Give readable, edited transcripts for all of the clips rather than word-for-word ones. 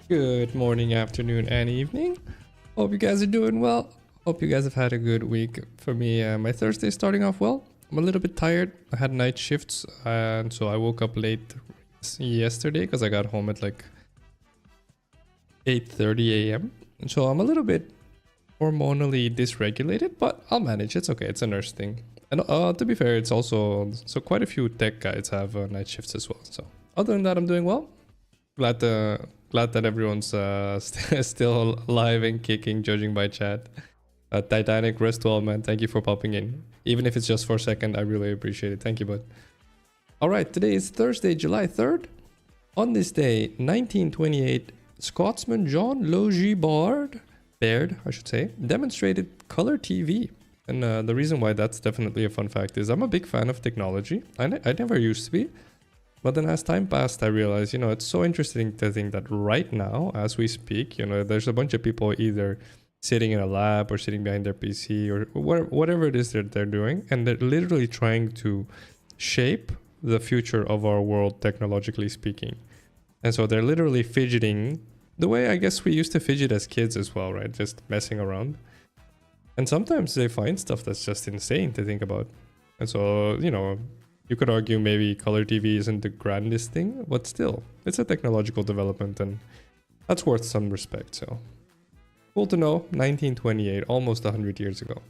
Good morning, afternoon, and evening. Hope you guys are doing well. Hope you guys have had a good week. For me, my Thursday is starting off well. I'm a little bit tired. I had night shifts, and so I woke up late yesterday because I got home at like 8:30 a.m. And so I'm a little bit hormonally dysregulated, but I'll manage. It's okay. It's a nurse thing. And to be fair, it's also so quite a few tech guys have night shifts as well. So other than that, I'm doing well. Glad that everyone's still alive and kicking, judging by chat. Titanic, rest well, man. Thank you for popping in. Even if it's just for a second, I really appreciate it. Thank you, bud. All right, today is Thursday, July 3rd. On this day, 1928, Scotsman John Logie Baird, I should say, demonstrated color TV. And the reason why that's definitely a fun fact is I'm a big fan of technology. I never used to be. But then as time passed, I realized, it's so interesting to think that right now, as we speak, there's a bunch of people either sitting in a lab or sitting behind their PC or whatever it is that they're doing. And they're literally trying to shape the future of our world, technologically speaking. And so they're literally fidgeting the way I guess we used to fidget as kids as well, right? Just messing around. And sometimes they find stuff that's just insane to think about. And so, you could argue maybe color TV isn't the grandest thing, but still, it's a technological development and that's worth some respect. So cool to know, 1928, almost 100 years ago.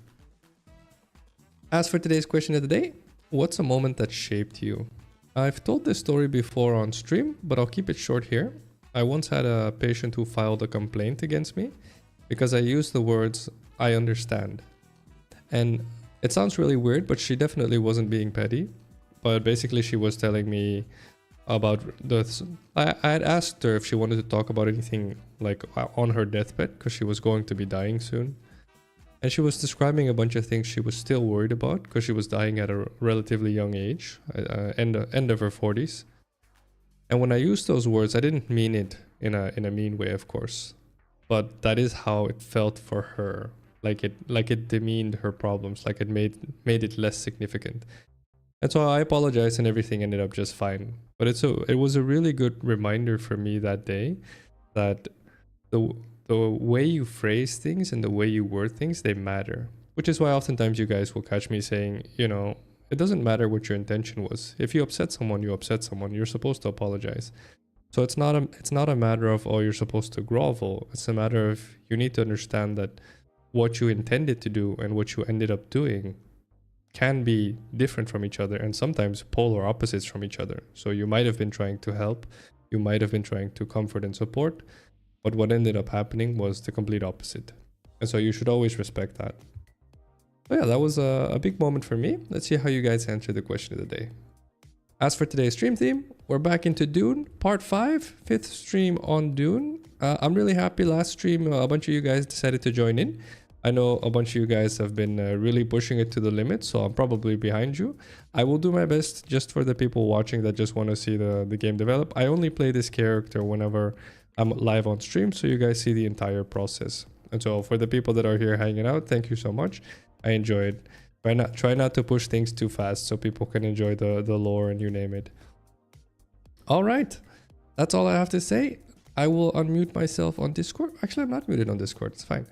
As for today's question of the day, what's a moment that shaped you? I've told this story before on stream, but I'll keep it short here. I once had a patient who filed a complaint against me because I used the words, "I understand." And it sounds really weird, but she definitely wasn't being petty. But basically she was telling me about I had asked her if she wanted to talk about anything like on her deathbed because she was going to be dying soon. And she was describing a bunch of things she was still worried about because she was dying at a relatively young age, end of her 40s. And when I used those words, I didn't mean it in a mean way, of course. But that is how it felt for her. Like it demeaned her problems, like it made it less significant. And so I apologized and everything ended up just fine. But it was a really good reminder for me that day that the way you phrase things and the way you word things, they matter. Which is why oftentimes you guys will catch me saying, it doesn't matter what your intention was. If you upset someone, you upset someone. You're supposed to apologize. So it's not a matter of, oh, you're supposed to grovel. It's a matter of you need to understand that what you intended to do and what you ended up doing can be different from each other and sometimes polar opposites from each other. So you might have been trying to help, you might have been trying to comfort and support, but what ended up happening was the complete opposite. And so you should always respect that. But yeah, that was a big moment for me. Let's see how you guys answer the question of the day. As for today's stream theme, we're back into Dune, part 5, 5th stream on Dune. I'm really happy last stream a bunch of you guys decided to join in. I know a bunch of you guys have been really pushing it to the limit, so I'm probably behind you. I will do my best just for the people watching that just want to see the game develop. I only play this character whenever I'm live on stream, so you guys see the entire process. And so for the people that are here hanging out, thank you so much. I enjoy it. Try not to push things too fast so people can enjoy the lore and you name it. All right, that's all I have to say. I will unmute myself on Discord. Actually, I'm not muted on Discord, it's fine.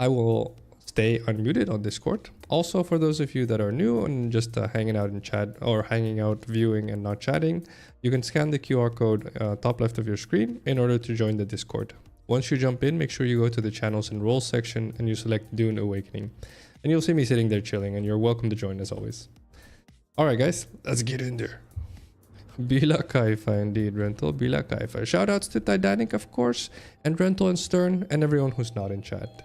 I will stay unmuted on Discord. Also, for those of you that are new and just hanging out in chat or hanging out viewing and not chatting, you can scan the QR code top left of your screen in order to join the Discord. Once you jump in, make sure you go to the channels and roles section and you select Dune Awakening. And you'll see me sitting there chilling and you're welcome to join as always. Alright guys, let's get in there. Bila Kaifa indeed, Rental. Bila Kaifa. Shoutouts to Titanic, of course, and Rental and Stern and everyone who's not in chat.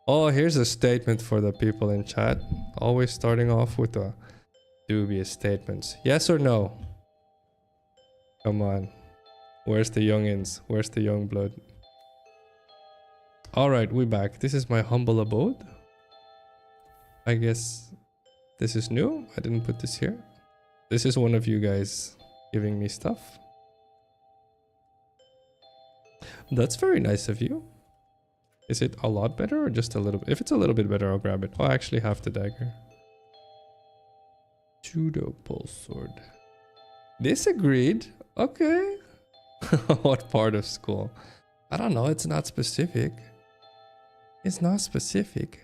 Oh, here's a statement for the people in chat. Always starting off with the dubious statements. Yes or no? Come on. Where's the youngins? Where's the young blood? Alright, we back. This is my humble abode. I guess this is new. I didn't put this here. This is one of you guys giving me stuff. That's very nice of you. Is it a lot better or just a little bit? If it's a little bit better, I'll grab it. Oh, I actually have the dagger. Judo pulse sword. Disagreed. Okay. What part of school? I don't know, it's not specific. It's not specific.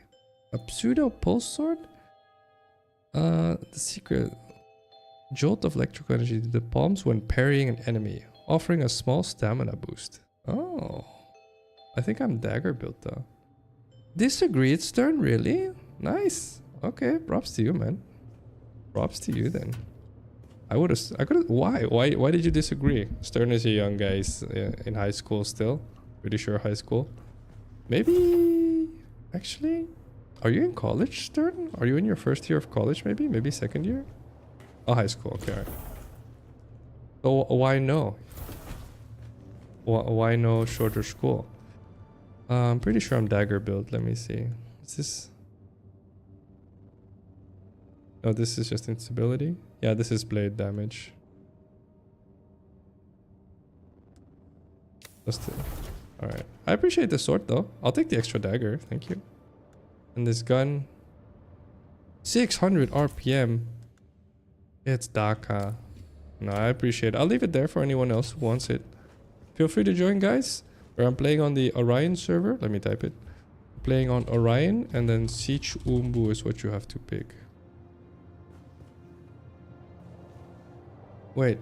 A pseudo pulse sword? The secret. Jolt of electrical energy to the palms when parrying an enemy, offering a small stamina boost. Oh. I think I'm dagger built though. Disagree, it's turn, really? Nice. Okay, props to you, man. Props to you then. I could've, why did you disagree? Stern is a young guy, he's in high school still. Pretty sure high school. Maybe, actually, are you in college, Stern? Are you in your first year of college maybe? Maybe second year? Oh, high school, okay, alright. So why no? Why no shorter school? I'm pretty sure I'm dagger build, let me see. Is this... Oh, this is just instability? Yeah, this is blade damage. Alright. I appreciate the sword though. I'll take the extra dagger, thank you. And this gun... 600 RPM. It's Daka. No, I appreciate it. I'll leave it there for anyone else who wants it. Feel free to join, guys. Where I'm playing on the Orion server. Let me type it. Playing on Orion, and then Sietch Umbu is what you have to pick. Wait.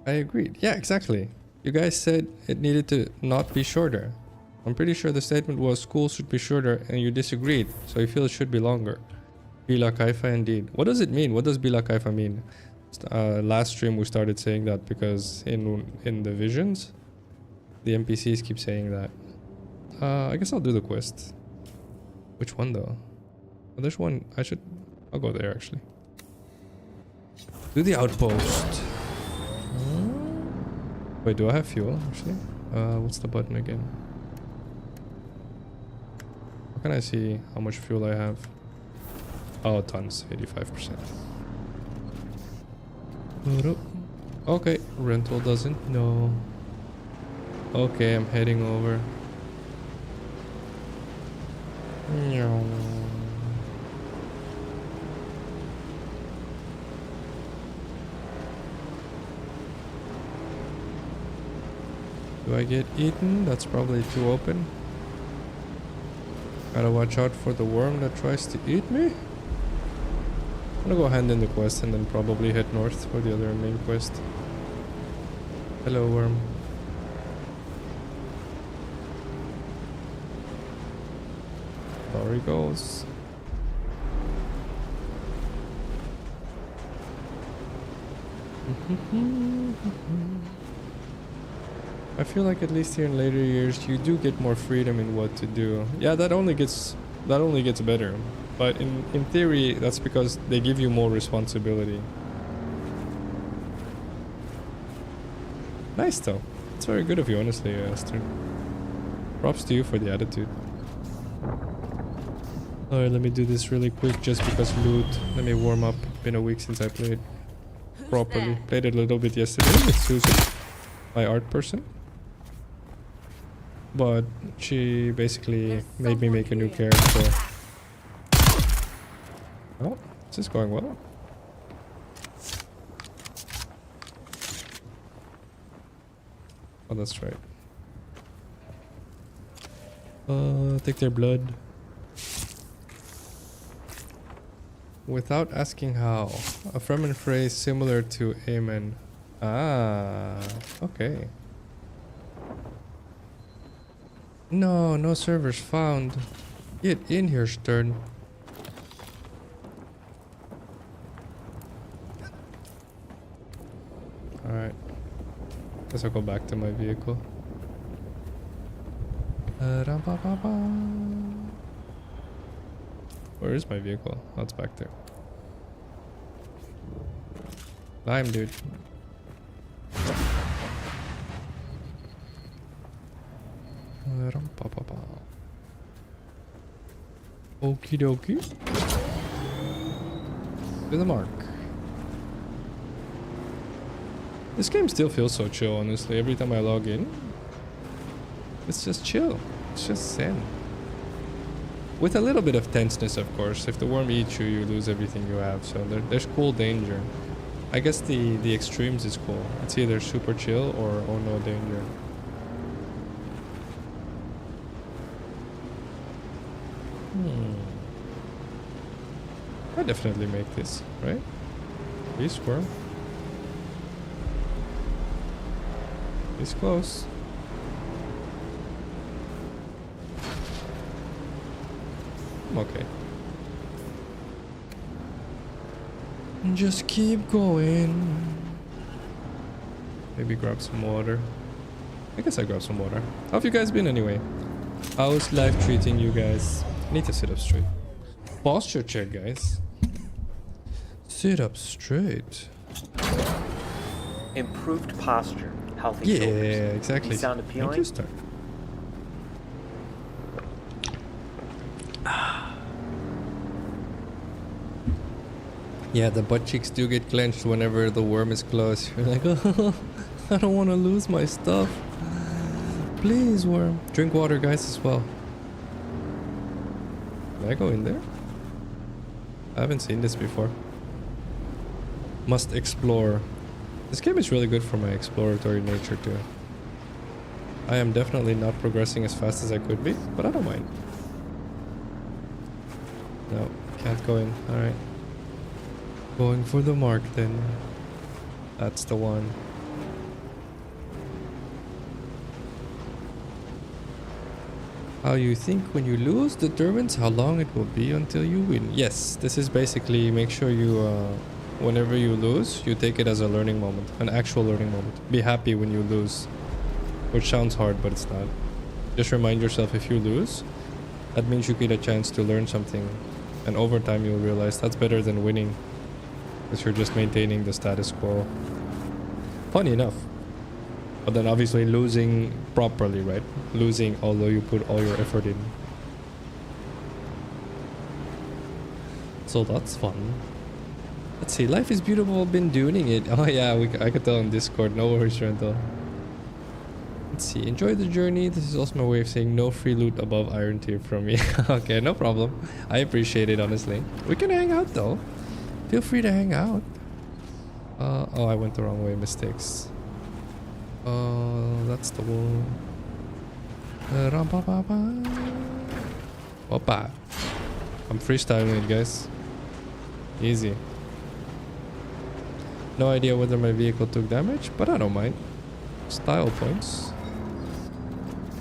I agreed. Yeah, exactly. You guys said it needed to not be shorter. I'm pretty sure the statement was school should be shorter, and you disagreed. So you feel it should be longer. Bila Kaifa indeed. What does it mean? What does Bila Kaifa mean? Last stream we started saying that because in the visions, the NPCs keep saying that. I guess I'll do the quest. Which one though? Oh, there's one. I'll go there actually. Do the outpost. Wait, do I have fuel actually? What's the button again? How can I see how much fuel I have? Oh, tons, 85%. Okay, rental doesn't. No. Okay, I'm heading over. Do I get eaten? That's probably too open. Gotta watch out for the worm that tries to eat me. I'm gonna go hand in the quest and then probably head north for the other main quest. Hello, worm. There he goes. I feel like at least here in later years you do get more freedom in what to do. Yeah, that only gets better. But in theory, that's because they give you more responsibility. Nice though. It's very good of you, honestly, Esther. Props to you for the attitude. Alright, let me do this really quick just because loot. Let me warm up. Been a week since I played properly. Played it a little bit yesterday with Thu-Sat, my art person. But she basically made me make a new character. Oh, this is going well. Oh, that's right. Take their blood. Without asking how. A Fremen phrase similar to Amen. Ah, okay. No servers found. Get in here, Stern. Alright. Guess I'll go back to my vehicle. Where is my vehicle? Oh, it's back there. Climb, dude. Okie dokie. To the mark. This game still feels so chill, honestly. Every time I log in, it's just chill. It's just zen. With a little bit of tenseness, of course. If the worm eats you, you lose everything you have. So there's cool danger. I guess the extremes is cool. It's either super chill or oh no danger. I definitely make this, right? Please squirrel. He's close. I'm okay. Just keep going. Maybe grab some water. I guess I grab some water. How have you guys been anyway? How's life treating you guys? I need to sit up straight. Posture check, guys. Sit up straight. Improved posture, healthy Yeah, shoulders. exactly. These sound appealing? Thank you, Star. Yeah, the butt cheeks do get clenched whenever the worm is close. You're like, oh, I don't want to lose my stuff. Please, worm. Drink water, guys, as well. Can I go in there? I haven't seen this before. Must explore. This game is really good for my exploratory nature too. I am definitely not progressing as fast as I could be, but I don't mind. No, can't go in. Alright. Going for the mark then. That's the one. How you think when you lose determines how long it will be until you win. Yes, this is basically make sure you, whenever you lose, you take it as a learning moment, an actual learning moment. Be happy when you lose, which sounds hard, but it's not. Just remind yourself if you lose, that means you get a chance to learn something. And over time you'll realize that's better than winning, because you're just maintaining the status quo. Funny enough. But then obviously losing properly, right? Losing although you put all your effort in. So that's fun. Let's see, life is beautiful, been doing it. Oh yeah, I could tell on Discord, no worries, Rental. Let's see, enjoy the journey. This is also my way of saying no free loot above iron tier from me. Okay, no problem. I appreciate it, honestly. We can hang out though. Feel free to hang out. Oh, I went the wrong way, mistakes. That's the one. Opa. I'm freestyling it, guys. Easy. No idea whether my vehicle took damage, but I don't mind. Style points.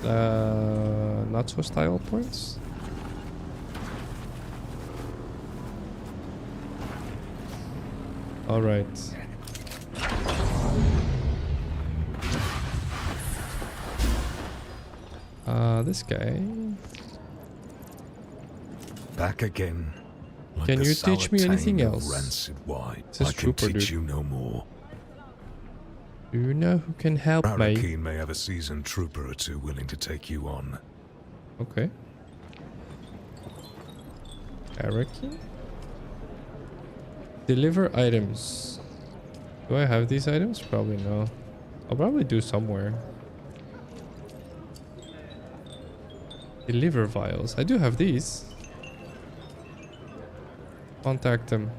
Not so style points. All right. This guy. Back again. Like Can you teach me anything else? Rancid wine. This is I can Trooper, teach dude. you no more. Do you know who can help me? Arakin may have a seasoned trooper or two willing to take you on. Okay. Arakin? Deliver items. Do I have these items? Probably no. I'll probably do somewhere. Deliver vials. I do have these. Contact them.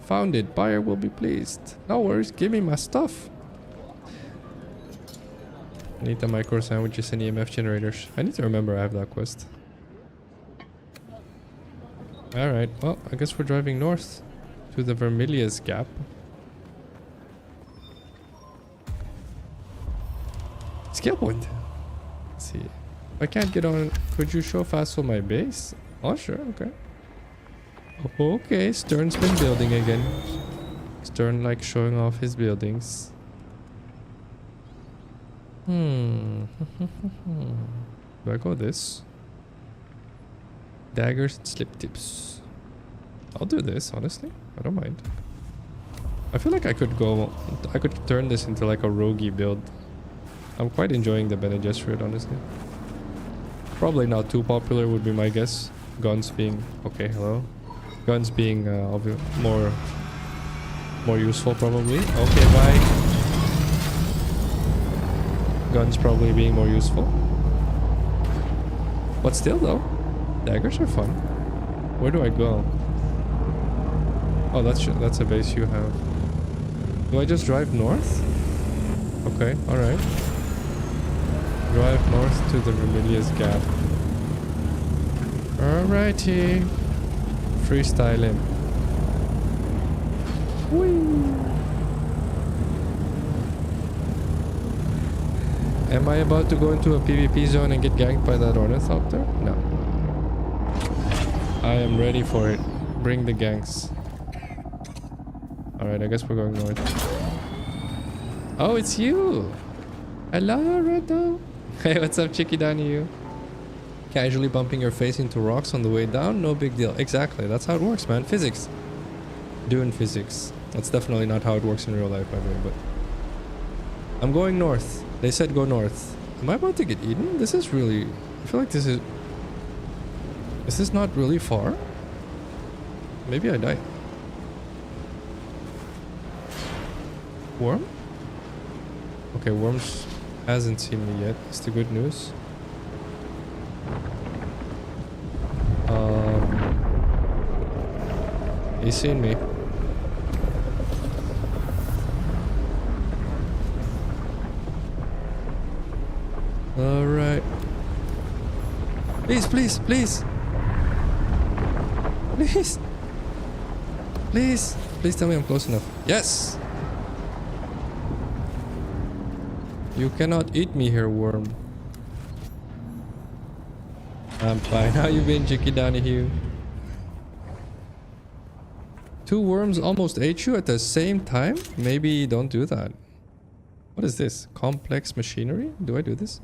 Found it. Buyer will be pleased. No worries. Give me my stuff. I need the micro sandwiches and EMF generators. I need to remember I have that quest. Alright. Well, I guess we're driving north to the Vermilius Gap. Skill point. Let's see. If I can't get on, could you show Phacil my base? Oh, sure. Okay. Okay, Stern's been building again. Stern likes showing off his buildings. Do I go this? Daggers and slip tips. I'll do this, honestly. I don't mind. I feel like I could turn this into like a roguey build. I'm quite enjoying the Bene Gesserit, honestly. Probably not too popular would be my guess. Guns being... Okay, hello. Guns being more useful probably. Okay, bye. Guns probably being more useful. But still though, daggers are fun. Where do I go? Oh, that's a base you have. Do I just drive north? Okay, alright. Drive north to the Remedius Gap. Alrighty. Freestyling. Whee! Am I about to go into a PvP zone and get ganked by that ornithopter? No. I am ready for it. Bring the ganks. Alright, I guess we're going north. Oh, it's you! Hello, Redo! Hey, what's up, Chicky Danny? You? Casually bumping your face into rocks on the way down? No big deal. Exactly, that's how it works, man. Physics. Doing physics. That's definitely not how it works in real life, by the way, but... I'm going north. They said go north. Am I about to get eaten? This is really... I feel like this is... Is this not really far? Maybe I die. Worm? Okay, Worms hasn't seen me yet. It's the good news. He's seen me. Alright. Please, please, please. Please. Please. Please tell me I'm close enough. Yes! You cannot eat me here, worm. I'm fine. How you been, Chicky Donahue? 2 worms almost ate you at the same time? Maybe don't do that. What is this? Complex machinery? Do I do this?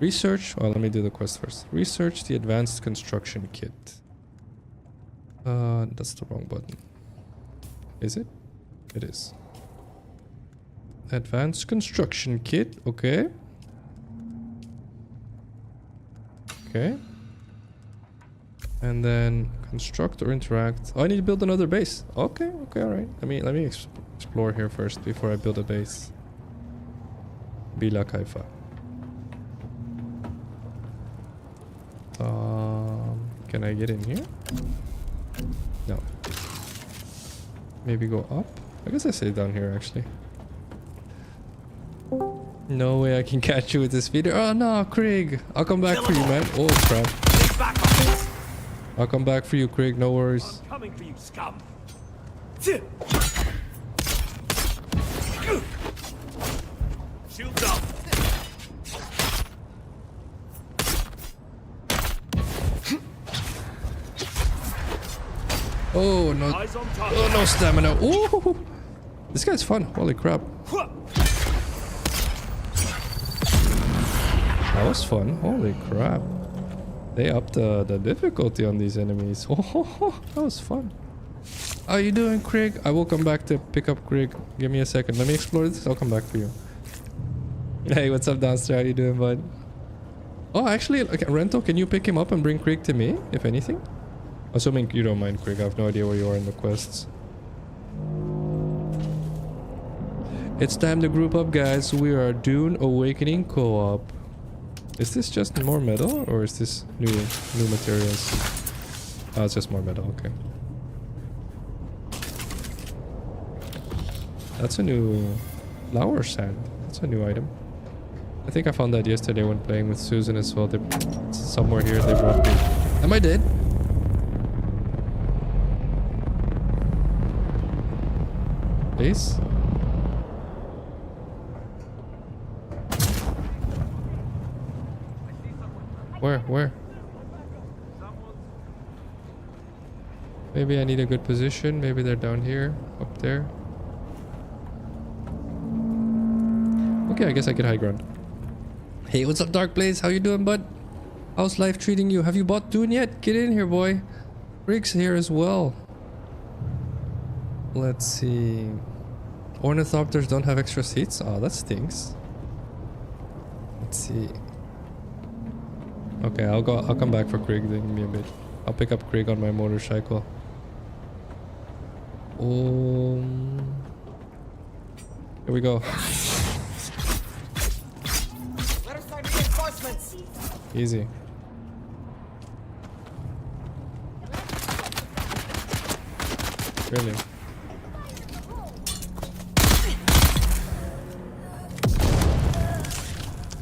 Research. Oh, let me do the quest first. Research the advanced construction kit. That's the wrong button. Is it? It is. Advanced construction kit. Okay. Okay. And then construct or interact. Oh, I need to build another base. Okay, okay, alright. Let me explore here first before I build a base. Bila Kaifa. Can I get in here? No. Maybe go up? I guess I stay down here actually. No way I can catch you with this video. Oh no, Craig. I'll come back for you, man. Oh crap. I'll come back for you, Craig. No worries. I'm coming for you, scum. Shields up. Oh no. Oh no stamina. Ooh. This guy's fun. Holy crap. That was fun. Holy crap. They upped the difficulty on these enemies. Oh, that was fun. How you doing, Craig? I will come back to pick up Craig. Give me a second. Let me explore this. I'll come back for you. Hey, what's up, Downstairs? How you doing, bud? Oh, actually, okay, Rento, can you pick him up and bring Craig to me, if anything? Assuming you don't mind, Craig. I have no idea where you are in the quests. It's time to group up, guys. We are Dune Awakening Co-op. Is this just more metal or is this new materials? Oh, it's just more metal, okay. That's a new flower sand. That's a new item. I think I found that yesterday when playing with Susan as well. Somewhere here they brought me. Am I dead? Please? Where? Maybe I need a good position. Maybe they're down here, up there. Okay, I guess I get high ground. Hey, what's up, Dark Blaze? How you doing, bud? How's life treating you? Have you bought Dune yet? Get in here, boy. Rick's here as well. Let's see. Ornithopters don't have extra seats? Oh, that stinks. Let's see. Okay, I'll come back for Craig then. Give me a bit. I'll pick up Craig on my motorcycle. Here we go. Easy. Really?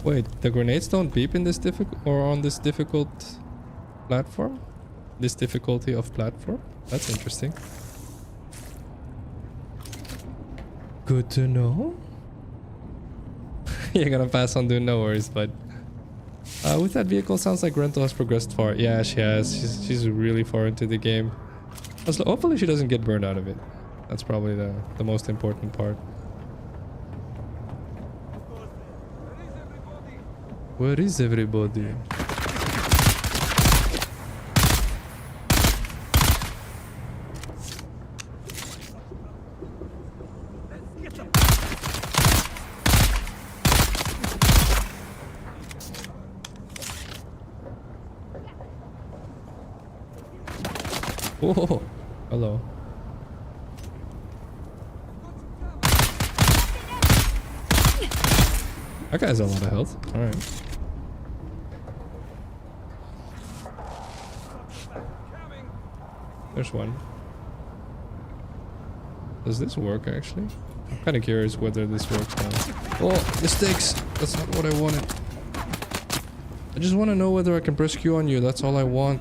Wait, the grenades don't beep in this difficult or on this difficult platform? This difficulty of platform? That's interesting. Good to know. You're gonna pass on doing no worries, but with that vehicle, sounds like Rental has progressed far. Yeah, she has. She's really far into the game. Hopefully she doesn't get burned out of it. That's probably the most important part. Where is everybody? Oh, hello. That guy has a lot of health. Alright. There's one. Does this work actually? I'm kind of curious whether this works now. Oh, mistakes! That's not what I wanted. I just want to know whether I can press Q on you. That's all I want.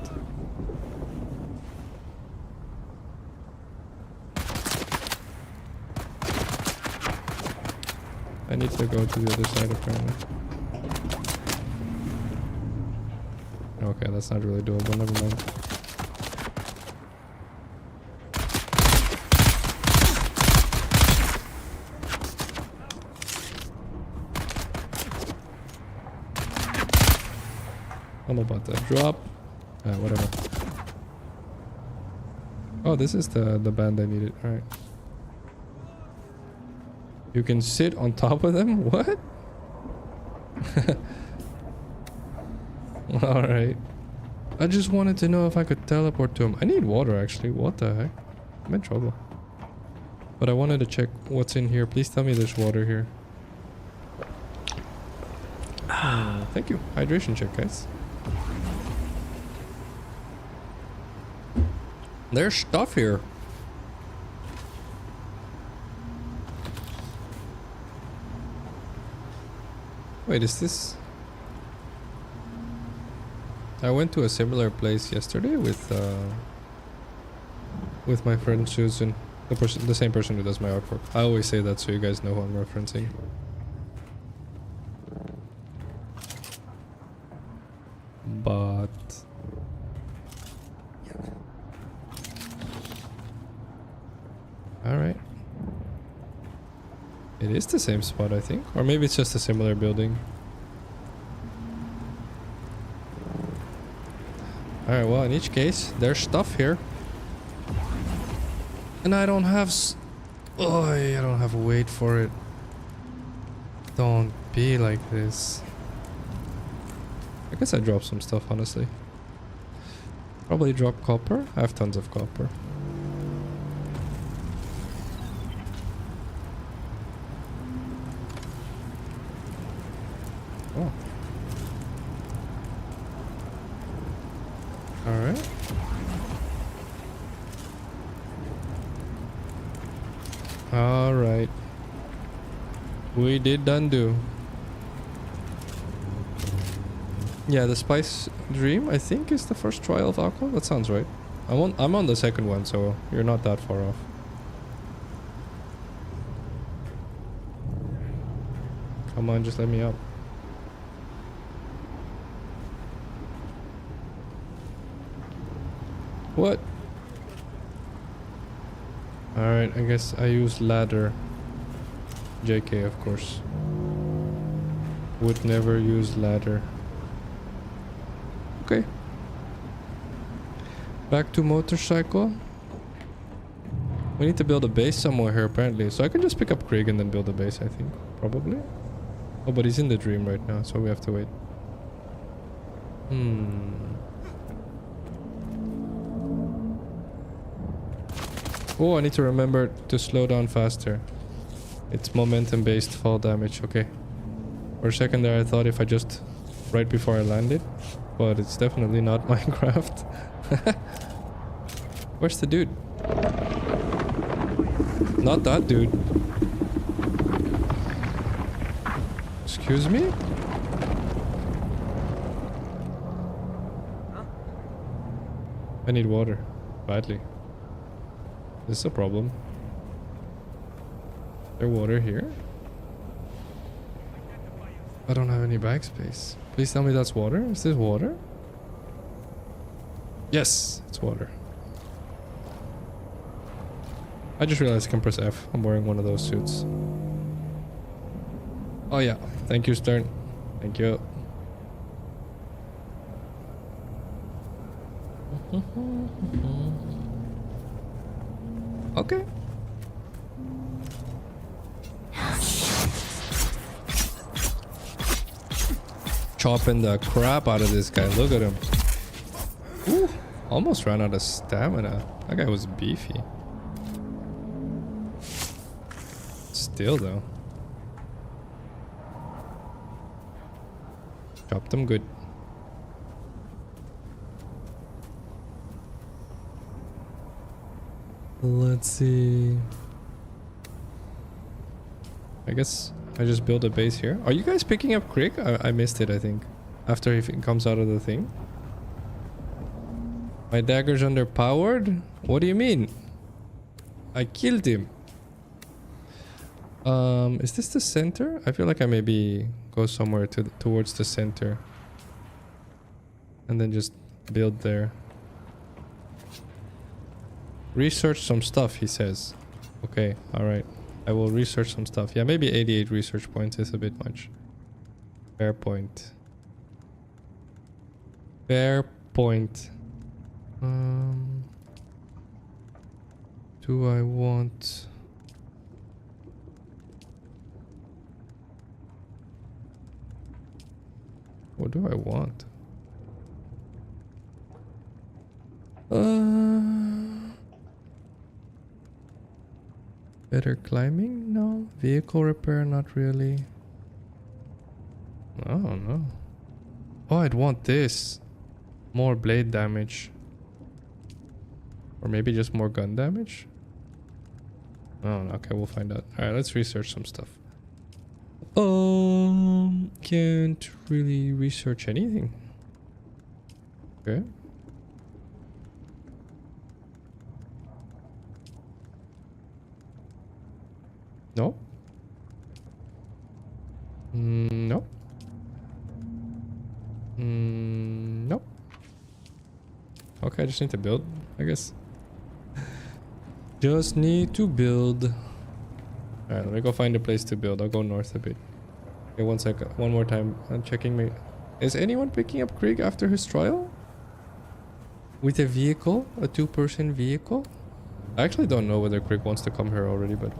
I need to go to the other side apparently. Okay, that's not really doable. Never mind. I'm about to drop. Whatever. Oh, this is the band I needed. Alright. You can sit on top of them? What? Alright. I just wanted to know if I could teleport to him. I need water actually. What the heck? I'm in trouble. But I wanted to check what's in here. Please tell me there's water here. Thank you. Hydration check, guys. There's stuff here. Wait, is this... I went to a similar place yesterday with my friend Susan. The same person who does my artwork. I always say that so you guys know who I'm referencing. But... Alright. It is the same spot, I think. Or maybe it's just a similar building. Alright, well, in each case, there's stuff here. And I don't have... Oh, I don't have weight for it. Don't be like this. I guess I dropped some stuff, honestly. Probably drop copper. I have tons of copper. Oh. Alright. Alright. We did undo. Yeah, the Spice Dream, I think, is the first trial of alcohol. That sounds right. I'm on the second one, so you're not that far off. Come on, just let me up. What? Alright, I guess I use ladder. JK, of course. Would never use ladder. Okay. Back to motorcycle. We need to build a base somewhere here, apparently. So I can just pick up Craig and then build a base, I think. Probably. Oh, but he's in the dream right now, so we have to wait. Oh, I need to remember to slow down faster. It's momentum-based fall damage. Okay. For a second there, I thought if I just... right before I landed. But it's definitely not Minecraft. Where's the dude? Not that dude. Excuse me? I need water. Badly. This is a problem. Is there water here? I don't have any bag space. Please tell me that's water. Is this water? Yes, it's water. I just realized I can press F. I'm wearing one of those suits. Oh yeah. Thank you, Stern. Thank you. Okay. Chopping the crap out of this guy. Look at him. Ooh, almost ran out of stamina. That guy was beefy. Still though. Chopped him good. Let's see. I guess I just build a base here. Are you guys picking up Krieg? I missed it, I think. After he comes out of the thing. My dagger's underpowered? What do you mean? I killed him. Is this the center? I feel like I maybe go somewhere towards the center. And then just build there. Research some stuff, he says. Okay, alright. I will research some stuff. Yeah, maybe 88 research points is a bit much. Fair point. Fair point. Do I want... What do I want? Better climbing? No. Vehicle repair? Not really. Oh no. Oh, I'd want this. More blade damage. Or maybe just more gun damage? Oh, okay, we'll find out. Alright, let's research some stuff. Can't really research anything. Okay. No. No. No. Okay, I just need to build, I guess. Just need to build. Alright, let me go find a place to build. I'll go north a bit. Okay, one second. One more time. I'm checking me. Is anyone picking up Krieg after his trial? With a vehicle? A two-person vehicle? I actually don't know whether Krieg wants to come here already, but...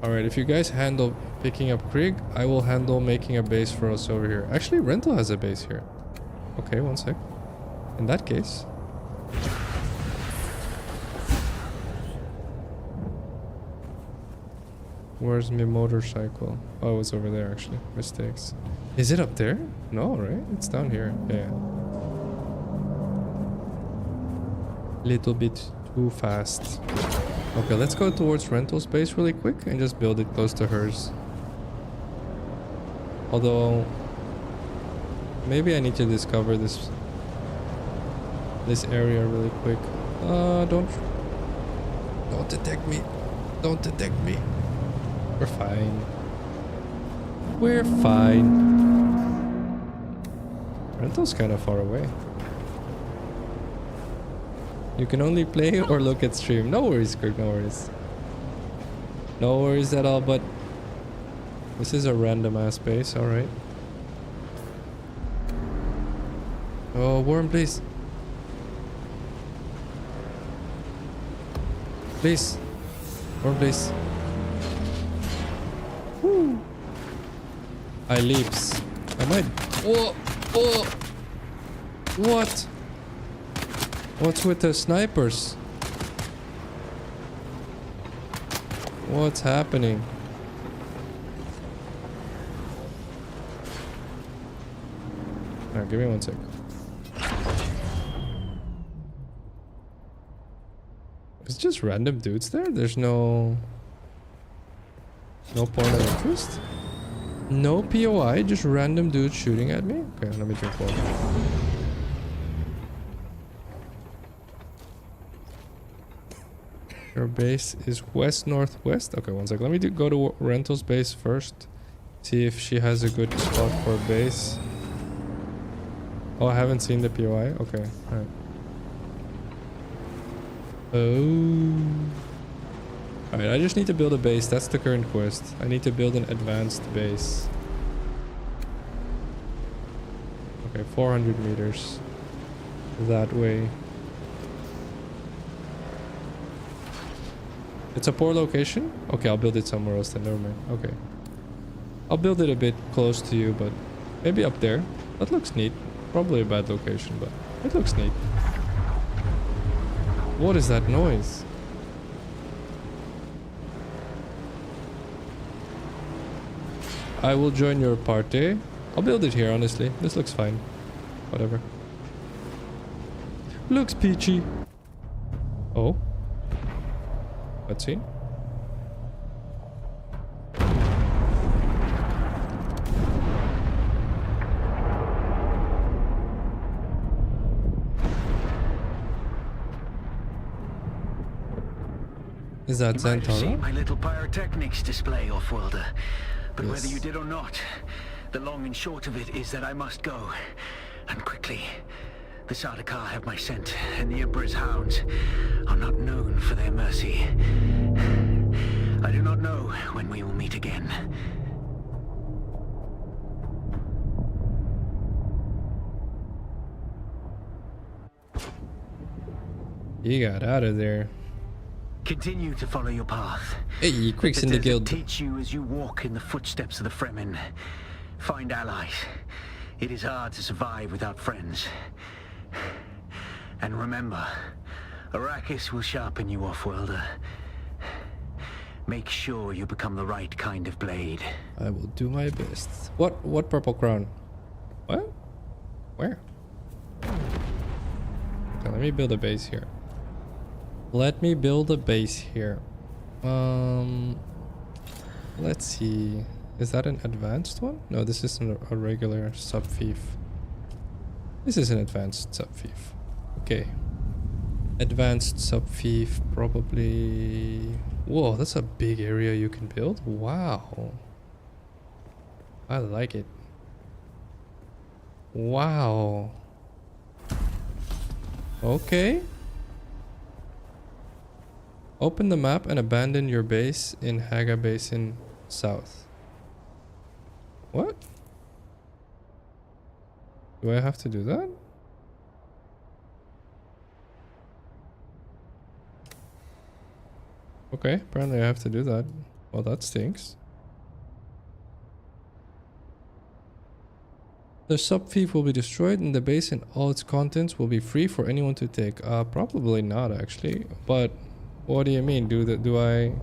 Alright, if you guys handle picking up Krieg, I will handle making a base for us over here. Actually, Rental has a base here. Okay, one sec. In that case... Where's my motorcycle? Oh, it's over there actually. Mistakes. Is it up there? No, right? It's down here. Yeah. Little bit too fast. Okay, let's go towards rental space really quick and just build it close to hers. Although, maybe I need to discover this area really quick. Don't detect me. Don't detect me. We're fine. We're fine. Rental's kind of far away. You can only play or look at stream. No worries, Kirk, no worries. No worries at all, but... This is a random ass base, alright. Oh, worm, please. Please. Worm, please. Woo. I leaps. I might... Whoa! Oh! What? What's with the snipers? What's happening? Alright, give me one sec. It's just random dudes there? There's no point of interest? No POI, just random dudes shooting at me? Okay, let me drink water. Your base is west-northwest? Okay, one sec. Let me go to Rental's base first. See if she has a good spot for a base. Oh, I haven't seen the POI? Okay, alright. Oh. Alright, I just need to build a base. That's the current quest. I need to build an advanced base. Okay, 400 meters. That way. It's a poor location? Okay, I'll build it somewhere else then. Never mind. Okay. I'll build it a bit close to you, but maybe up there. That looks neat. Probably a bad location, but it looks neat. What is that noise? I will join your party. I'll build it here, honestly. This looks fine. Whatever. Looks peachy. Oh. Cutscene. Is that You might have seen Zantara? my little pyrotechnics display, off-worlder. But Yes. whether you did or not, the long and short of it is that I must go. And quickly. The Sardaukar have my scent, and the Emperor's hounds are not known for their mercy. I do not know when we will meet again. He got out of there. Continue to follow your path. Hey, Quicks The in the desert guild. teach you as you walk in the footsteps of the Fremen. Find allies. It is hard to survive without friends. And remember, Arrakis will sharpen you, off-worlder. Make sure you become the right kind of blade. I will do my best. What purple crown? What? Where? Okay, let me build a base here. Let me build a base here. Let's see. Is that an advanced one? No, this isn't a regular sub-fief. This is an advanced sub-fief. Okay. Advanced sub-fief, probably... Whoa, that's a big area you can build. Wow. I like it. Wow. Okay. Open the map and abandon your base in Haga Basin South. What? Do I have to do that? Okay, apparently I have to do that. Well, that stinks. The sub-fief will be destroyed and the base and all its contents will be free for anyone to take. Probably not actually, but what do you mean? Do I...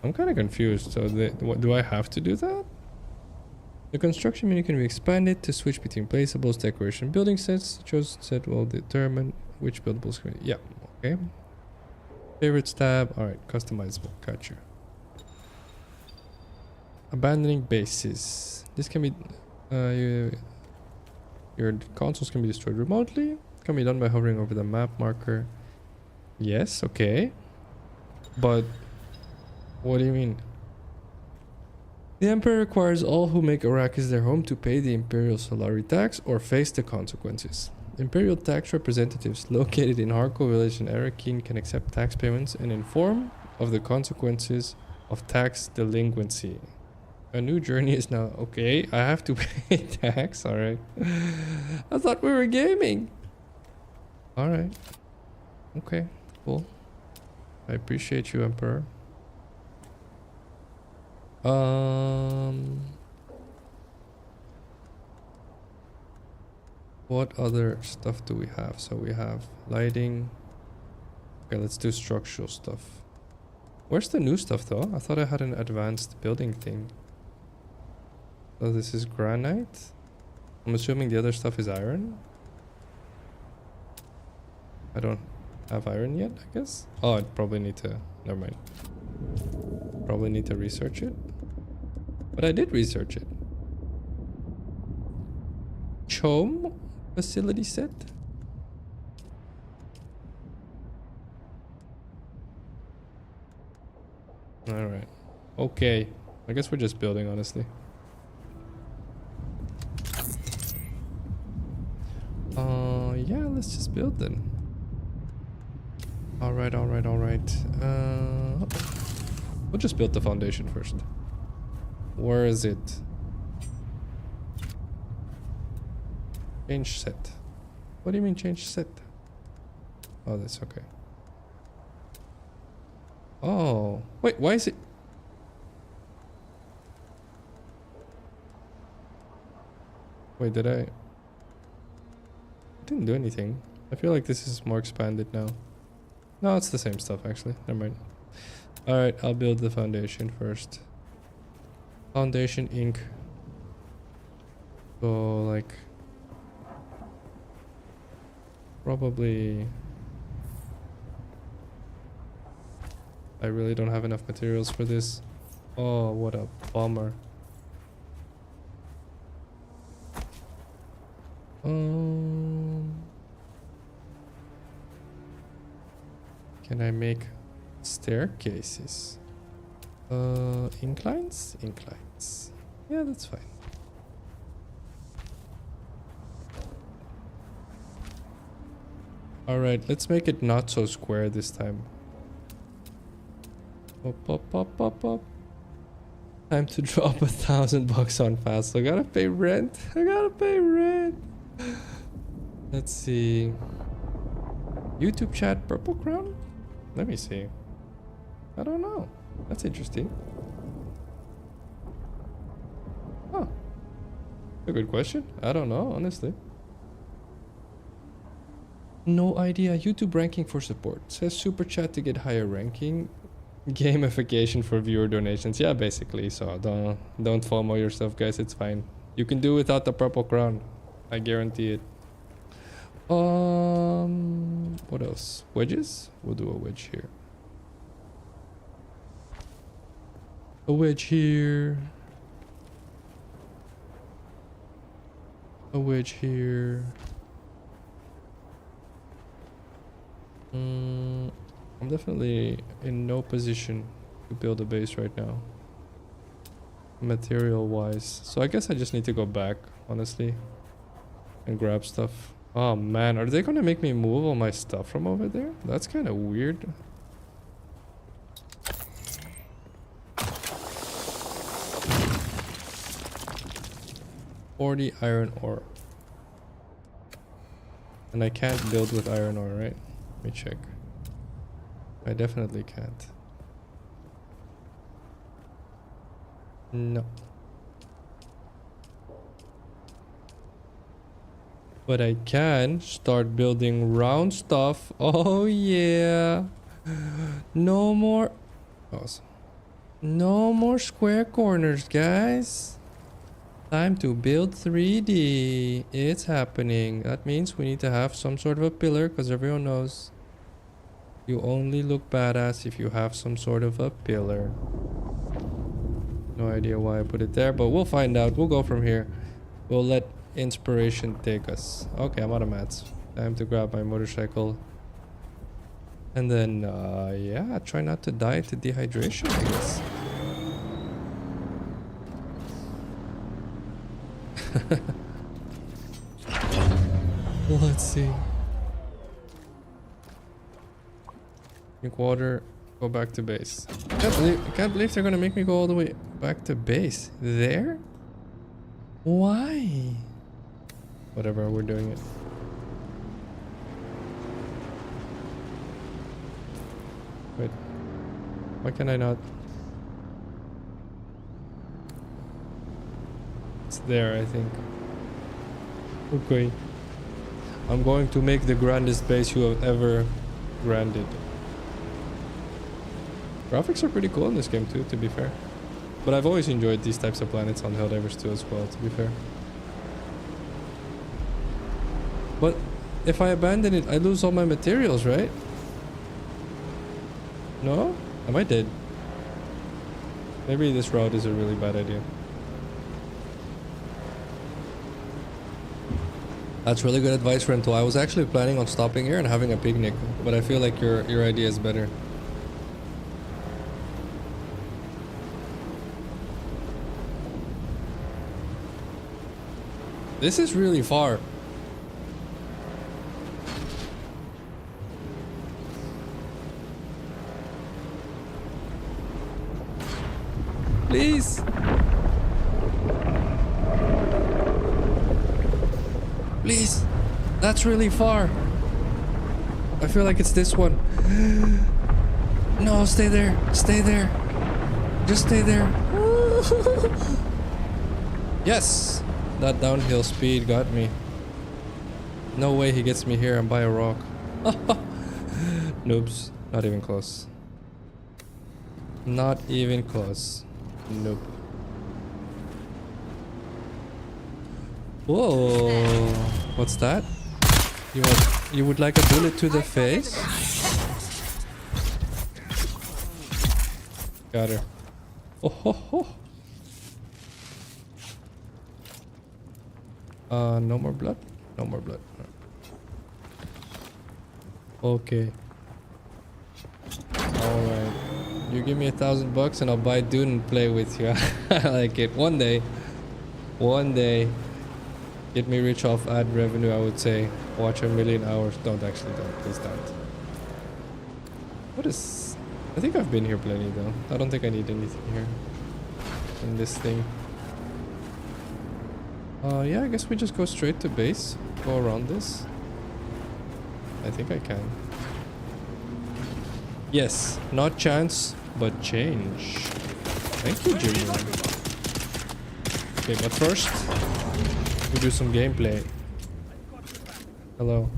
I'm kind of confused. So what, do I have to do that? The construction menu can be expanded to switch between placeables, decoration, building sets. The chosen set will determine which buildables can be... Yeah, okay. Favorites tab. Alright, customizable. Gotcha. Abandoning bases. This can be... your consoles can be destroyed remotely. Can be done by hovering over the map marker. Yes, okay. But... what do you mean? The Emperor requires all who make Arrakis their home to pay the Imperial Solari tax or face the consequences. Imperial tax representatives located in Harko village in Arrakeen can accept tax payments and inform of the consequences of tax delinquency. A new journey is now... Okay, I have to pay tax, alright. I thought we were gaming. Alright. Okay, cool. I appreciate you, Emperor. What other stuff do we have? So we have lighting. Okay, let's do structural stuff. Where's the new stuff though? I thought I had an advanced building thing. So this is granite. I'm assuming the other stuff is iron. I don't have iron yet, I guess. Oh, I'd probably need to... Never mind. Probably need to research it. But I did research it. Chome facility set? Alright. Okay. I guess we're just building, honestly. Yeah, let's just build then. Alright. We'll just build the foundation first. Where is it? Change set. What do you mean change set? Oh, that's okay. Oh, wait, why is it? Wait, did I didn't do anything. I feel like this is more expanded now. No, it's the same stuff actually. Never mind. Alright, I'll build the foundation first. Foundation ink. So like probably I really don't have enough materials for this. Oh, what a bummer. Can I make staircases? Inclines? Inclines. Yeah, that's fine. Alright, let's make it not so square this time. Up. Time to drop $1,000 on Phacil. I gotta pay rent. Let's see. YouTube chat purple crown? Let me see. I don't know. That's interesting. Huh. A good question. I don't know, honestly. No idea. YouTube ranking for support. Says super chat to get higher ranking. Gamification for viewer donations. Yeah, basically. So don't FOMO yourself, guys. It's fine. You can do without the purple crown. I guarantee it. What else? Wedges? We'll do a wedge here. A wedge here. A wedge here. I'm definitely in no position to build a base right now, material wise, so I guess I just need to go back, honestly, and grab stuff. Oh man, are they gonna make me move all my stuff from over there? That's kind of weird. $40 iron ore, and I can't build with iron ore, right? Let me check. I definitely can't. No. But I can start building round stuff. Oh yeah. No more. Awesome. No more square corners, guys. Time to build 3D. It's happening. That means we need to have some sort of a pillar, because everyone knows you only look badass if you have some sort of a pillar. No idea why I put it there, but we'll find out. We'll go from here. We'll let inspiration take us. Okay, I'm out of mats. Time to grab my motorcycle. And then, yeah, try not to die to dehydration, I guess. Let's see. Drink water, go back to base. I can't believe they're gonna make me go all the way back to base. There? Why? Whatever, we're doing it. Wait. Why can I not? It's there, I think. Okay. I'm going to make the grandest base you have ever granded. Graphics are pretty cool in this game too, to be fair. But I've always enjoyed these types of planets on Helldivers 2 as well, to be fair. But if I abandon it, I lose all my materials, right? No? Am I dead? Maybe this route is a really bad idea. That's really good advice, Rental. I was actually planning on stopping here and having a picnic, but I feel like your idea is better. This is really far. Please. Please. That's really far. I feel like it's this one. No, stay there. Stay there. Just stay there. Yes. That downhill speed got me. No way he gets me here and by a rock. Noobs. Not even close. Not even close. Nope. Whoa. What's that? You would like a bullet to the face? Got her. Oh ho ho. No more blood? No more blood. Okay. Alright. You give me $1,000 and I'll buy Dune and play with you. I like it. One day. One day. Get me rich off ad revenue, I would say. Watch 1,000,000 hours. Don't actually, don't. Please don't. What is... I think I've been here plenty though. I don't think I need anything here. In this thing. Yeah, I guess we just go straight to base. Go around this. I think I can. Yes, not chance, but change. Thank you, Jimmy. Okay, but first, we do some gameplay. Hello.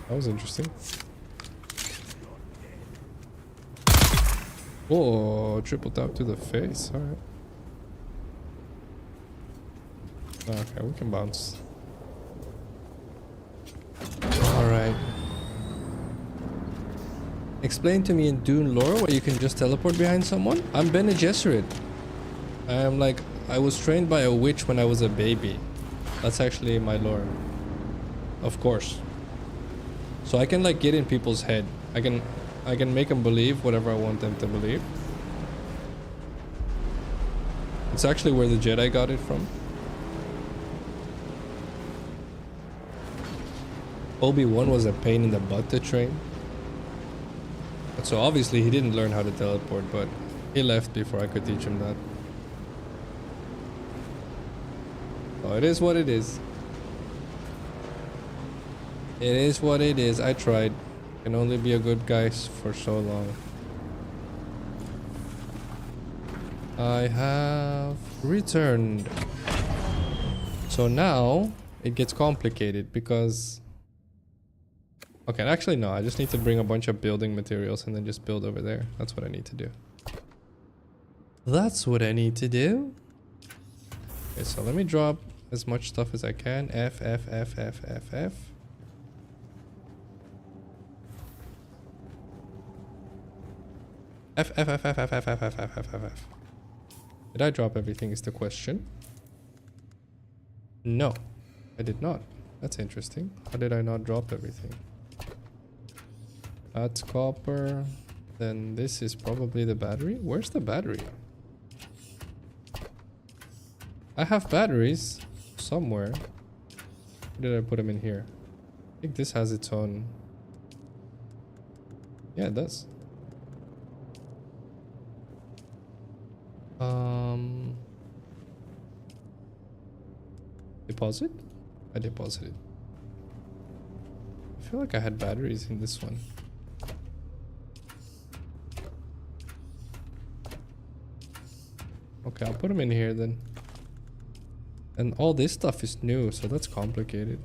That was interesting. Oh, triple tap to the face. Alright. Okay, we can bounce. Alright. Explain to me in Dune lore where you can just teleport behind someone? I'm Bene Gesserit. I was trained by a witch when I was a baby. That's actually my lore. Of course. So I can like get in people's head. I can make them believe whatever I want them to believe. It's actually where the Jedi got it from. Obi-Wan was a pain in the butt to train. So obviously he didn't learn how to teleport, but he left before I could teach him that. Oh, it is what it is. It is what it is. I tried. Can only be a good guy for so long. I have returned. So now it gets complicated because... Okay, actually no, I just need to bring a bunch of building materials and then just build over there. That's what I need to do. That's what I need to do. Okay, so let me drop as much stuff as I can. F, F, F, F, F, F. F, F, F, F, F, F, F, F, F, F, F, F, F. Did I drop everything is the question. No, I did not. That's interesting. How did I not drop everything? That's copper. Then this is probably the battery. Where's the battery? I have batteries somewhere. Where did I put them in here? I think this has its own. Yeah, it does. Deposit? I deposited. I feel like I had batteries in this one. Okay, I'll put them in here then. And all this stuff is new, so that's complicated.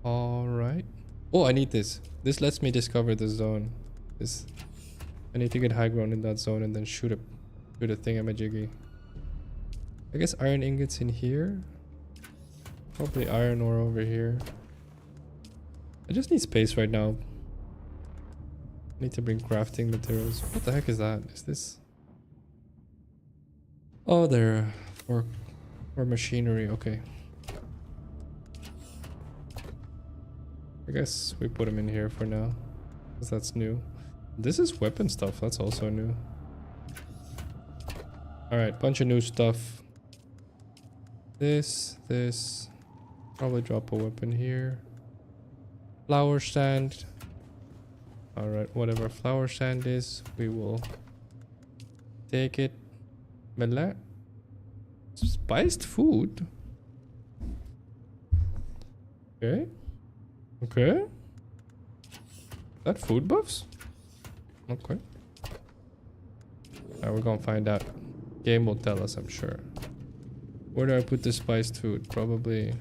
Alright. Oh, I need this. This lets me discover the zone. This. I need to get high ground in that zone and then shoot a thingamajiggy. I guess iron ingots in here. Probably iron ore over here. I just need space right now. Need to bring crafting materials. What the heck is that? Is this? Oh, they're for machinery. Okay. I guess we put them in here for now, because that's new. This is weapon stuff. That's also new. All right, bunch of new stuff. This. Probably drop a weapon here. Flower stand. All right, whatever flower stand is, we will take it. Mela. Spiced food. Okay. Okay. That food buffs? Okay. Alright, we're gonna find out. Game will tell us, I'm sure. Where do I put the spiced food? Probably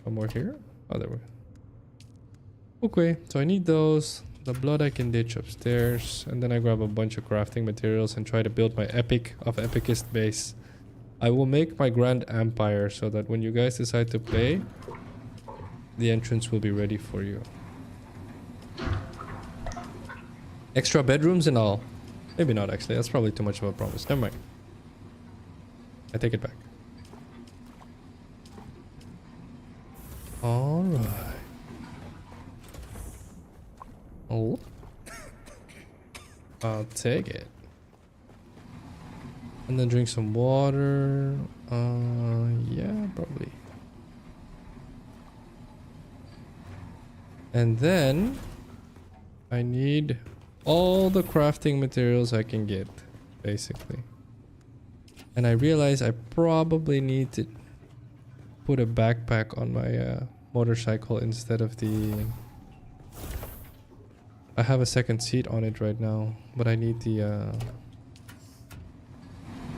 somewhere here? Oh, there we go. Okay, so I need those. The blood I can ditch upstairs. And then I grab a bunch of crafting materials and try to build my epic of epicest base. I will make my grand empire so that when you guys decide to play, the entrance will be ready for you. Extra bedrooms and all. Maybe not actually, that's probably too much of a promise. Never mind. I take it back. Alright. Oh. I'll take it. And then drink some water. Yeah, probably. And then I need all the crafting materials I can get, basically. And I realize I probably need to put a backpack on my motorcycle instead of the... I have a second seat on it right now, but I need the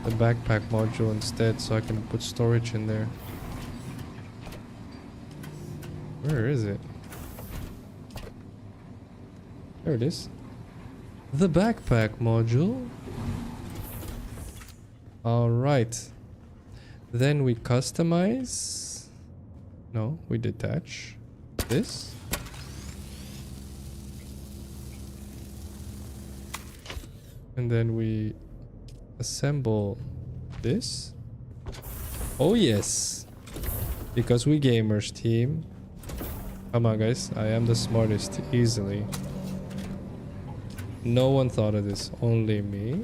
backpack module instead so I can put storage in there. Where is it? There it is. The backpack module. Alright. Then we customize. No, we detach this. And then we assemble this. Oh yes. Because we gamers team. Come on guys, I am the smartest easily. No one thought of this, only me.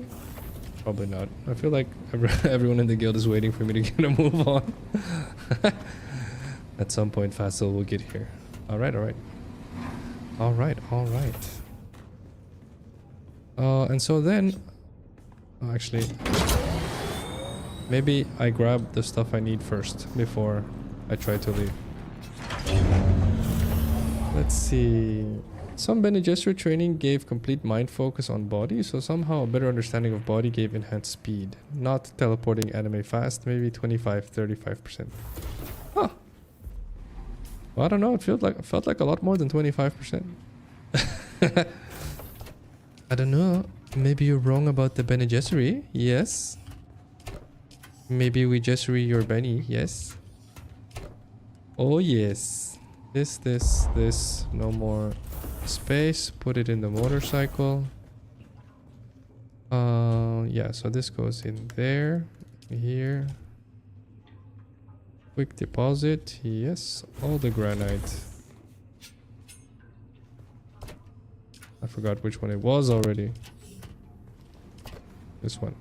Probably not. I feel like everyone in the guild is waiting for me to get a move on. At some point Phacil will get here. Alright. And so then... Oh, actually... Maybe I grab the stuff I need first before I try to leave. Let's see... Some Bene Gesserit training gave complete mind focus on body, so somehow a better understanding of body gave enhanced speed. Not teleporting anime fast, maybe 25-35%. Huh. Well, I don't know, it felt like a lot more than 25%. I don't know. Maybe you're wrong about the Bene Gesserit. Yes. Maybe we Gesserit your Benny. Yes. Oh yes. This. No more space. Put it in the motorcycle. Yeah, so this goes in there. Here. Quick deposit. Yes. All the granite. I forgot which one it was already. This one.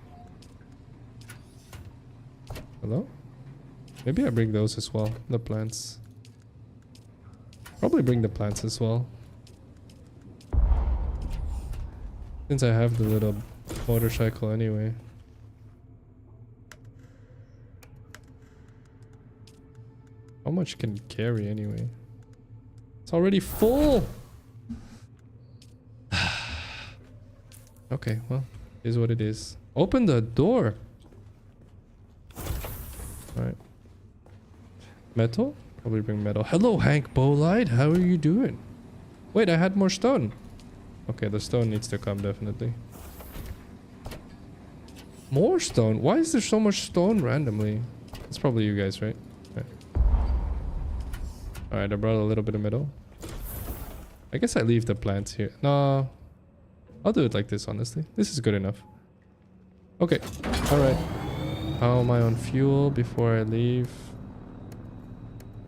Hello? Maybe I bring those as well. The plants. Probably bring the plants as well. Since I have the little motorcycle anyway. How much can it carry anyway? It's already full! Okay, well, it is what it is. Open the door! Alright. Metal? Probably bring metal. Hello, Hank Bowlight. How are you doing? Wait, I had more stone. Okay, the stone needs to come, definitely. More stone? Why is there so much stone randomly? It's probably you guys, right? Okay. Alright, I brought a little bit of metal. I guess I leave the plants here. No, I'll do it like this, honestly. This is good enough. Okay, alright. How am I on fuel before I leave?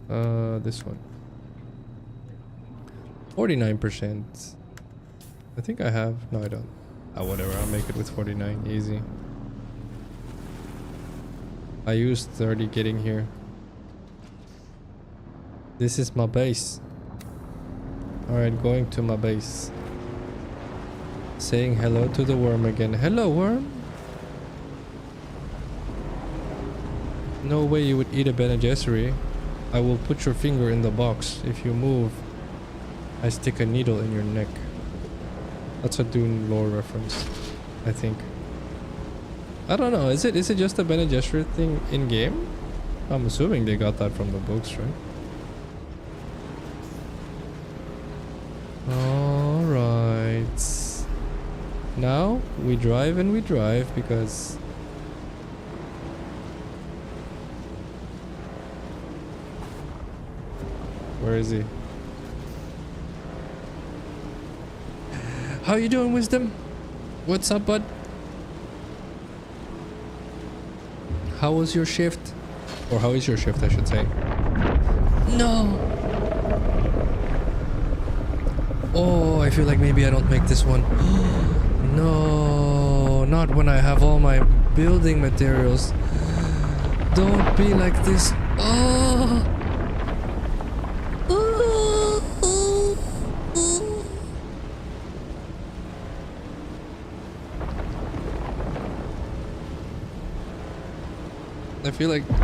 This one. 49%. I think I have. No, I don't. Ah, whatever. I'll make it with 49. Easy. I used 30 getting here. This is my base. Alright, going to my base. Saying hello to the worm again. Hello, worm. No way you would eat a Bene Gesserit. I will put your finger in the box. If you move, I stick a needle in your neck. That's a Dune lore reference, I think. I don't know. Is it just a Bene Gesserit thing in game? I'm assuming they got that from the books, right? All right. Now we drive and we drive because. Where is he? How you doing, Wisdom? What's up, bud? How was your shift? Or how is your shift, I should say. No! Oh, I feel like maybe I don't make this one. No, not when I have all my building materials. Don't be like this. Oh! I feel like no,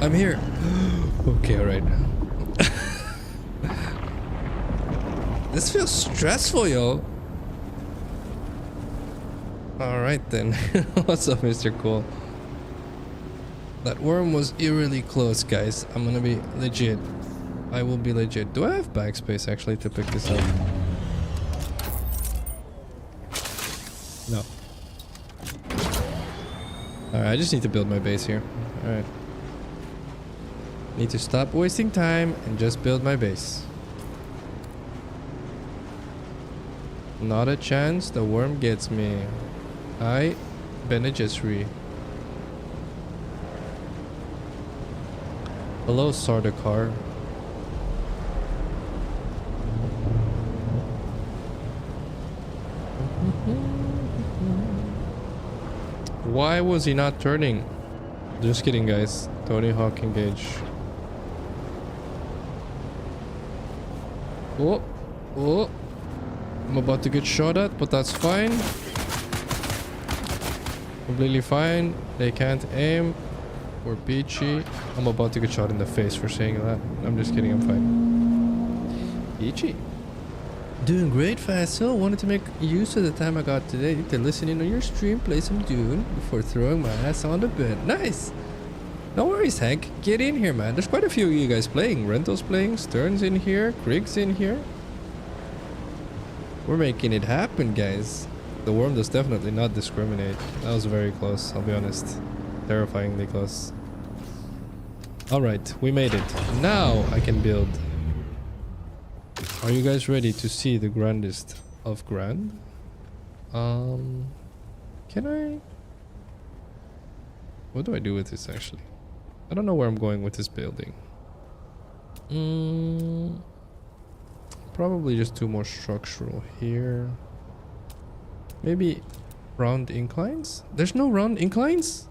I'm here. Okay, all right. This feels stressful, yo. All right then. What's up, Mr. Cool? That worm was eerily close, guys. I'm gonna be legit. I will be legit. Do I have backspace actually to pick this up? No. Alright, I just need to build my base here. Alright. Need to stop wasting time and just build my base. Not a chance the worm gets me. Bene Gesserit. Hello, Sardaukar. Why was he not turning? Just kidding, guys. Tony Hawk engage. Oh, oh. I'm about to get shot at, but that's fine. Completely fine. They can't aim. We're peachy. I'm about to get shot in the face for saying that. I'm just kidding, I'm fine. Peachy. Doing great, Phacil. Wanted to make use of the time I got today to listen in on your stream, play some Dune before throwing my ass on the bed. Nice! No worries, Hank. Get in here, man. There's quite a few of you guys playing. Rental's playing, Stern's in here, Krieg's in here. We're making it happen, guys. The worm does definitely not discriminate. That was very close, I'll be honest. Terrifyingly close. Alright, we made it. Now I can build. Are you guys ready to see the grandest of grand? Can I? What do I do with this actually? I don't know where I'm going with this building. Probably just 2 more structural here. Maybe round inclines? There's no round inclines?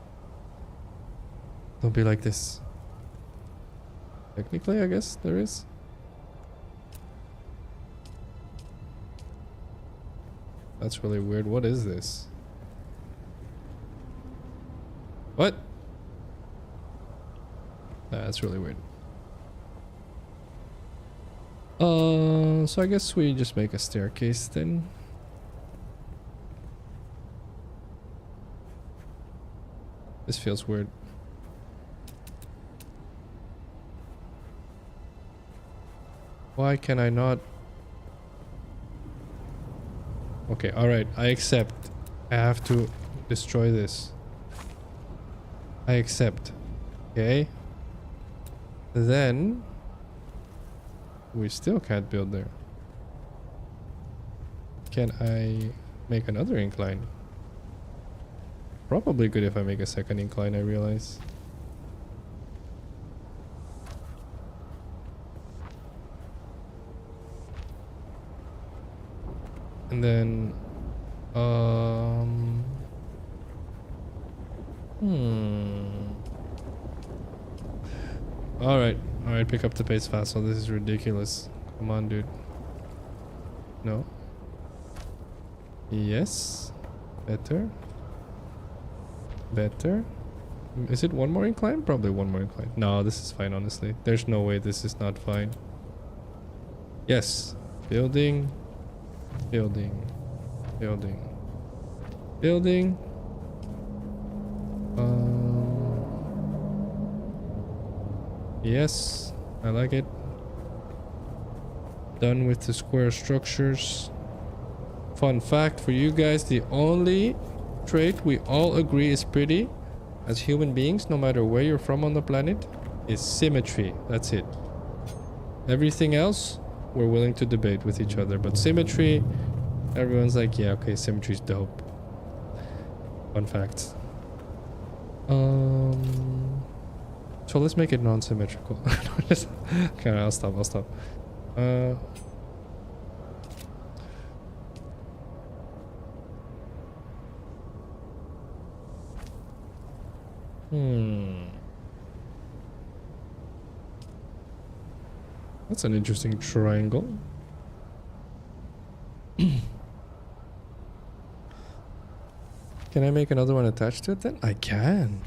Don't be like this. Technically, I guess there is. That's really weird. What is this? What? That's really weird. So I guess we just make a staircase then. This feels weird. Why can I not? Okay, alright, I accept. I have to destroy this. I accept. Okay. Then we still can't build there. Can I make another incline? Probably good if I make a second incline, I realize. And then Alright, pick up the pace Phacil. This is ridiculous. Come on, dude. No. Yes. Better. Better. Is it one more incline? Probably one more incline. No, this is fine, honestly. There's no way this is not fine. Yes. Building. Building. Building. Building. Yes. I like it. Done with the square structures. Fun fact for you guys, the only trait we all agree is pretty as human beings, no matter where you're from on the planet, is symmetry. That's it. Everything else we're willing to debate with each other, but symmetry, everyone's like, yeah, okay, symmetry's dope. Fun fact. So let's make it non-symmetrical. Okay, I'll stop. That's an interesting triangle. Can I make another one attached to it then? I can.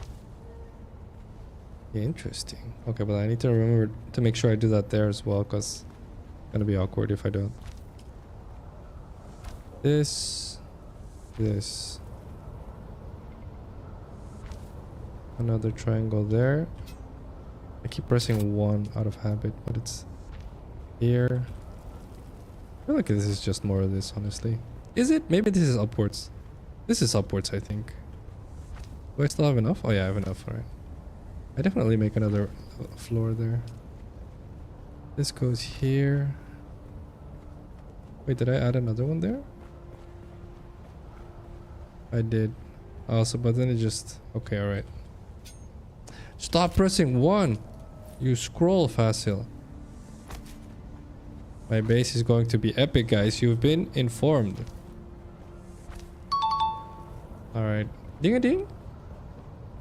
Interesting. Okay, but I need to remember to make sure I do that there as well, because it's gonna be awkward if I don't. This. Another triangle there. I keep pressing 1 out of habit, but it's here. I feel like this is just more of this, honestly. Is it? Maybe this is upwards. This is upwards, I think. Do I still have enough? Oh yeah, I have enough. Alright. I definitely make another floor there. This goes here. Wait, did I add another one there? I did. Also, but then it just... Okay, alright. Stop pressing 1! You scroll, Phacil. My base is going to be epic, guys. You've been informed. Alright. Ding-a-ding.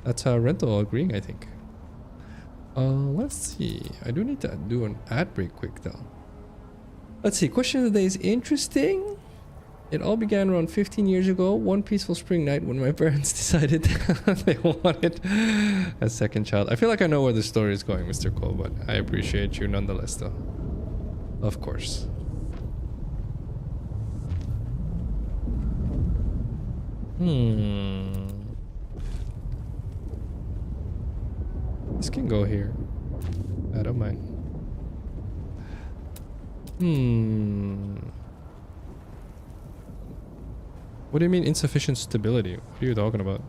That's rental agreeing, I think. Let's see. I do need to do an ad break quick, though. Let's see. Question of the day is interesting. It all began around 15 years ago, one peaceful spring night when my parents decided they wanted a second child. I feel like I know where the story is going, Mr. Cole, but I appreciate you nonetheless, though. Of course. This can go here. I don't mind. What do you mean insufficient stability? What are you talking about?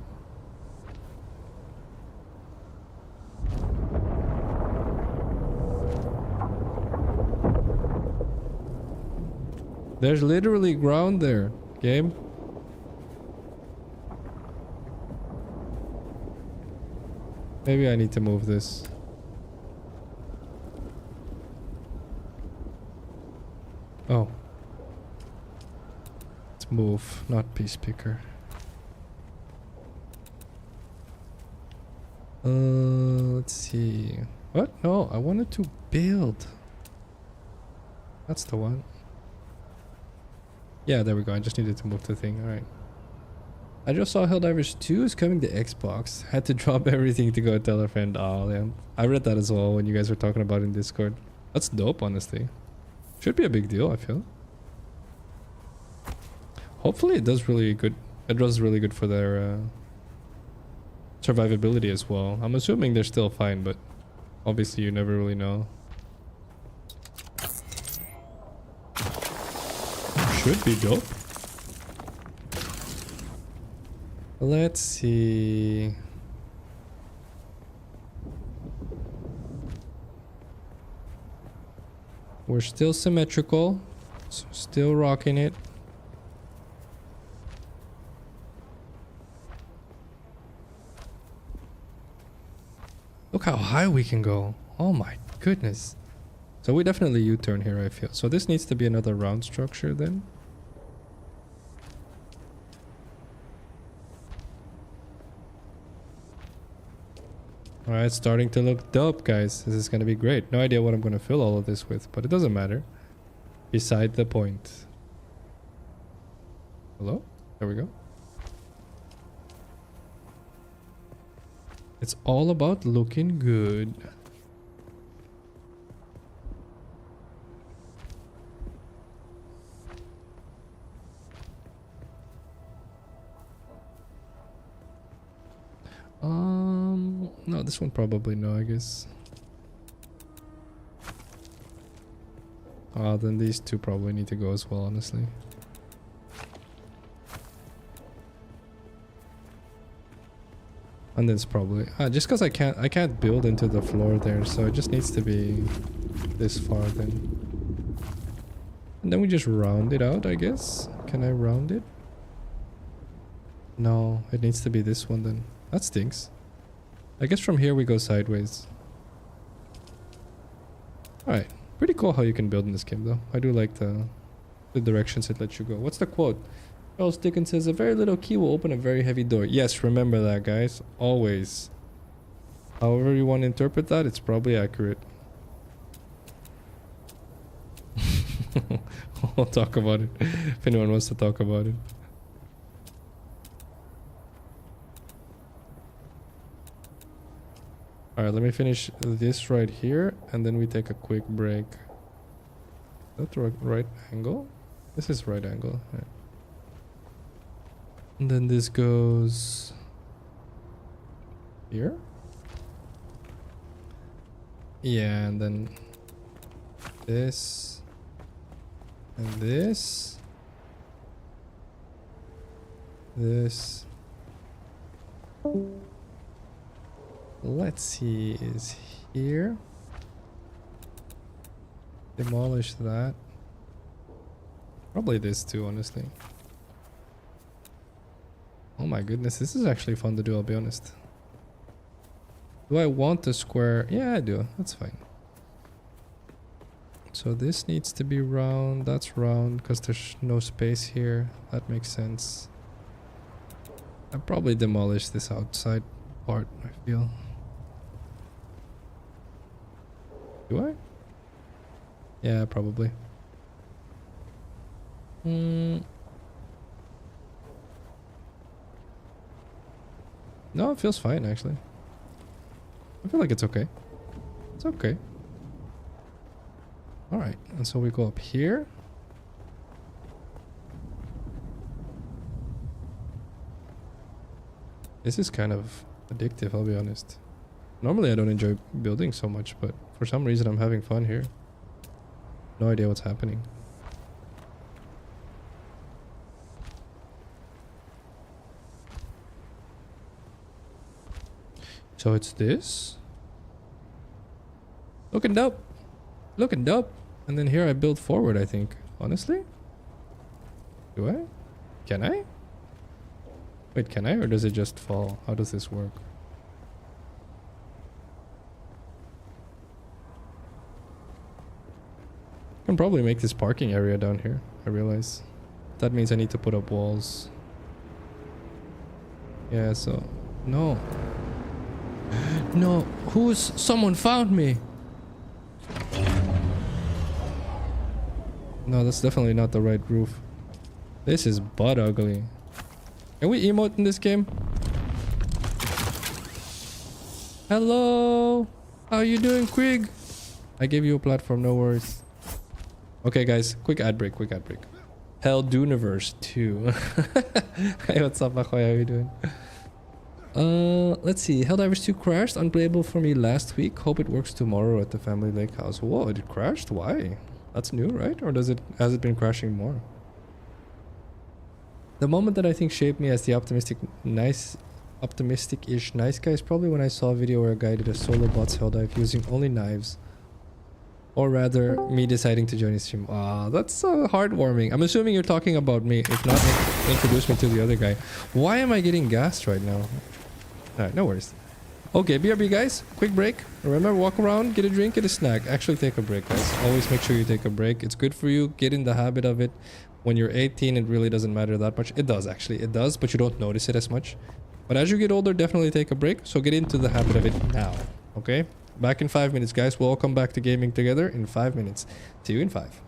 There's literally ground there, game. Maybe I need to move this. Oh. Let's move, not piece picker. Let's see. What? No, I wanted to build. That's the one. Yeah, there we go. I just needed to move the thing. Alright. I just saw Helldivers 2 is coming to Xbox. Had to drop everything to go tell a friend. Oh, yeah. I read that as well when you guys were talking about it in Discord. That's dope, honestly. Should be a big deal, I feel. Hopefully it does really good. It does really good for their survivability as well. I'm assuming they're still fine, but obviously you never really know. Should be dope. Let's see. We're still symmetrical. So still rocking it. Look how high we can go. Oh my goodness. So we definitely U-turn here, I feel. So this needs to be another round structure then. Alright, starting to look dope, guys. This is going to be great. No idea what I'm going to fill all of this with, but it doesn't matter. Beside the point. Hello? There we go. It's all about looking good. No, this one probably no, I guess. Then these two probably need to go as well, honestly. And this probably just because I can't build into the floor there, so it just needs to be this far then. And then we just round it out, I guess. Can I round it? No, it needs to be this one then. That stinks. I guess from here we go sideways. Alright. Pretty cool how you can build in this game though. I do like the directions it lets you go. What's the quote? Charles Dickens says, "A very little key will open a very heavy door." Yes, remember that, guys. Always. However you want to interpret that, it's probably accurate. We'll talk about it if anyone wants to talk about it. Alright, let me finish this right here, and then we take a quick break. Is that right angle? This is right angle. Right. And then this goes here. Yeah, and then this and this. This. Let's see, is here. Demolish that. Probably this too, honestly. Oh my goodness, this is actually fun to do, I'll be honest. Do I want the square? Yeah, I do. That's fine. So this needs to be round. That's round because there's no space here. That makes sense. I'll probably demolish this outside part, I feel. Do I? Yeah, probably. No, it feels fine, actually. I feel like it's okay. It's okay. Alright, and so we go up here. This is kind of addictive, I'll be honest. Normally I don't enjoy building so much, but for some reason I'm having fun here. No idea what's happening. So it's this. Looking dope. Looking dope. And then here I build forward, I think. Honestly? Do I? Can I? Wait, can I? Or does it just fall? How does this work? I can probably make this parking area down here, I realize. That means I need to put up walls. Yeah, so... No. No. Someone found me! No, that's definitely not the right roof. This is butt ugly. Can we emote in this game? Hello! How you doing, Quig? I gave you a platform, no worries. Okay, guys, quick ad break, Hell Duniverse 2. Hey, what's up, Makoy? How you doing? Let's see. Helldivers 2 crashed. Unplayable for me last week. Hope it works tomorrow at the family lake house. Whoa, it crashed? Why? That's new, right? Or has it been crashing more? The moment that I think shaped me as the optimistic-ish nice guy is probably when I saw a video where a guy did a solo bots hell dive using only knives. Or rather, me deciding to join his stream. Ah, that's heartwarming. I'm assuming you're talking about me. If not, introduce me to the other guy. Why am I getting gassed right now? Alright, no worries. Okay, BRB guys, quick break. Remember, walk around, get a drink, get a snack. Actually, take a break, guys. Always make sure you take a break. It's good for you. Get in the habit of it. When you're 18, it really doesn't matter that much. It does, actually. It does, but you don't notice it as much. But as you get older, definitely take a break. So get into the habit of it now. Okay? Back in 5 minutes, guys. We'll all come back to gaming together in 5 minutes. See you in 5.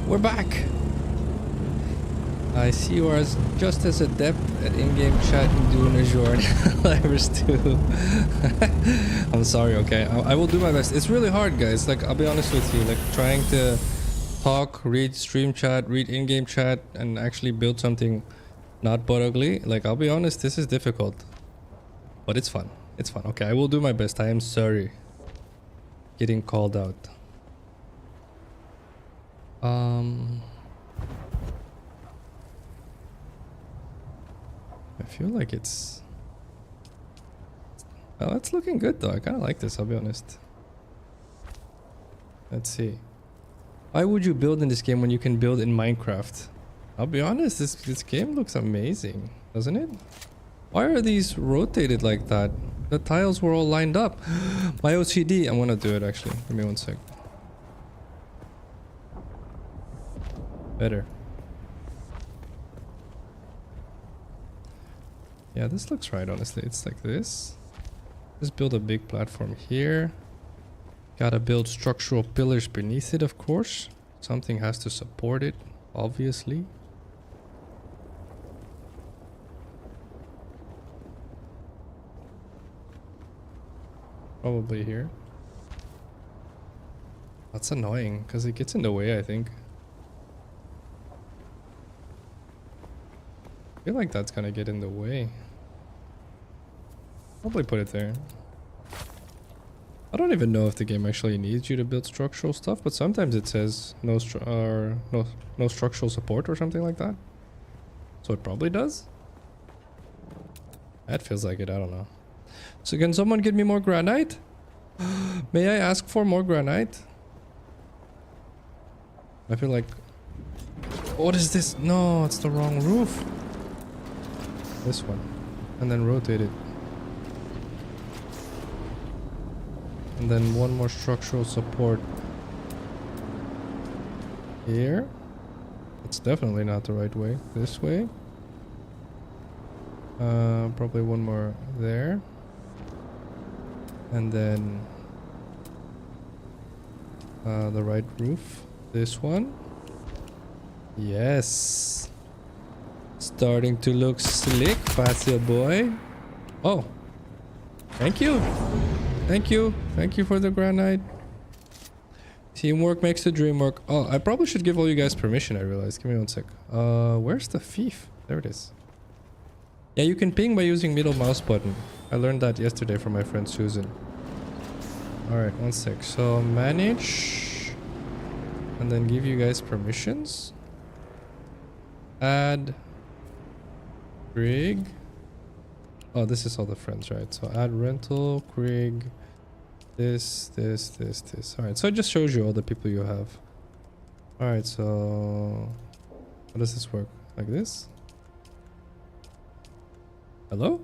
we're back. I see you are just as adept at in-game chat and doing a journey. Livers too. I'm sorry, okay? I will do my best. It's really hard, guys. Like, I'll be honest with you. Like, trying to talk, read stream chat, read in-game chat, and actually build something not but ugly. Like, I'll be honest, this is difficult. But it's fun. It's fun. Okay, I will do my best. I am sorry. Getting called out. I feel like it's... Well, it's looking good though. I kind of like this, I'll be honest. Let's see. Why would you build in this game when you can build in Minecraft? I'll be honest, this game looks amazing, doesn't it? Why are these rotated like that? The tiles were all lined up. My OCD. I'm gonna do it actually. Give me one sec. Better. Yeah, this looks right, honestly. It's like this. Just build a big platform here. Gotta build structural pillars beneath it, of course. Something has to support it, obviously. Probably here. That's annoying, because it gets in the way, I think. I feel like that's gonna get in the way. Probably put it there. I don't even know if the game actually needs you to build structural stuff, but sometimes it says no structural support or something like that. So it probably does. That feels like it, I don't know. So can someone give me more granite? May I ask for more granite? I feel like... What is this? No, it's the wrong roof. This one. And then rotate it. And then one more structural support here. It's definitely not the right way. This way. Probably one more there. And then the right roof. This one. Yes. Starting to look slick, Phacil boy. Oh. Thank you. Thank you. Thank you for the granite. Teamwork makes the dream work. Oh, I probably should give all you guys permission, I realized. Give me one sec. Where's the thief? There it is. Yeah, you can ping by using middle mouse button. I learned that yesterday from my friend Susan. Alright, one sec. So, manage. And then give you guys permissions. Add. Rig. Oh, this is all the friends, right? So add rental, Krig, this. Alright, so it just shows you all the people you have. Alright, so... How does this work? Like this? Hello?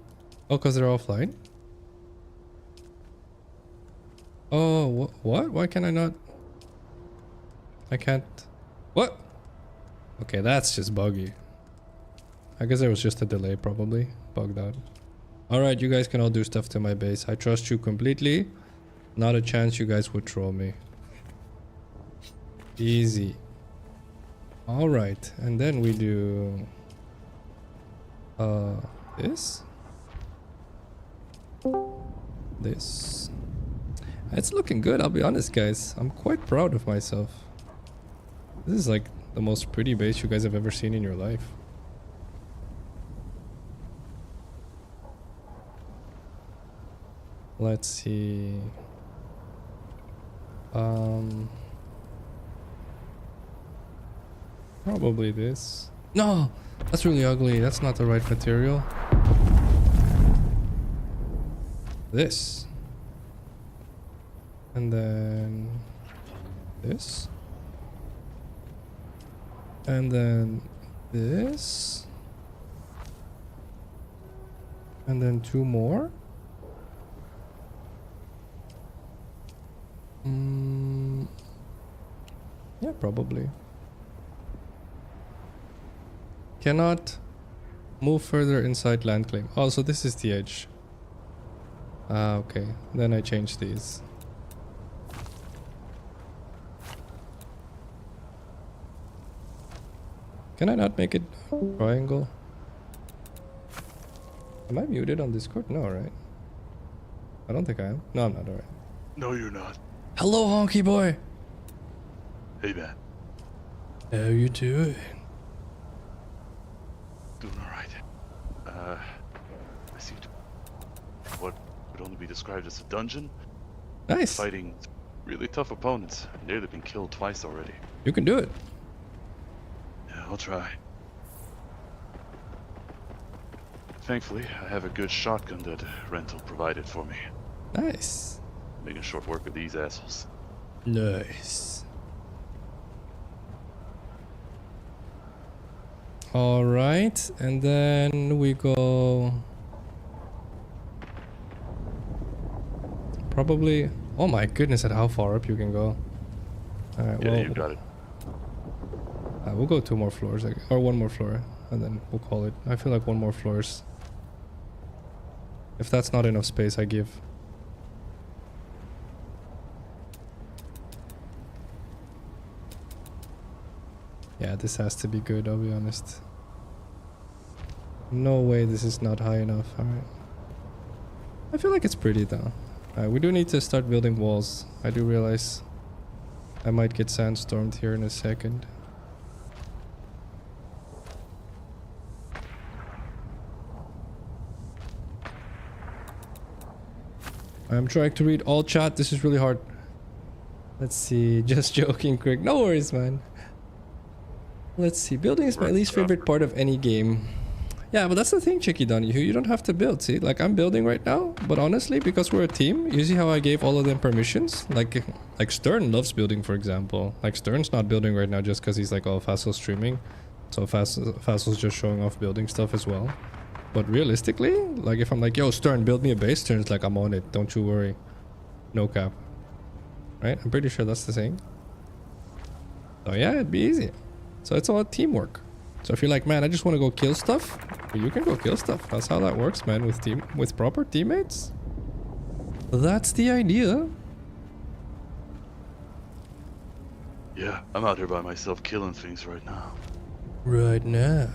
Oh, because they're offline? Oh, what? Why can I not? I can't... What? Okay, that's just buggy. I guess there was just a delay, probably. Bugged out. Alright, you guys can all do stuff to my base. I trust you completely. Not a chance you guys would troll me. Easy. Alright, and then we do... this? This. It's looking good, I'll be honest, guys. I'm quite proud of myself. This is like the most pretty base you guys have ever seen in your life. Let's see. Probably this. No, that's really ugly. That's not the right material. This. And then this. And then this. And then two more. Yeah, probably. Cannot move further inside land claim. Oh, so this is the edge. Ah, okay. Then I change these. Can I not make it triangle? Am I muted on Discord? No, right? I don't think I am. No, I'm not. Alright. No, you're not. Hello, honky boy. Hey, man. How you doing? Doing all right. I seem to what would only be described as a dungeon. Nice. Fighting really tough opponents. Nearly been killed twice already. You can do it. Yeah, I'll try. Thankfully, I have a good shotgun that Rental provided for me. Nice. Making short work of these assholes. Nice. All right, and then we go probably. Oh my goodness, at how far up you can go. All right, Yeah, well, you got it. we'll go 2 more floors, or 1 more floor, and then we'll call it. I feel like 1 more floors. If that's not enough space, I give. Yeah, this has to be good, I'll be honest. No way this is not high enough. Alright. I feel like it's pretty though. We do need to start building walls. I do realize I might get sandstormed here in a second. I'm trying to read all chat. This is really hard. Let's see. Just joking, Craig. No worries, man. Let's see. Building is my least favorite part of any game. Yeah, but that's the thing, Chicky Donnie. You don't have to build. See, like I'm building right now, but honestly, because we're a team, you see how I gave all of them permissions? Like Stern loves building, for example. Like Stern's not building right now just because he's like, oh, Phacil streaming. So Phacil's just showing off building stuff as well. But realistically, like if I'm like, yo, Stern, build me a base, Stern's like, I'm on it. Don't you worry. No cap. Right? I'm pretty sure that's the saying. So yeah, it'd be easy. So it's all teamwork. So if you're like, man, I just want to go kill stuff, you can go kill stuff. That's how that works, man, with proper teammates. That's the idea. Yeah, I'm out here by myself killing things right now. Right now.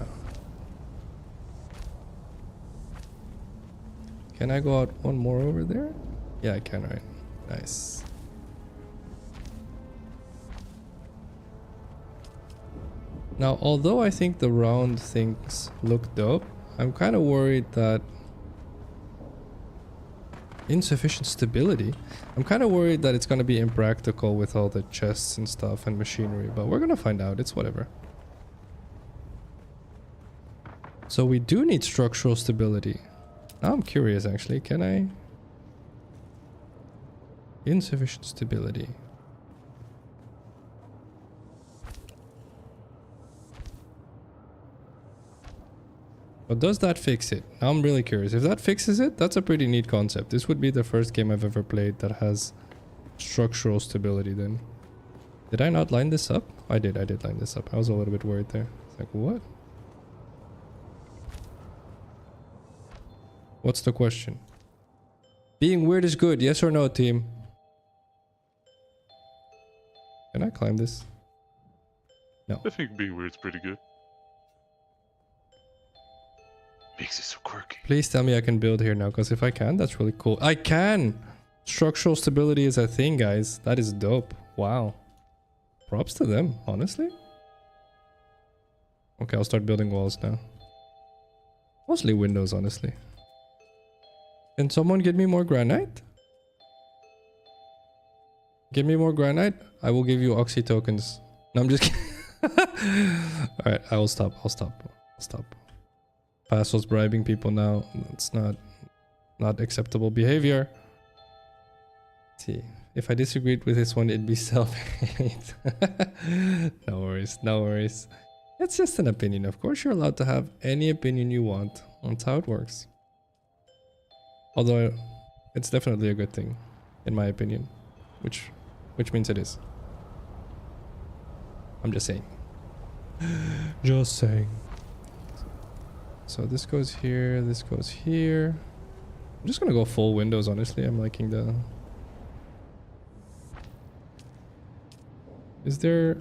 Can I go out 1 more over there? Yeah, I can, right? Nice. Now, although I think the round things look dope, I'm kind of worried that insufficient stability. I'm kind of worried that it's going to be impractical with all the chests and stuff and machinery, but we're going to find out. It's whatever. So we do need structural stability. Now I'm curious, actually. Can I? Insufficient stability. But does that fix it? Now I'm really curious. If that fixes it, that's a pretty neat concept. This would be the first game I've ever played that has structural stability then. Did I not line this up? I did line this up. I was a little bit worried there. It's like, what? What's the question? Being weird is good, yes or no, team? Can I climb this? No. I think being weird's pretty good. Makes it so quirky. Please tell me I can build here now, because if I can, that's really cool. I can! Structural stability is a thing, guys. That is dope. Wow. Props to them, honestly. Okay, I'll start building walls now. Mostly windows, honestly. Can someone get me more granite? Give me more granite. I will give you oxy tokens. No, I'm just kidding. Alright, I will stop. I'll stop. Phacil's bribing people now. It's not acceptable behavior. Let's see. If I disagreed with this one, it'd be self-hate. No worries, no worries. It's just an opinion. Of course, you're allowed to have any opinion you want. That's how it works. Although, it's definitely a good thing, in my opinion. Which means it is. I'm just saying. Just saying. So this goes here, this goes here. I'm just gonna go full windows, honestly. I'm liking the... Is there...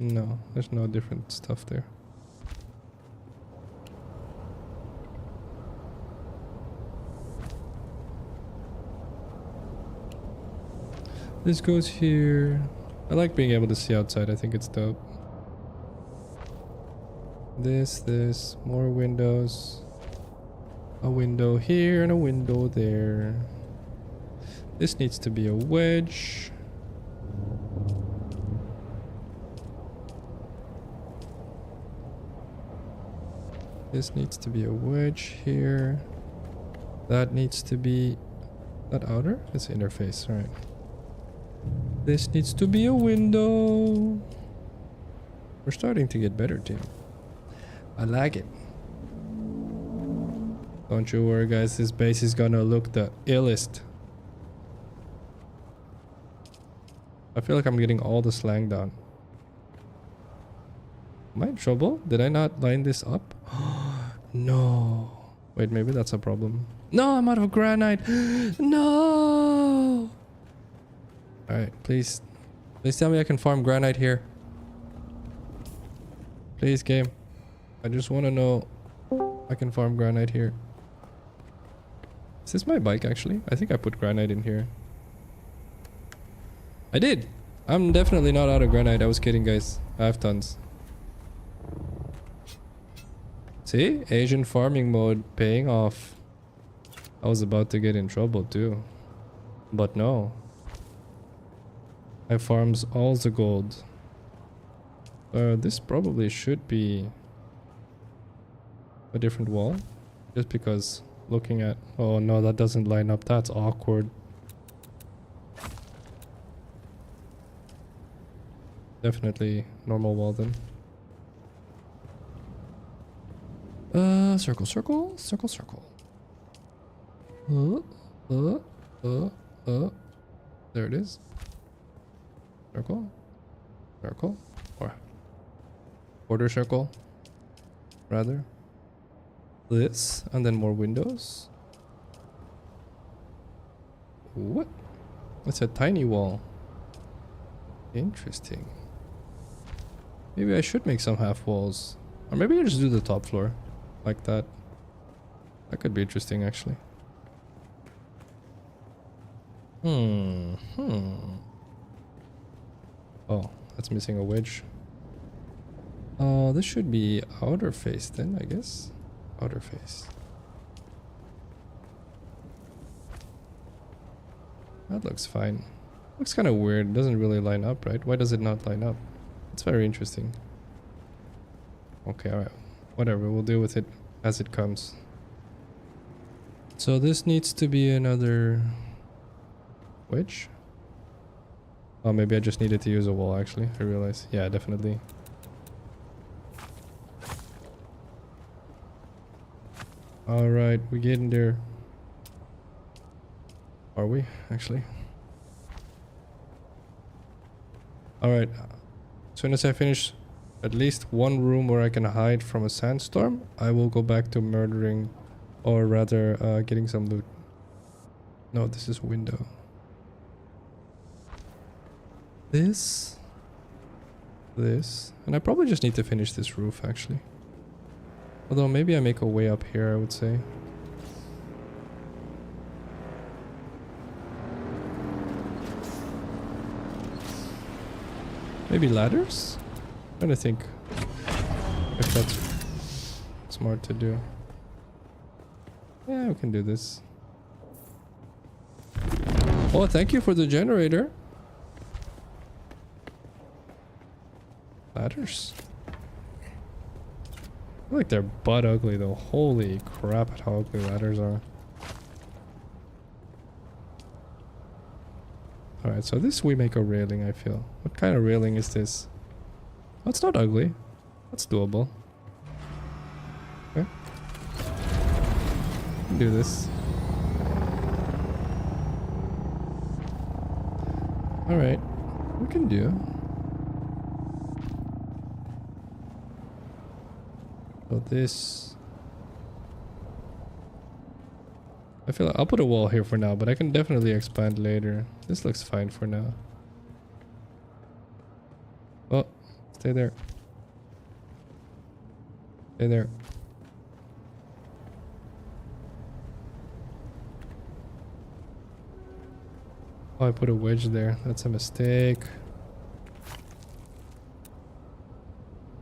No, there's no different stuff there. This goes here. I like being able to see outside. I think it's dope. This, more windows. A window here and a window there. This needs to be a wedge. This needs to be a wedge here. That needs to be... That outer? It's interface, alright. This needs to be a window. We're starting to get better, team. I like it. Don't you worry, guys. This base is gonna look the illest. I feel like I'm getting all the slang down. Am I in trouble? Did I not line this up? No. Wait, maybe that's a problem. No, I'm out of granite. No. Alright, please. Please tell me I can farm granite here. Please, game. I just want to know I can farm granite here. Is this my bike, actually? I think I put granite in here. I did! I'm definitely not out of granite. I was kidding, guys. I have tons. See? Asian farming mode paying off. I was about to get in trouble, too. But no. I farms all the gold. This probably should be a different wall. Just because looking at... Oh no, that doesn't line up. That's awkward. Definitely normal wall then. Circle, circle, circle, circle. There it is. Circle. Circle. Or quarter circle. Rather. This. And then more windows. What? It's a tiny wall. Interesting. Maybe I should make some half walls. Or maybe I just do the top floor. Like that. That could be interesting, actually. Oh, that's missing a wedge. Oh, this should be outer face then, I guess. Outer face. That looks fine. Looks kind of weird. It doesn't really line up, right? Why does it not line up? It's very interesting. Okay, alright. Whatever, we'll deal with it as it comes. So this needs to be another wedge. Oh, maybe I just needed to use a wall, actually. I realize. Yeah, definitely. Alright, we're getting there. Are we, actually? Alright. As soon as I finish at least one room where I can hide from a sandstorm, I will go back to murdering, or rather getting some loot. No, this is a window. This, and I probably just need to finish this roof, actually. Although maybe I make a way up here, I would say. Maybe ladders? I'm trying to think if that's smart to do. Yeah, we can do this. Oh, thank you for the generator. Ladders. I feel like they're butt ugly though. Holy crap at how ugly ladders are. Alright, so this we make a railing, I feel. What kind of railing is this? Oh, it's not ugly. That's doable. Okay. Do this. Alright. We can do. So this... I feel like I'll put a wall here for now, but I can definitely expand later. This looks fine for now. Oh, Stay there. Stay there. Oh, I put a wedge there. That's a mistake.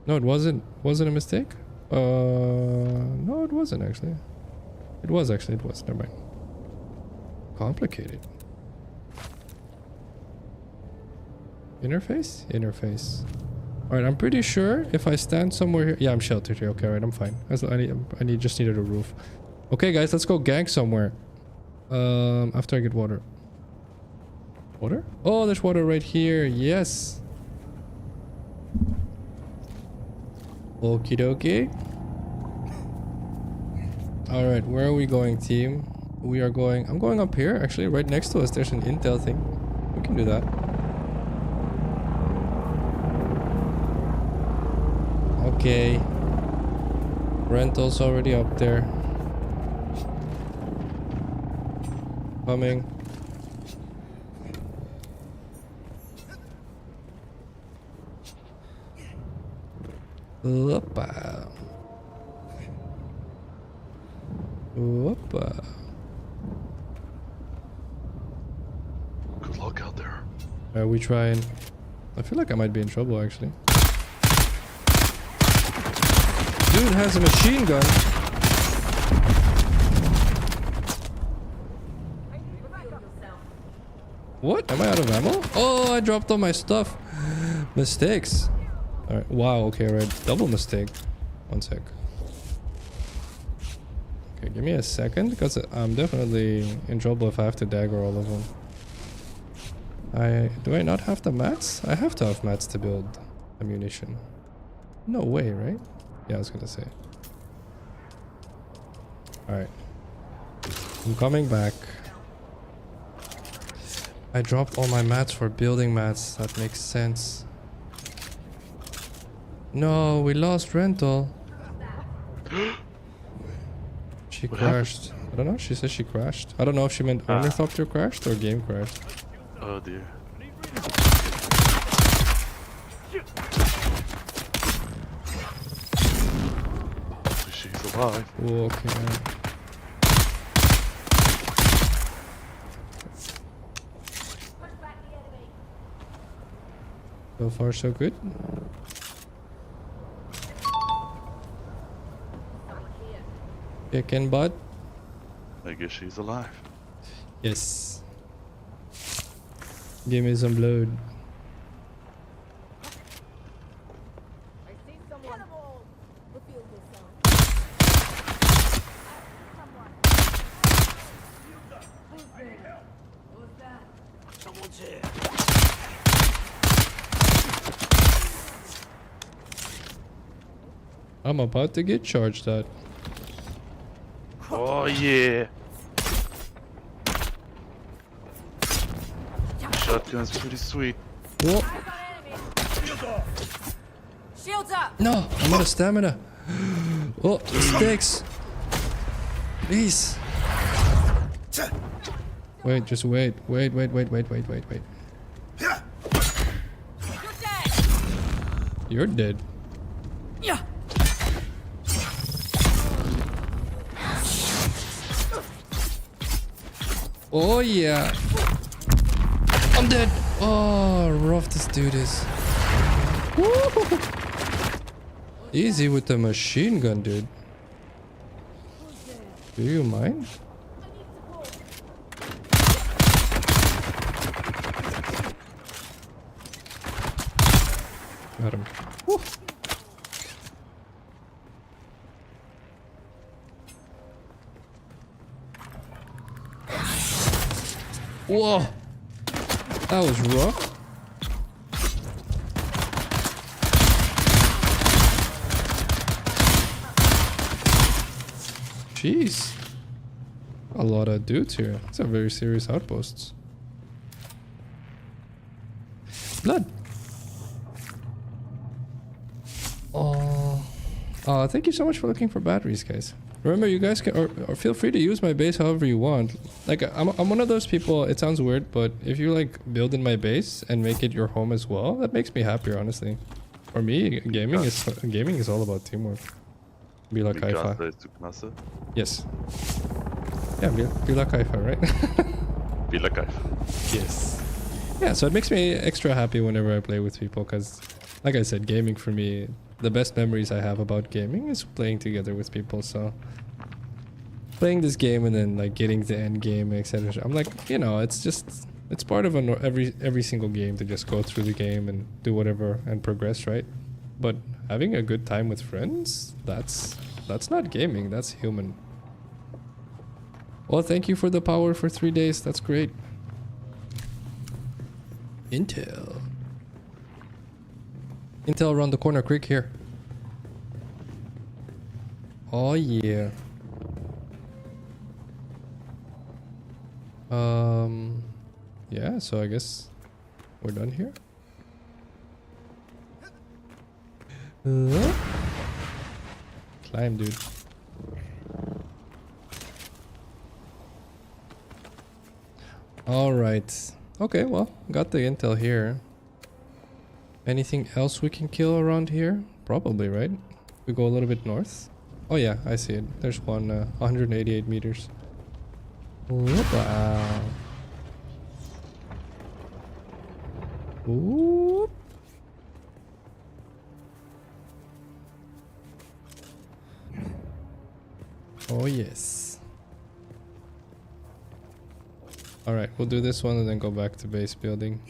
No, it wasn't. Was it a mistake? No, it wasn't actually. It was actually. It was. Never mind. Complicated. Interface? Interface. Alright, I'm pretty sure if I stand somewhere here... Yeah, I'm sheltered here. Okay, alright, I'm fine. Just needed a roof. Okay, guys, let's go gank somewhere. After I get water. Water? Oh, there's water right here. Yes. Okie dokie. Alright, where are we going, team? We are going... I'm going up here, actually. Right next to us, there's an intel thing. We can do that. Okay. Rental's already up there. Coming. Whoopa. Whoopa. Good luck out there. Are we trying? I feel like I might be in trouble actually. Dude has a machine gun. What? Am I out of ammo? Oh, I dropped all my stuff. Mistakes. Alright. Wow, okay, right. Double mistake. One sec. Okay, give me a second because I'm definitely in trouble if I have to dagger all of them. Do I not have the mats? I have to have mats to build ammunition. No way, right? Yeah, I was gonna say. Alright. I'm coming back. I dropped all my mats for building mats. That makes sense. No, we lost rental. She crashed. I don't know. She said she crashed. I don't know if she meant ornithopter crashed or game crashed. Oh dear. She's alive. Okay. So far, so good. Chicken butt. I guess she's alive. Yes. Give me some blood. I see someone. Reveal yourself. Who's there? Who's that? Someone's here. I'm about to get charged at. Oh yeah. Shotgun's pretty sweet. Whoa. Shields up. No, I'm out of stamina. Oh, mistakes. Please. Wait, just wait. Wait. You're dead. You're dead. Yeah. Oh yeah. I'm dead. Oh, rough this dude is. Woo. Easy with the machine gun, dude. Do you mind? Got him. Woo. Whoa. That was rough. Jeez. A lot of dudes here. It's a very serious outposts. Blood. Oh. Thank you so much for looking for batteries, guys. Remember, you guys can or feel free to use my base however you want. Like, I'm one of those people, it sounds weird, but if you like build in my base and make it your home as well, that makes me happier, honestly. For me, gaming is all about teamwork. Be like Wie Haifa. Klasse ist zu Klasse. Yes. Yeah, be like Haifa, right? Wie lecker. Yes. Yeah, so it makes me extra happy whenever I play with people because, like I said, gaming for me, the best memories I have about gaming is playing together with people. So playing this game and then like getting the end game, etc. I'm like, you know, it's part of every single game to just go through the game and do whatever and progress, right? But having a good time with friends, that's not gaming, that's human. Well, thank you for the power for 3 days. That's great. Intel around the corner, Creek here. Oh yeah. Yeah, so I guess we're done here. Climb, dude. All right. Okay, well, got the intel here. Anything else we can kill around here? Probably, right? We go a little bit north. Oh yeah, I see it. There's one, 188 meters. Wow. Whoop. Oh yes. Alright, we'll do this one and then go back to base building.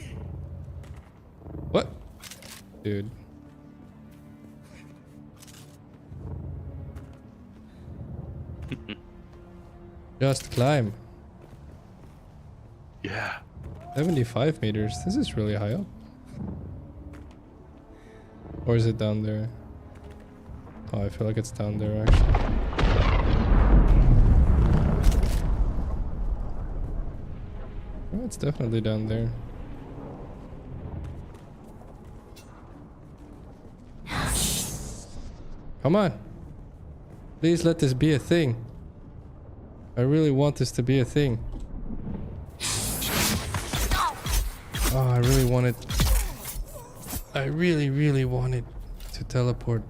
What? Dude. Just climb. Yeah. 75 meters. This is really high up. Or is it down there? Oh, I feel like it's down there actually. Oh, it's definitely down there. Come on. Please let this be a thing. I really want this to be a thing. Oh, I really wanted... I really wanted to teleport.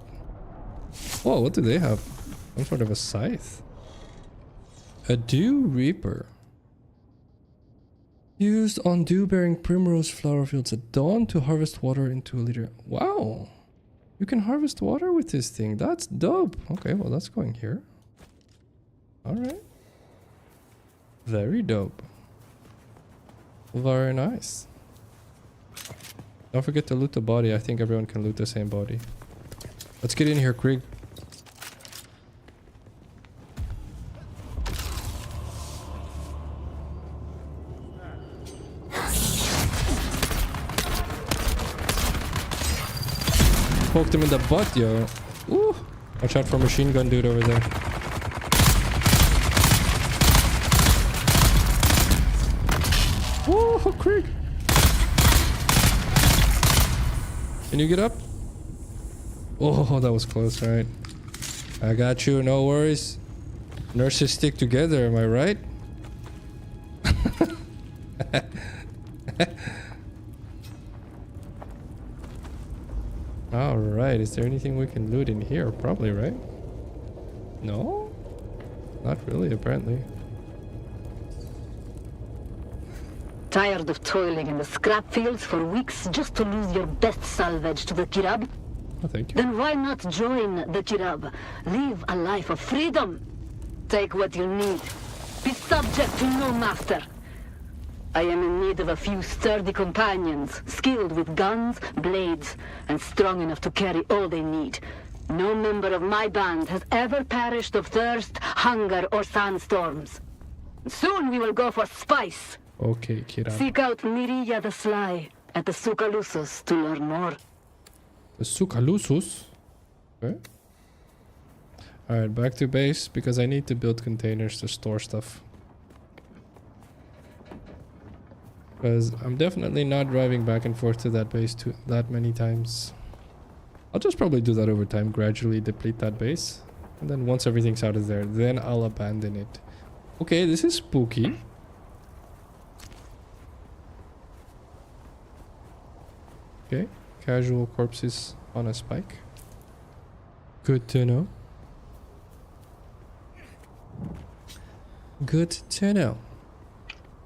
Whoa, what do they have? Some sort of a scythe. A dew reaper. Used on dew-bearing primrose flower fields at dawn to harvest water into a liter. Wow. You can harvest water with this thing. That's dope. Okay, well, that's going here. Alright. Very dope. Very nice. Don't forget to loot the body. I think everyone can loot the same body. Let's get in here, Krieg. Poked him in the butt, yo. Ooh. Watch out for machine gun dude over there. Woo, Krieg. Can you get up? Oh, that was close, right? I got you, no worries. Nurses stick together, am I right? Alright, is there anything we can loot in here? Probably, right? No? Not really, apparently. Tired of toiling in the scrap fields for weeks just to lose your best salvage to the Kirab? Oh, thank you. Then why not join the Kirab? Live a life of freedom. Take what you need. Be subject to no master. I am in need of a few sturdy companions, skilled with guns, blades, and strong enough to carry all they need. No member of my band has ever perished of thirst, hunger, or sandstorms. Soon we will go for spice. Okay, Kirab. Seek out Miriya the Sly at the Sukalusus to learn more. The Sukalusus? Okay. Alright, back to base because I need to build containers to store stuff. Because I'm definitely not driving back and forth to that base that many times. I'll just probably do that over time, gradually deplete that base. And then once everything's out of there, then I'll abandon it. Okay, this is spooky. Okay, casual corpses on a spike. Good to know. Good to know.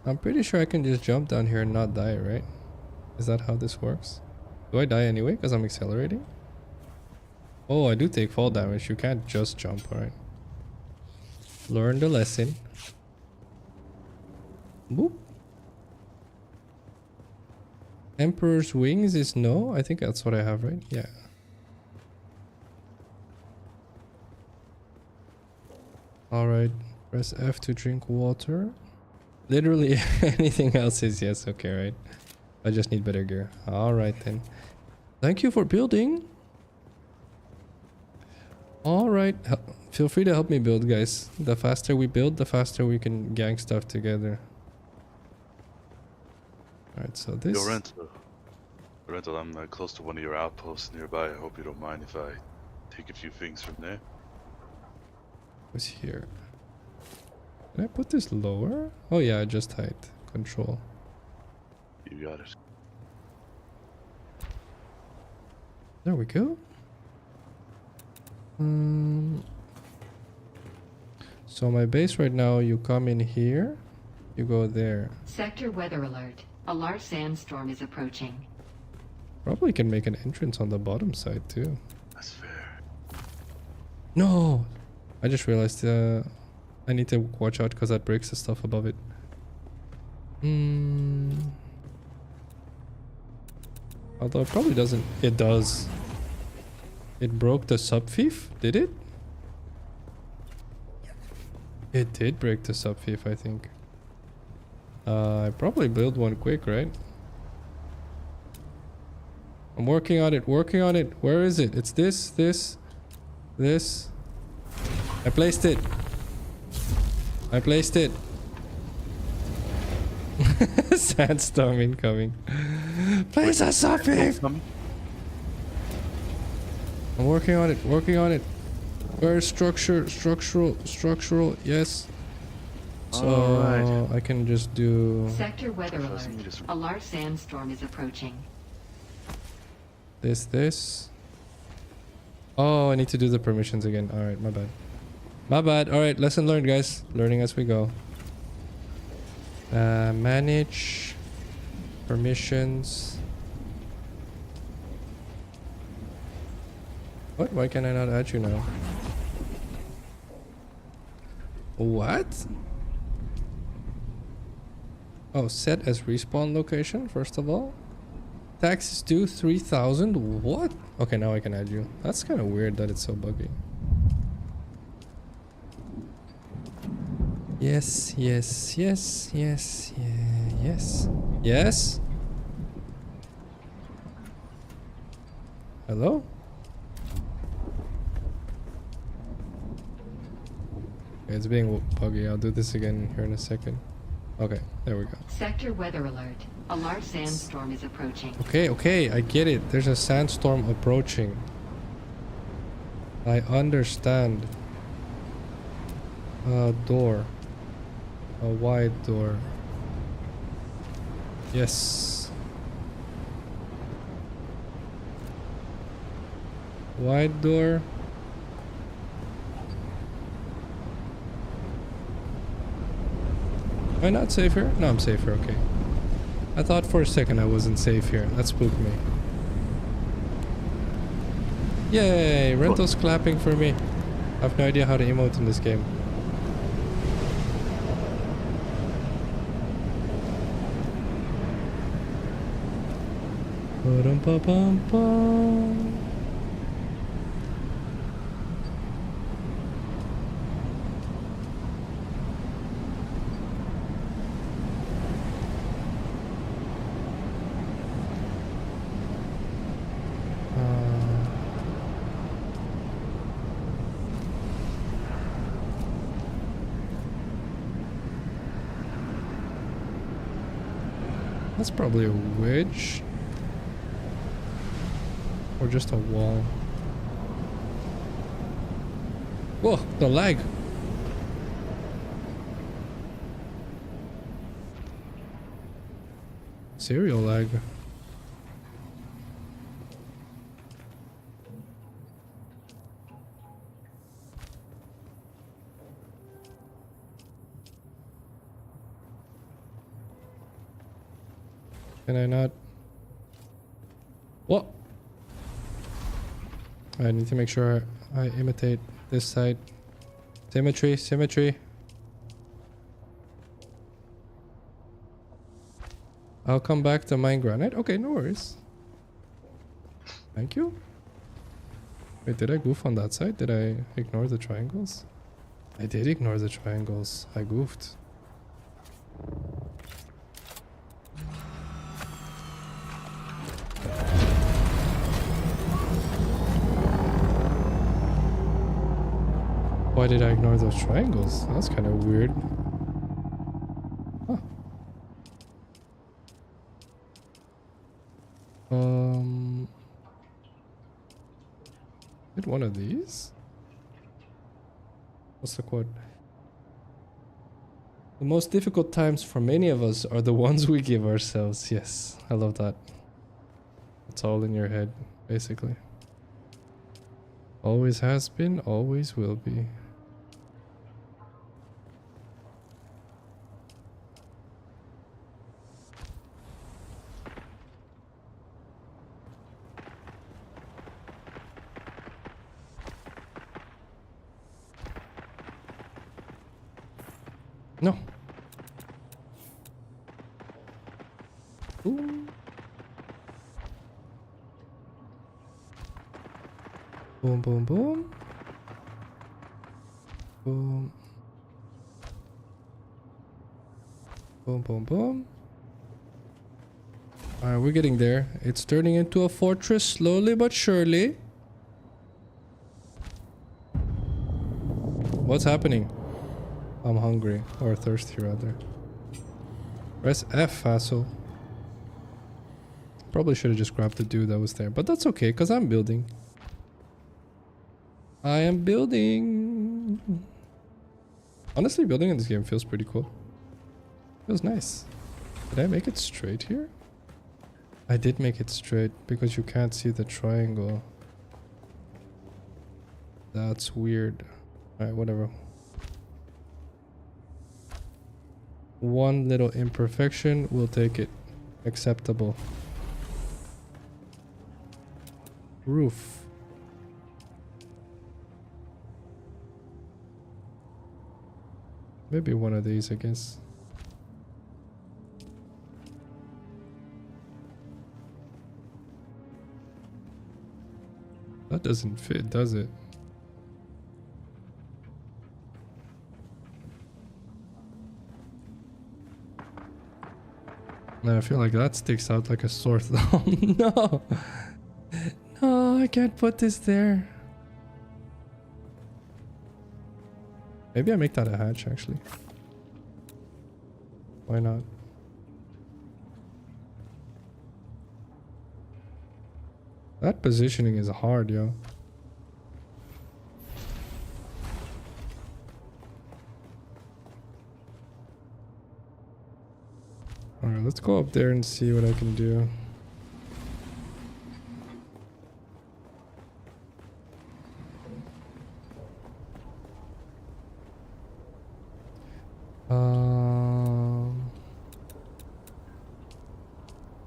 I'm pretty sure I can just jump down here and not die, right? Is that how this works? Do I die anyway because I'm accelerating? Oh, I do take fall damage. You can't just jump, alright. Learn the lesson. Boop. Emperor's Wings is no? I think that's what I have, right? Yeah. Alright. Press F to drink water. Literally anything else is yes. Okay, right. I just need better gear. Alright then. Thank you for building. Alright. Feel free to help me build, guys. The faster we build, the faster we can gang stuff together. Alright, so this... Yo, Rental, I'm close to one of your outposts nearby. I hope you don't mind if I take a few things from there. What's here? Can I put this lower? Oh yeah, I just height. Control. You got it. There we go. So my base right now, you come in here, you go there. Sector weather alert. A large sandstorm is approaching. Probably can make an entrance on the bottom side too. That's fair. No! I just realized I need to watch out because that breaks the stuff above it. Although it probably doesn't. It does. It broke the sub-fief, did it? It did break the sub-fief, I think. I probably build one quick, right? I'm working on it, working on it. Where is it? It's this. I placed it. Sandstorm incoming. Place a sub-fief! I'm working on it. Where's structural, yes. So I can just do Sector weather alert. A large sandstorm is approaching. this. Oh, I need to do the permissions again. Alright, my bad. Alright, lesson learned, guys. Learning as we go. Manage permissions. What? Why can I not add you now? What? Oh, set as respawn location, first of all. Taxes due 3,000. What? Okay, now I can add you. That's kind of weird that it's so buggy. Yes. Hello? Okay, it's being buggy. I'll do this again here in a second. Okay, there we go. Sector weather alert. A large sandstorm is approaching. Okay, I get it. There's a sandstorm approaching. I understand. Door. A wide door. Yes. Wide door. Am I not safe here? No, I'm safe here, okay. I thought for a second I wasn't safe here. That spooked me. Yay! Rental's clapping for me. I have no idea how to emote in this game. Ba-dum-ba-bum-bum. That's probably a wedge. Or just a wall. Whoa, the lag. Serial lag. Can I not? What? I need to make sure I imitate this side. Symmetry, symmetry. I'll come back to mine granite. Okay, no worries. Thank you. Wait, did I goof on that side? Did I ignore the triangles? I did ignore the triangles. I goofed. Why did I ignore those triangles? That's kind of weird. Huh. Did one of these? What's the quote? The most difficult times for many of us are the ones we give ourselves. Yes, I love that. It's all in your head, basically. Always has been, always will be. No. Ooh. Boom, boom, boom. Boom. Boom, boom, boom. Alright, we're getting there. It's turning into a fortress slowly but surely. What's happening? I'm hungry, or thirsty rather. Press F, Phacil. Probably should have just grabbed the dude that was there, but that's okay, because I'm building. I am building. Honestly, building in this game feels pretty cool. Feels nice. Did I make it straight here? I did make it straight, because you can't see the triangle. That's weird. Alright, whatever. One little imperfection, we'll take it. Acceptable. Roof. Maybe one of these, I guess. That doesn't fit, does it? No, I feel like that sticks out like a sore thumb. No! No, I can't put this there. Maybe I make that a hatch, actually. Why not? That positioning is hard, yo. Alright, let's go up there and see what I can do.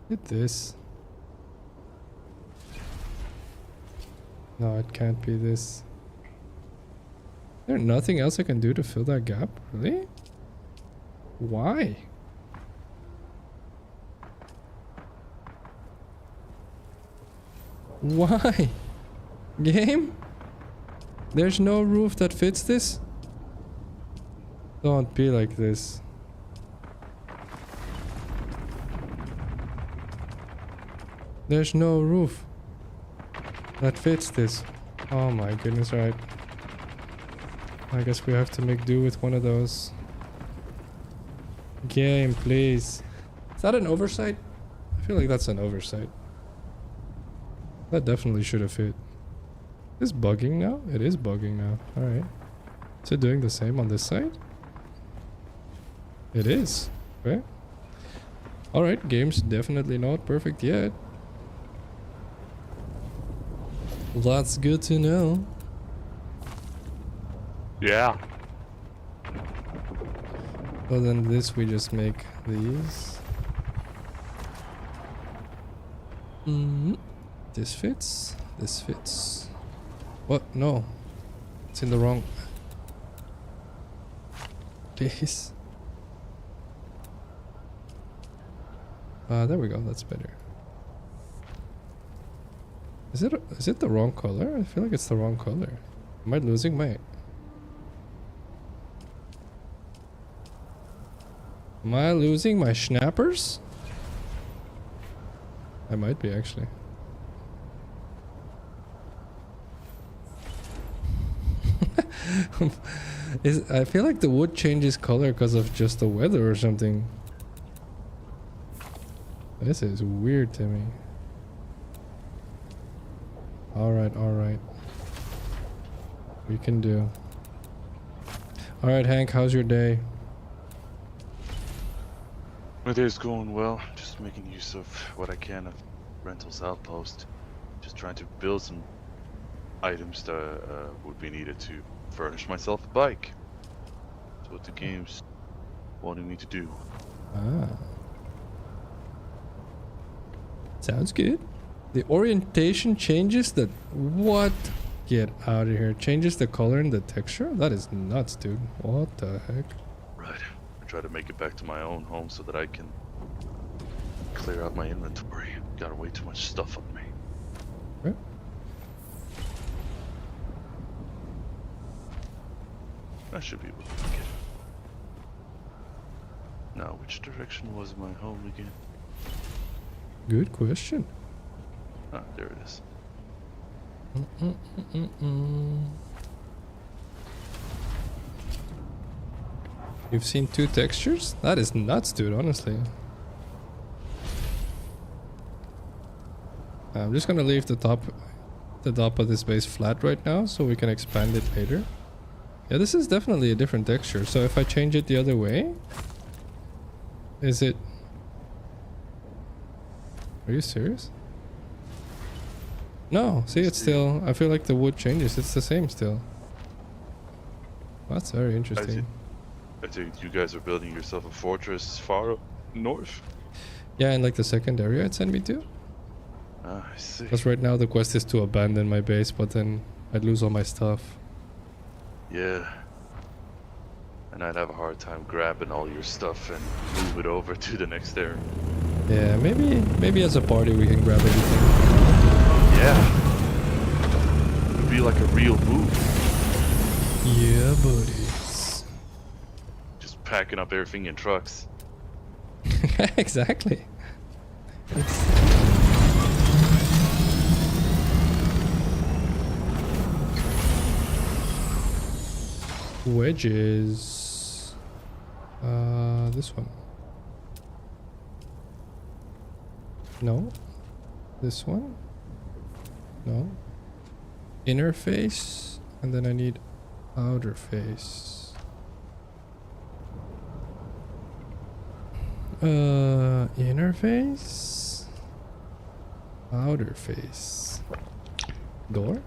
Hit this. No, it can't be this. Is there nothing else I can do to fill that gap? Really? Why? Why? Game? There's no roof that fits this? Don't be like this. There's no roof that fits this. Oh my goodness, right. I guess we have to make do with one of those. Game, please. Is that an oversight? I feel like that's an oversight. That definitely should have fit. Is it bugging now? It is bugging now. Alright. Is it doing the same on this side? It is. Okay. Alright, game's definitely not perfect yet. That's good to know. Yeah. So then this we just make these. This fits. This fits. What? No. It's in the wrong place. There we go. That's better. Is it the wrong color? I feel like it's the wrong color. Am I losing my... Am I losing my schnappers? I might be actually. I feel like the wood changes color because of just the weather or something. This is weird to me. Alright. We can do. Alright, Hank, how's your day? My day's going well. Just making use of what I can of Rental's outpost. Just trying to build some items that would be needed to furnish myself a bike. That's what the game's wanting me to do. Ah. Sounds good. The orientation changes the... What? Get out of here. Changes the color and the texture? That is nuts, dude. What the heck? Right. I try to make it back to my own home so that I can clear out my inventory. Got way too much stuff on me. Okay. I should be able to make it. Now, which direction was my home again? Good question. Ah, there it is. You've seen 2 textures? That is nuts, dude, honestly. I'm just gonna leave the top of this base flat right now so we can expand it later. Yeah, this is definitely a different texture. So if I change it the other way, is it... Are you serious? No, see, it's still... I feel like the wood changes. It's the same still. That's very interesting. I think you guys are building yourself a fortress far up north. Yeah, in like the second area it sent me to. Ah, I see. Because right now the quest is to abandon my base, but then I'd lose all my stuff. Yeah. And I'd have a hard time grabbing all your stuff and move it over to the next area. Yeah, maybe as a party we can grab everything. Yeah. It would be like a real move. Yeah, buddies. Just packing up everything in trucks. Exactly. Wedges. This one. No. This one. No. Inner face, and then I need outer face. Inner face. Outer face. Door.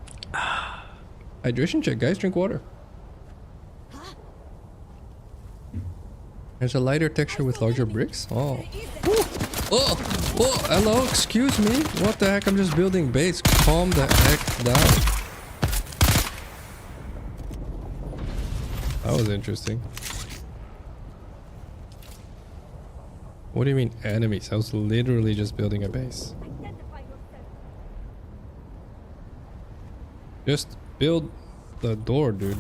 Hydration check, guys. Drink water. There's a lighter texture with larger bricks. Oh. Oh, hello, excuse me. What the heck? I'm just building base. Calm the heck down. That was interesting. What do you mean enemies? I was literally just building a base. Just build the door, dude.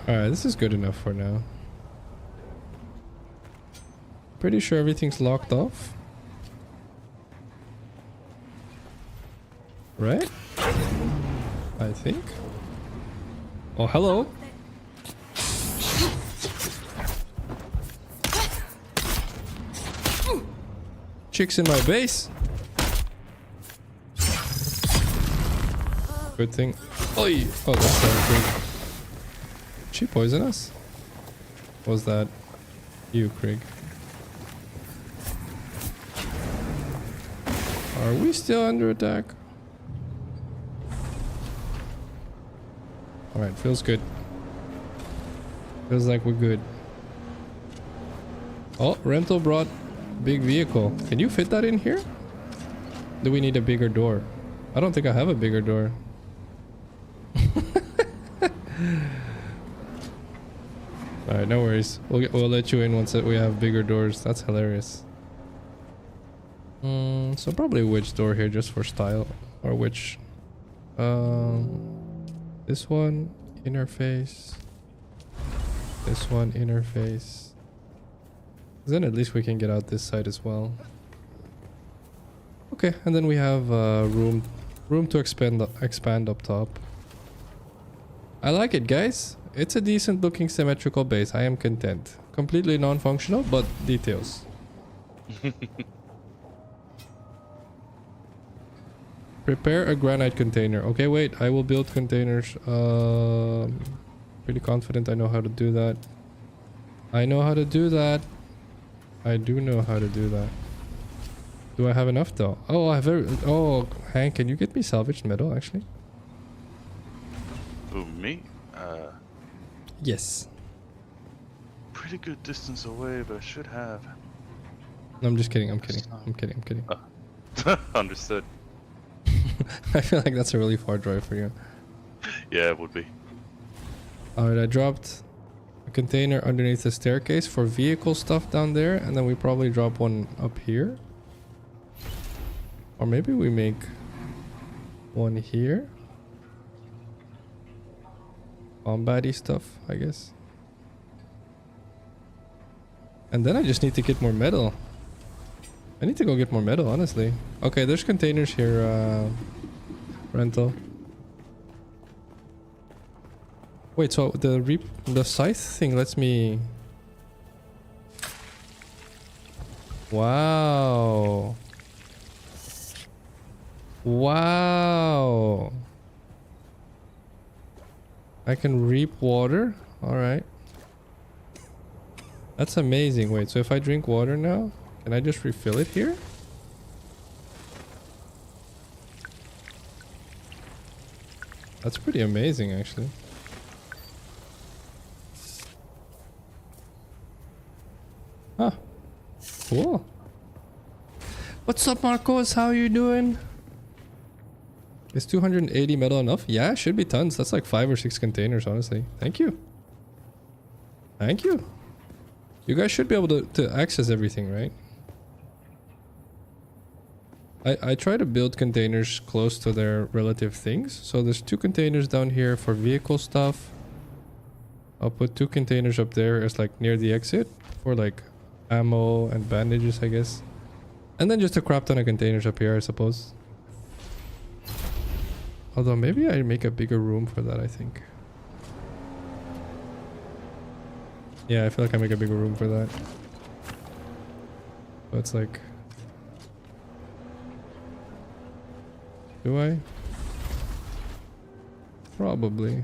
Alright, this is good enough for now. Pretty sure everything's locked off. Right? I think. Oh, hello. Chicks in my base. Good thing. Oi! Oh, that's good. Did she poison us? Was that you, Craig? Are we still under attack? Alright, feels good. Feels like we're good. Oh, rental brought big vehicle. Can you fit that in here? Do we need a bigger door? I don't think I have a bigger door. Alright, no worries. We'll let you in once we have bigger doors. That's hilarious. So probably a witch door here just for style. Or witch. This one, interface. This one, interface. Then at least we can get out this side as well. Okay, and then we have room to expand up top. I like it, guys. It's a decent looking symmetrical base. I am content. Completely non-functional, but details. Prepare a granite container. Okay, wait. I will build containers. Pretty confident I know how to do that. I know how to do that. I do know how to do that. Do I have enough though? Oh, I have oh, Hank, can you get me salvaged metal actually? Who, me? Yes. Pretty good distance away, but I should have. No, I'm just kidding. I'm kidding. I'm kidding. I'm kidding. Understood. I feel like that's a really far drive for you. Yeah, it would be. Alright, I dropped a container underneath the staircase for vehicle stuff down there, and then we probably drop one up here. Or maybe we make one here. Combat-y stuff, I guess. And then I just need to get more metal. I need to go get more metal, honestly. Okay, there's containers here, rental. Wait, so the scythe thing lets me... Wow. Wow. I can reap water? Alright. That's amazing. Wait, so if I drink water now, can I just refill it here? That's pretty amazing, actually. Huh. Cool. What's up, Marcos? How you doing? Is 280 metal enough? Yeah, should be tons. That's like 5 or 6 containers, honestly. Thank you. Thank you. You guys should be able to access everything, right? I try to build containers close to their relative things. So there's 2 containers down here for vehicle stuff. I'll put 2 containers up there as like near the exit for like ammo and bandages, I guess. And then just a crap ton of containers up here, I suppose. Although maybe I make a bigger room for that, I think. Yeah, I feel like I make a bigger room for that. So it's like... Do I? Probably.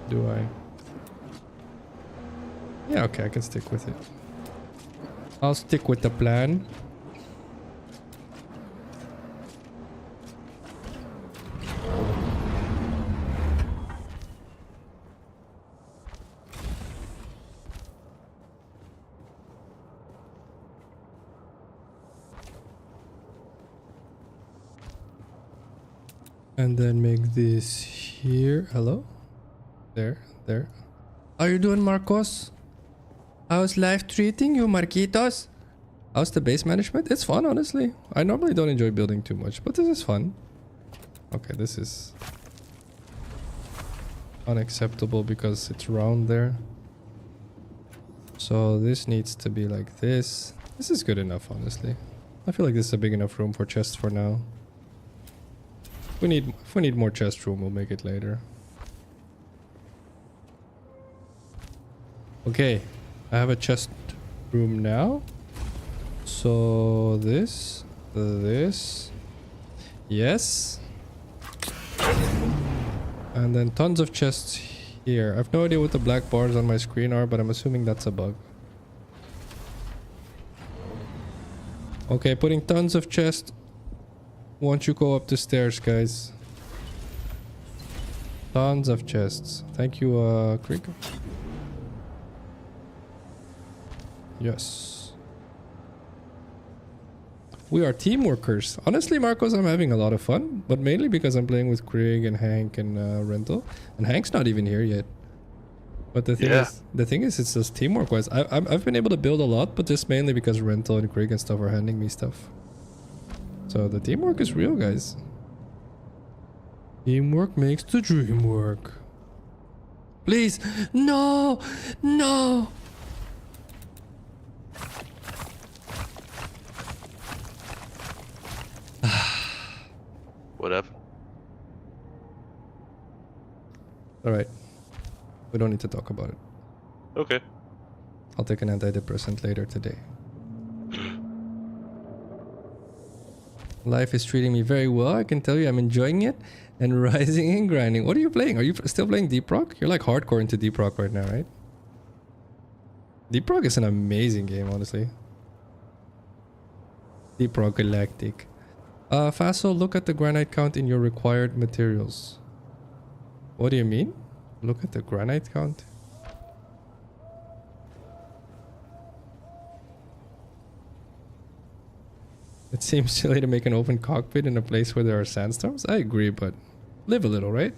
Do I? Yeah, okay, I can stick with it. I'll stick with the plan. And then make this here. Hello? There. How you doing, Marcos? How's life treating you, Marquitos? How's the base management? It's fun, honestly. I normally don't enjoy building too much, but this is fun. Okay, this is unacceptable because it's round there. So this needs to be like this. This is good enough, honestly. I feel like this is a big enough room for chests for now. If we need more chest room, we'll make it later. Okay, I have a chest room now. So this, yes. And then tons of chests here. I have no idea what the black bars on my screen are, but I'm assuming that's a bug. Okay, putting tons of chests once you go up the stairs, guys. Tons of chests. Thank you, Krieg. Yes. We are team workers. Honestly, Marcos, I'm having a lot of fun, but mainly because I'm playing with Krieg and Hank and Rental. And Hank's not even here yet. But the thing is, it's just teamwork wise. I've been able to build a lot, but just mainly because Rental and Krieg and stuff are handing me stuff. So the teamwork is real, guys. Teamwork makes the dream work. Please, no, no. Whatever. All right. We don't need to talk about it. Okay. I'll take an antidepressant later today. Life is treating me very well. I can tell you I'm enjoying it and rising and grinding. What are you playing? Are you still playing Deep Rock? You're like hardcore into Deep Rock right now, right? Deep Rock is an amazing game, honestly. Deep Rock Galactic. Phacil, look at the granite count in your required materials. What do you mean? Look at the granite count. It seems silly to make an open cockpit in a place where there are sandstorms. I agree, but live a little, right?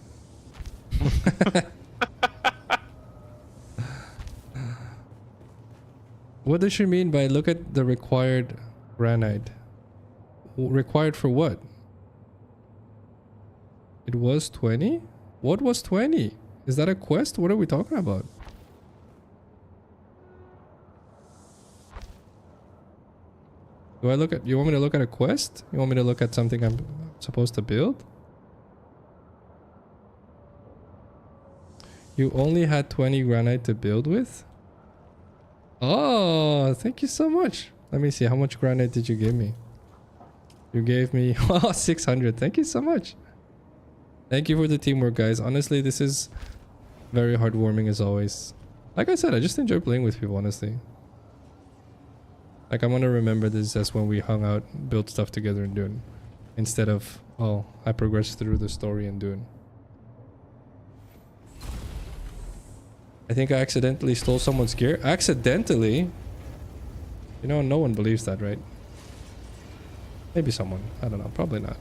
What does she mean by look at the required granite? Required for what? It was 20? What was 20? Is that a quest? What are we talking about? Do I look at... You want me to look at a quest? You want me to look at something I'm supposed to build? You only had 20 granite to build with? Oh, thank you so much. Let me see. How much granite did you give me? You gave me 600. Thank you so much. Thank you for the teamwork, guys. Honestly, this is very heartwarming as always. Like I said, I just enjoy playing with people, honestly. Like, I want to remember this as when we hung out, built stuff together and doing. Instead of, oh, I progressed through the story and doing. I think I accidentally stole someone's gear. Accidentally? You know, no one believes that, right? Maybe someone. I don't know. Probably not.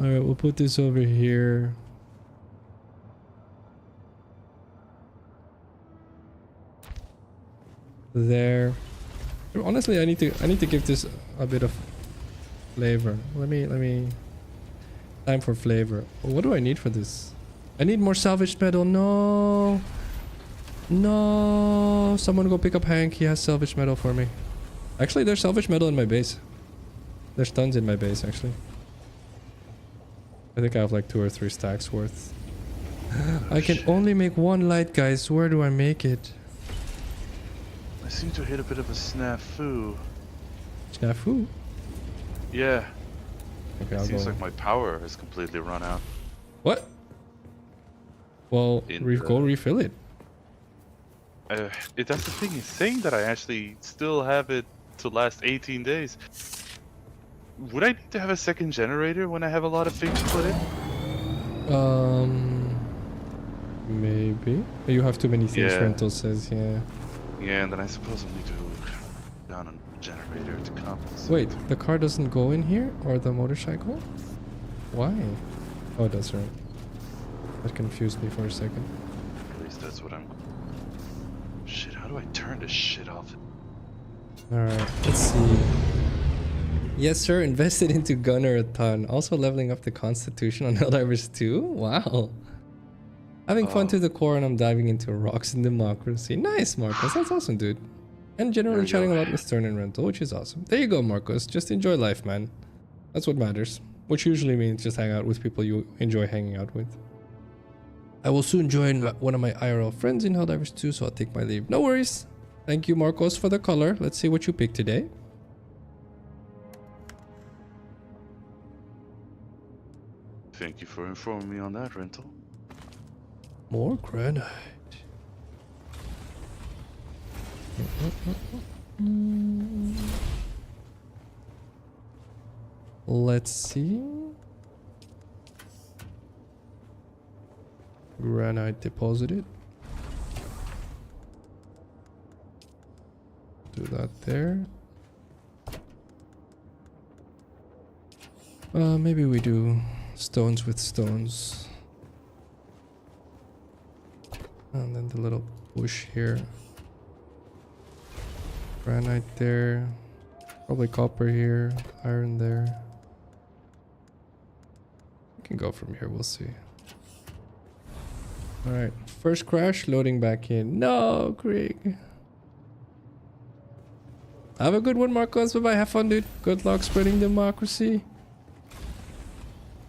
Alright, we'll put this over here. There. Honestly, I need to give this a bit of flavor. Let me time for flavor. What do I need for this? I need more salvaged metal. No. No. Someone go pick up Hank. He has salvaged metal for me. Actually, there's salvaged metal in my base. There's tons in my base, actually. I think I have like 2 or 3 stacks worth. I can only make 1 light, guys. Where do I make it? I seem to hit a bit of a snafu. Snafu? Yeah. Okay, it I'll seems go. like my power has completely run out. What? Well, go refill it. That's the thing. It's saying that I actually still have it to last 18 days. Would I need to have a second generator when I have a lot of things to put in? Maybe. You have too many things, Yeah. Rental says, yeah. Yeah, and then I suppose I'll need to put down a generator to compensate. Wait, the car doesn't go in here? Or the motorcycle? Why? Oh, that's right. That confused me for a second. At least that's what I'm... Shit, how do I turn this shit off? Alright, let's see. Yes, sir. Invested into Gunner a ton. Also leveling up the Constitution on Helldivers 2. Wow. Having fun to the core, and I'm diving into rocks and democracy. Nice, Marcos. That's awesome, dude. And generally chatting a lot with Stern and Rental, which is awesome. There you go, Marcos. Just enjoy life, man. That's what matters. Which usually means just hang out with people you enjoy hanging out with. I will soon join one of my IRL friends in Helldivers 2, so I'll take my leave. No worries. Thank you, Marcos, for the color. Let's see what you picked today. Thank you for informing me on that, Rental. More granite. Let's see. granite deposited. Do that there. Maybe we do stones with stones. And then the little bush here. Granite there. Probably copper here. Iron there. We can go from here, we'll see. Alright, first crash, loading back in. No, Greg. Have a good one, Marcos. Bye bye, have fun, dude. Good luck spreading democracy.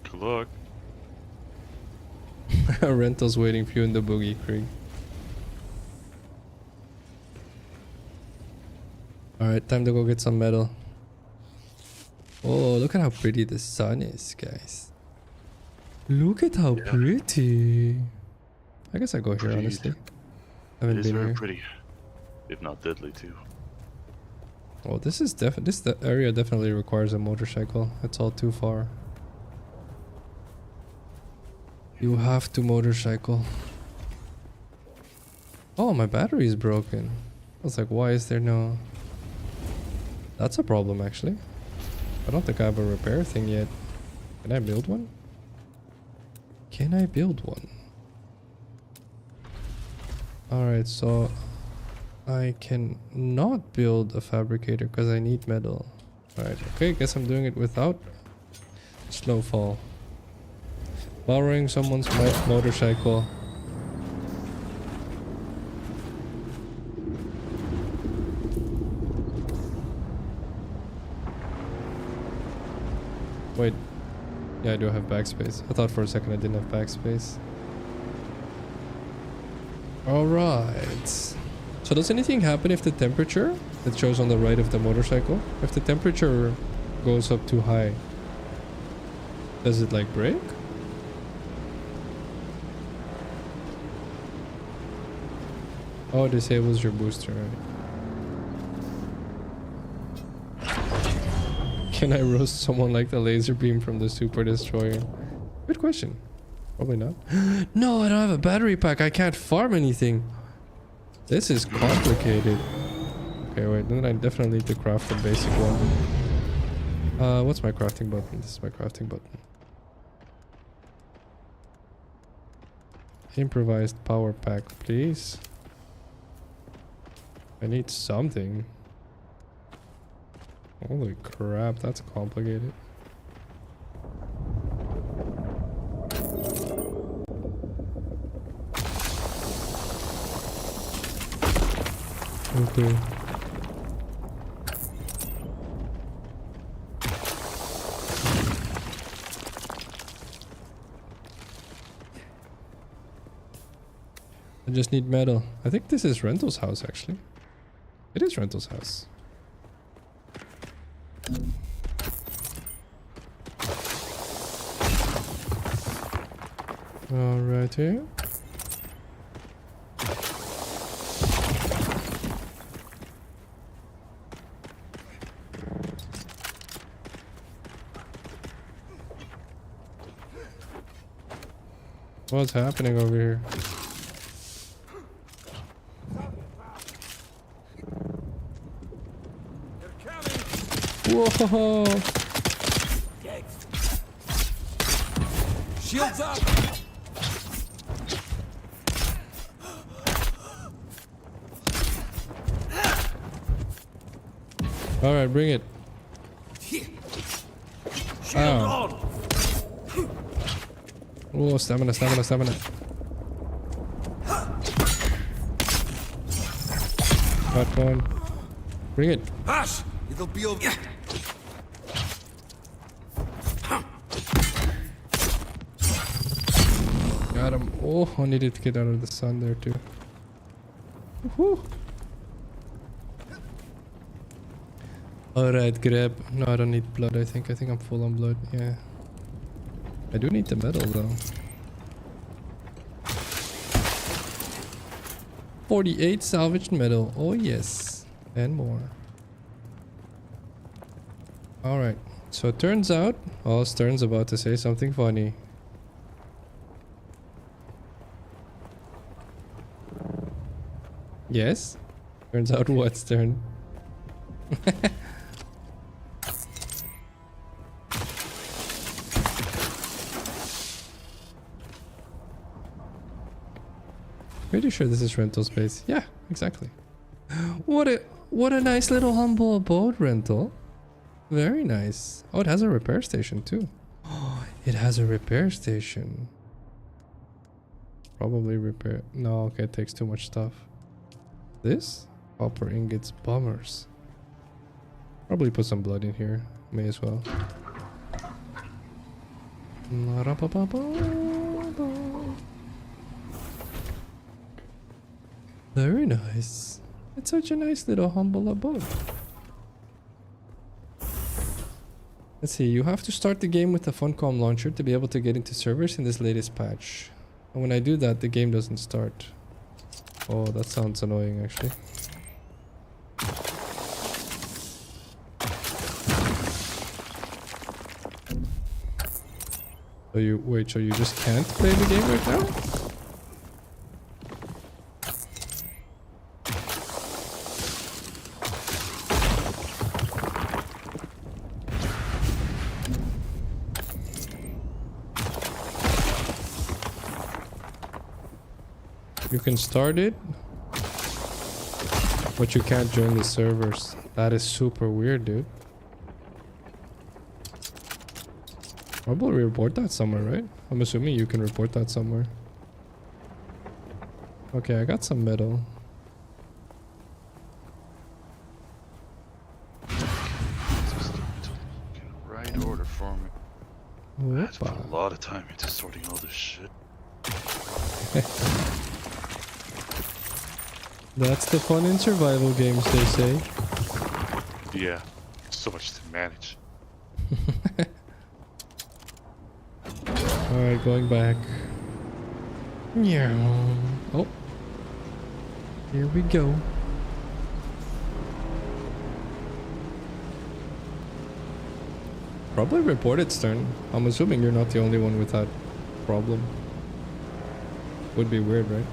Good luck. Rental's waiting for you in the boogie, Craig. Alright, time to go get some metal. Oh, look at how pretty the sun is, guys. Look at how pretty. I guess I go here, Pretty. honestly. It Haven't is been very here. pretty, if not deadly too. Oh, this is the area definitely requires a motorcycle. It's all too far. You have to motorcycle. Oh, my battery is broken. I was like, why is there no... That's a problem, actually. I don't think I have a repair thing yet. Can I build one? Can I build one? Alright, so... I can not build a fabricator because I need metal. Alright, okay, guess I'm doing it without slow fall. Borrowing someone's motorcycle. Wait. Yeah, I do have backspace. I thought for a second I didn't have backspace. Alright. So does anything happen if the temperature that shows on the right of the motorcycle, if the temperature goes up too high, does it like break? Oh, disables your booster, right? Can I roast someone like the laser beam from the Super Destroyer? Good question. Probably not. No, I don't have a battery pack. I can't farm anything. This is complicated. Okay, wait. Then I definitely need to craft the basic one. What's my crafting button? This is my crafting button. Improvised power pack, please. I need something. Holy crap, that's complicated. Okay. I just need metal. I think this is Rental's house, actually. It is Rental's house. Alrighty. What's happening over here? Whoa! Shields up! Alright, bring it. Oh. Oh, stamina, stamina, stamina. Got one. Bring it. Hush! It'll be over. Got him. Oh, I needed to get out of the sun there too. Woohoo! Alright, grab. No, I don't need blood, I think. I think I'm full on blood. Yeah. I do need the metal though. 48 salvaged metal. Oh yes. And more. Alright. So it turns out... Oh, Stern's about to say something funny. Yes? Turns out what's turn? Pretty sure this is rental space. Yeah, exactly. What a nice little humble abode rental. Very nice. Oh, it has a repair station too. Oh, it has a repair station. Probably repair. No, okay, it takes too much stuff. This? Copper ingots, bummers. Probably put some blood in here. May as well. Very nice. It's such a nice little humble abode. Let's see, you have to start the game with the Funcom launcher to be able to get into servers in this latest patch. And when I do that, the game doesn't start. Oh, that sounds annoying actually. So you, wait, so you just can't play the game right now? You can start it, but you can't join the servers. That is super weird, dude. Probably report that somewhere, right? I'm assuming you can report that somewhere. Okay, I got some metal. Just in right order for me. I had to put a lot of time into sorting all this shit. That's the fun in survival games, they say. Yeah, so much to manage. Alright, going back. Yeah. Oh. Here we go. Probably report its turn. I'm assuming you're not the only one with that problem. Would be weird, right?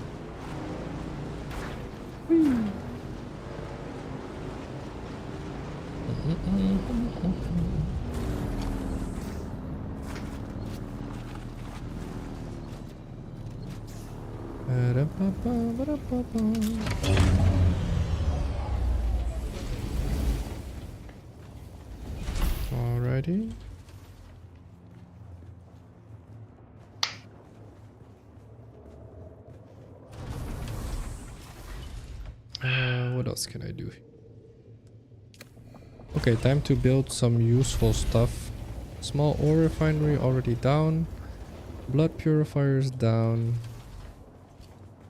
Alrighty. What else can I do? Okay, time to build some useful stuff. Small ore refinery already down. Blood purifiers down.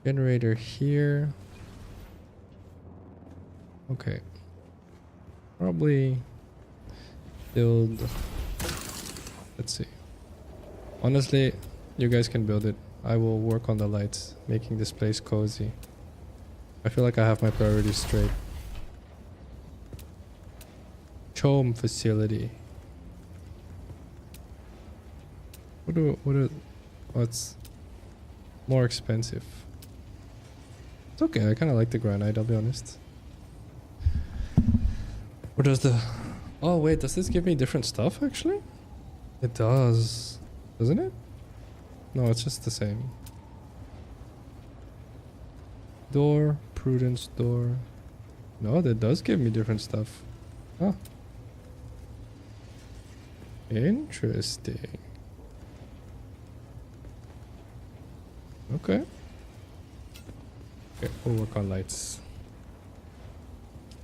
Generator here. Okay. Probably build. Let's see. Honestly, you guys can build it. I will work on the lights, making this place cozy. I feel like I have my priorities straight. Chome facility. What's more expensive? It's okay, I kind of like the granite, I'll be honest. What does the... Oh wait, does this give me different stuff actually? It does. Doesn't it? No, it's just the same. Door, prudence door. No, that does give me different stuff. Huh. Interesting. Okay. Okay, we'll work on lights.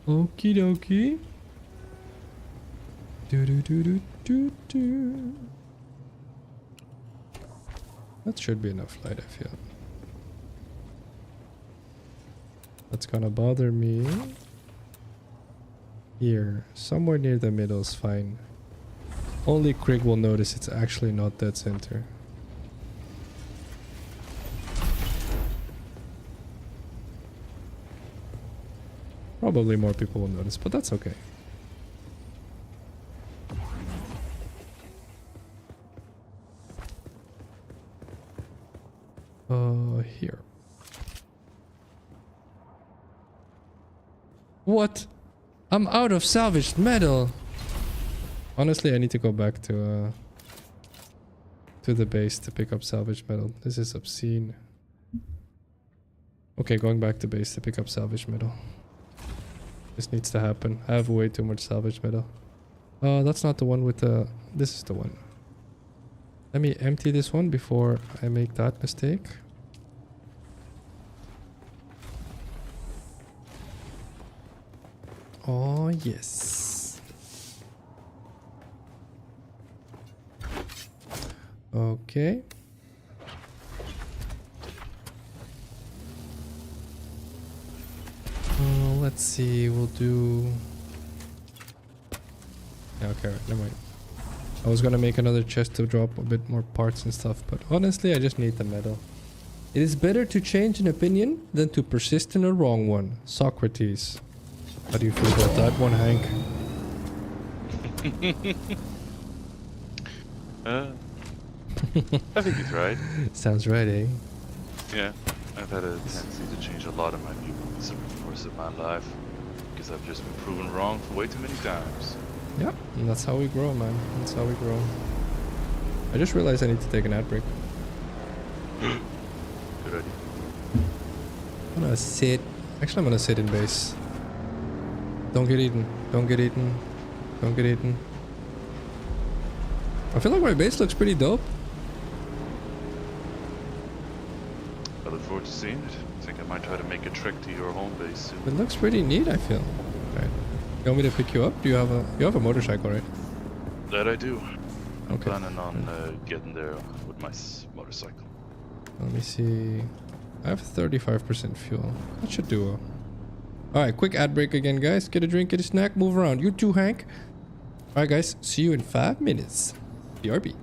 Okie dokie. Do do do do do do. That should be enough light, I feel. That's gonna bother me. Here, somewhere near the middle is fine. Only Krieg will notice it's actually not dead center. Probably more people will notice, but that's okay. Here. What? I'm out of salvaged metal. Honestly, I need to go back to the base to pick up salvaged metal. This is obscene. Okay, going back to base to pick up salvaged metal. This needs to happen. I have way too much salvaged metal. That's not the one with the... This is the one. Let me empty this one before I make that mistake. Oh, yes. Okay. Let's see, we'll do... Yeah, okay, right, never mind. I was gonna make another chest to drop a bit more parts and stuff, but honestly, I just need the metal. It is better to change an opinion than to persist in a wrong one. Socrates. How do you feel about that one, Hank? I think he's right. Sounds right, eh? Yeah, I've had a tendency to change a lot of my viewpoints over the course of my life because I've just been proven wrong for way too many times. Yep, and that's how we grow, man. That's how we grow. I just realized I need to take an ad break. Good idea. I'm gonna sit. Actually, I'm gonna sit in base. Don't get eaten. Don't get eaten. Don't get eaten. I feel like my base looks pretty dope. I look forward to seeing it. I think I might try to make a trek to your home base soon. It looks pretty neat, I feel. Right. You want me to pick you up? Do you have a motorcycle, right? That I do. I'm Okay. planning on getting there with my motorcycle. Let me see. I have 35% fuel. That should do. Alright, quick ad break again, guys. Get a drink, get a snack, move around. You too, Hank. Alright, guys. See you in 5 minutes. BRB.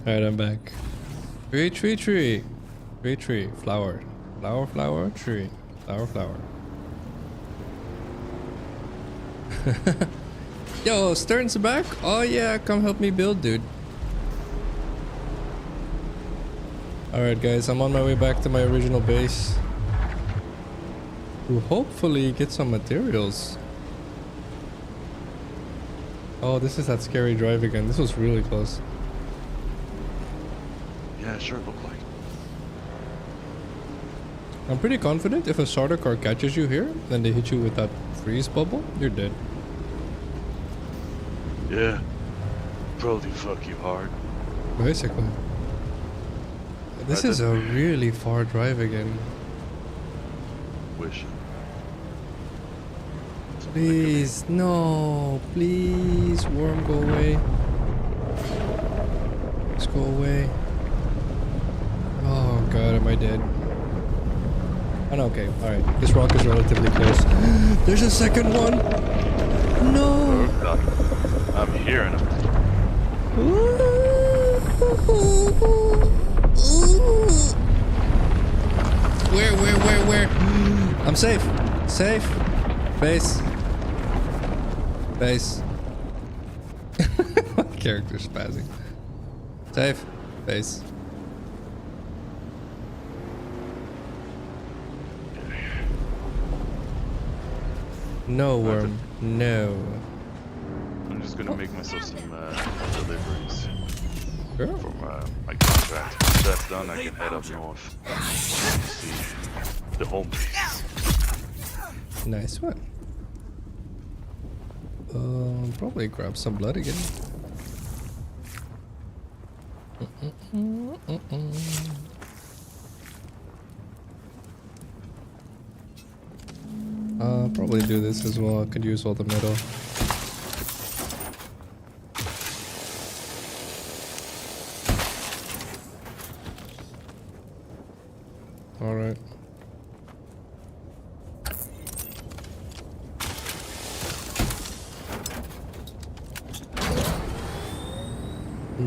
Alright, I'm back. Tree. Flower. Flower, tree. Flower. Yo, Stern's back? Oh yeah, come help me build, dude. Alright guys, I'm on my way back to my original base. To hopefully get some materials. Oh, this is that scary drive again. This was really close. Yeah, sure it looked like. I'm pretty confident if a starter car catches you here, then they hit you with that freeze bubble, you're dead. Yeah. Probably fuck you hard. Basically. This is a really far drive again. Wish. Please, no. Please, worm, go away. Let's go away. Oh god, am I dead? Oh, no, okay, alright. This rock is relatively close. There's a second one! No! Oh god. I'm hearing him. Where? I'm safe. Safe. Base. My character's spazzing. Safe. Base. No worm. No. I'm just gonna make myself some deliveries. Sure. From my contract. Once that's done, I can head up north. See the home base. Nice one. Probably grab some blood again. Probably do this as well. I could use all the metal. Alright.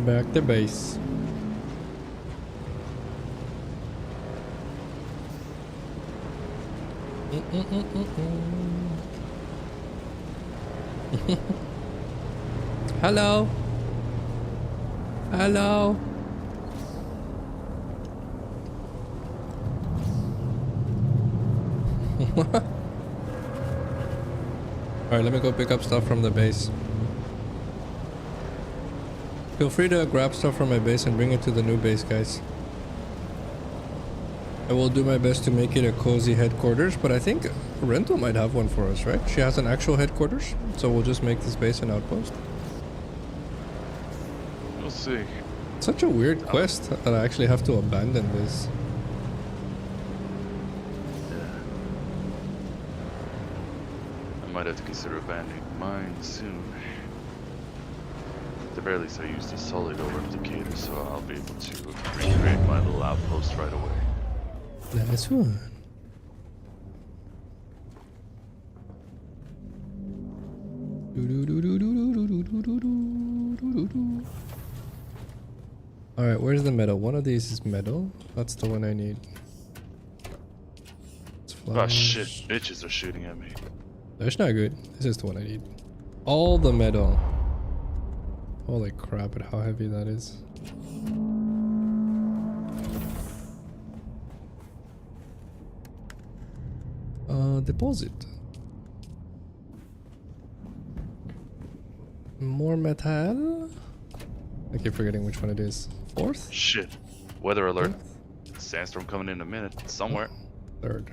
Back to base. Hello. Hello. Alright, let me go pick up stuff from the base. Feel free to grab stuff from my base and bring it to the new base, guys. I will do my best to make it a cozy headquarters, but I think Rental might have one for us, right? She has an actual headquarters, so we'll just make this base an outpost. We'll see. Such a weird quest that I actually have to abandon this. Yeah. I might have to consider abandoning mine soon. At the very least, I used a solid replicator, so I'll be able to recreate my little outpost right away. Nice one. Alright, where's the metal? One of these is metal. That's the one I need. Oh shit, bitches are shooting at me. That's not good. This is the one I need. All the metal. Holy crap at how heavy that is. Deposit. More metal. I keep forgetting which one it is. Fourth? Shit. Weather alert. Sandstorm coming in a minute. Somewhere. Third.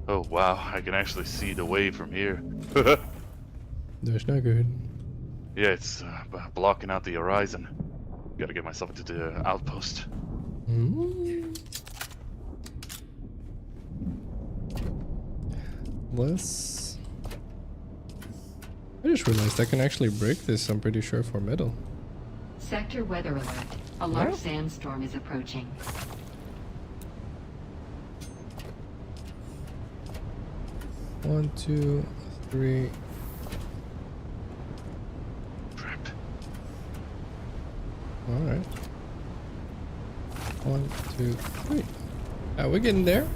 Oh wow, I can actually see the wave from here. That's not good. Yeah, it's blocking out the horizon. Gotta get myself into the outpost. Let's... I just realized I can actually break this, I'm pretty sure, for metal. Sector weather alert. A large sandstorm is approaching. One, two, three. Alright. 1, 2, 3. Yeah, we're getting there.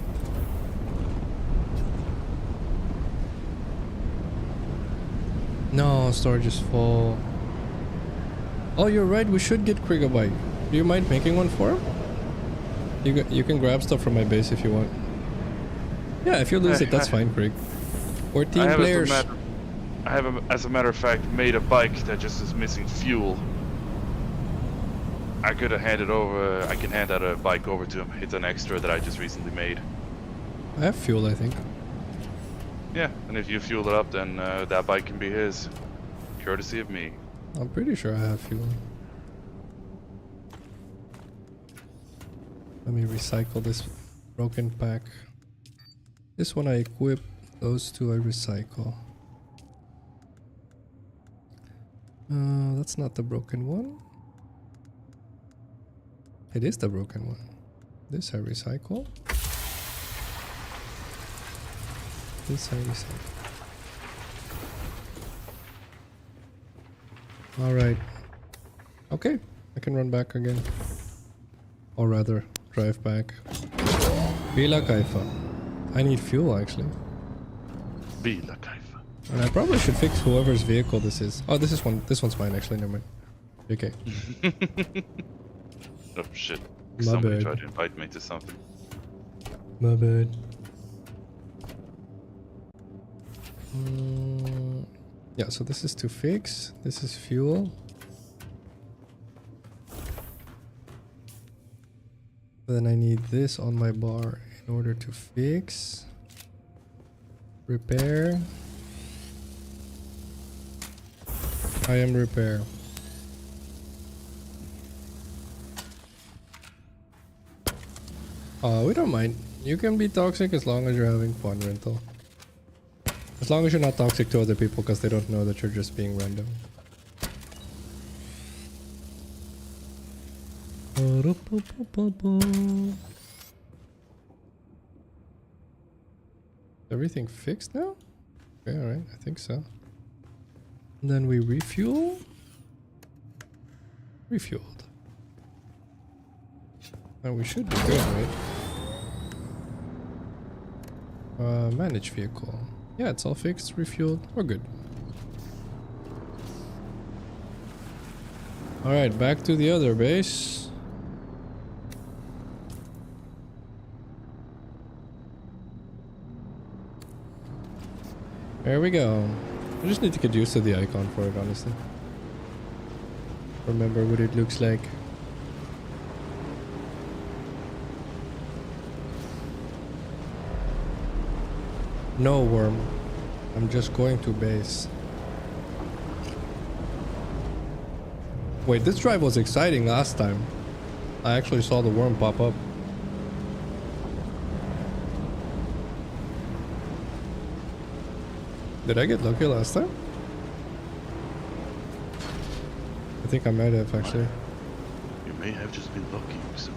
No, storage is full. Oh, you're right. We should get Krieg a bike. Do you mind making one for him? You can grab stuff from my base if you want. Yeah, if you lose it, that's fine, Krieg. We're team players. I have, as a matter of fact, made a bike that just is missing fuel. I could have handed over. I can hand that bike over to him. It's an extra that I just recently made. I have fuel, I think. Yeah, and if you fuel it up, then that bike can be his, courtesy of me. I'm pretty sure I have fuel. Let me recycle this broken pack. This one I equip, those two I recycle. That's not the broken one. It is the broken one. This I recycle. This I recycle. Alright. Okay, I can run back again. Or rather, drive back. Bila Kaifa. I need fuel actually. Bila Kaifa. And I probably should fix whoever's vehicle this is. Oh, this one's mine actually, never mind. Okay. Oh shit. My Somebody bad. tried to invite me to something. My bad. Yeah, so this is to fix. This is fuel. Then I need this on my bar in order to fix. Repair. I am repair. We don't mind. You can be toxic as long as you're having fun, Rental. As long as you're not toxic to other people because they don't know that you're just being random. Everything fixed now? Okay, alright, I think so. And then we refuel. Refueled. And we should be good, right? Manage vehicle. Yeah, it's all fixed, refueled. We're good. Alright, back to the other base. There we go. I just need to get used to the icon for it, honestly. Remember what it looks like. No worm. I'm just going to base. Wait, this drive was exciting last time. I actually saw the worm pop up. Did I get lucky last time? I think I might have actually. You may have just been lucky, so.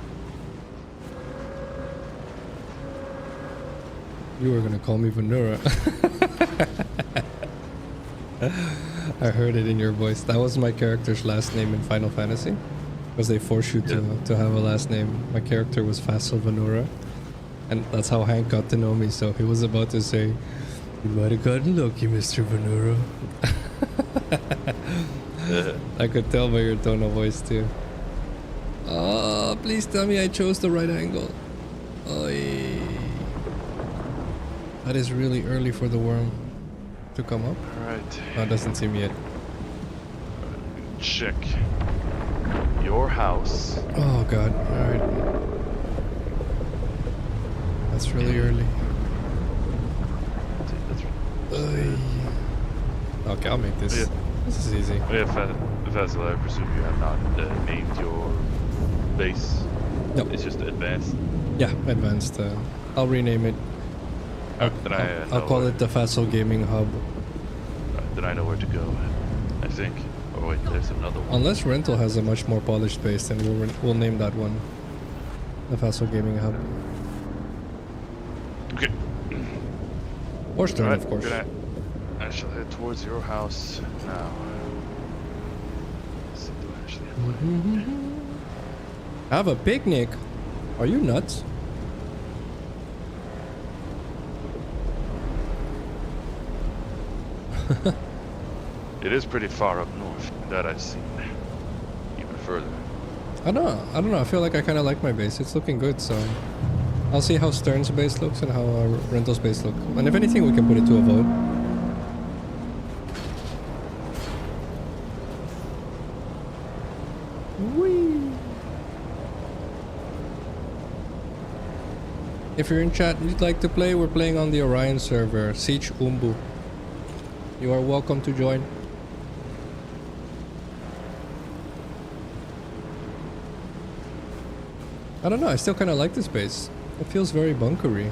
You were gonna call me Vanura. I heard it in your voice. That was my character's last name in Final Fantasy. Because they force you to have a last name. My character was Phacil Vanura. And that's how Hank got to know me. So he was about to say, "You might have gotten lucky, Mr. Vanura." I could tell by your tone of voice too. Oh, please tell me I chose the right angle. Oy. That is really early for the worm to come up. Alright. No, it doesn't seem yet. Check your house. Oh god, alright. That's really early. Oy. Okay, I'll make this. Yeah. This is easy. Yeah, Phacil, I presume you have not named your base. No. It's just advanced. Yeah, advanced. I'll rename it. Then I'll call it the Phacil Gaming Hub. Then I know where to go, I think. Oh wait, there's another one. Unless Rental has a much more polished base, then we'll name that one the Phacil Gaming Hub. Okay. Or Stern, Right, of course. I shall head towards your house now. Let's see, do I actually have Have a picnic? Are you nuts? It is pretty far up north, that I've seen. Even further. I don't know. I feel like I kind of like my base. It's looking good, so I'll see how Stern's base looks and how Rental's base look. And if anything, we can put it to a vote. Whee! If you're in chat and you'd like to play, we're playing on the Orion server, Sietch Umbu. You are welcome to join. I don't know, I still kind of like this base. It feels very bunkery.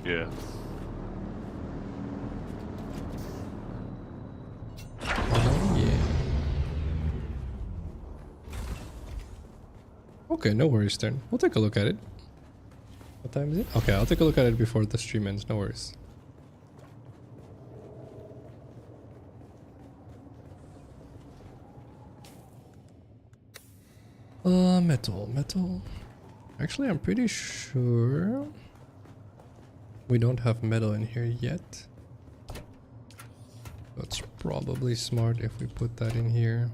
Yeah. Oh, yeah. Okay, no worries then. We'll take a look at it. What time is it? Okay, I'll take a look at it before the stream ends, no worries. Metal. Actually, I'm pretty sure we don't have metal in here yet. That's probably smart if we put that in here.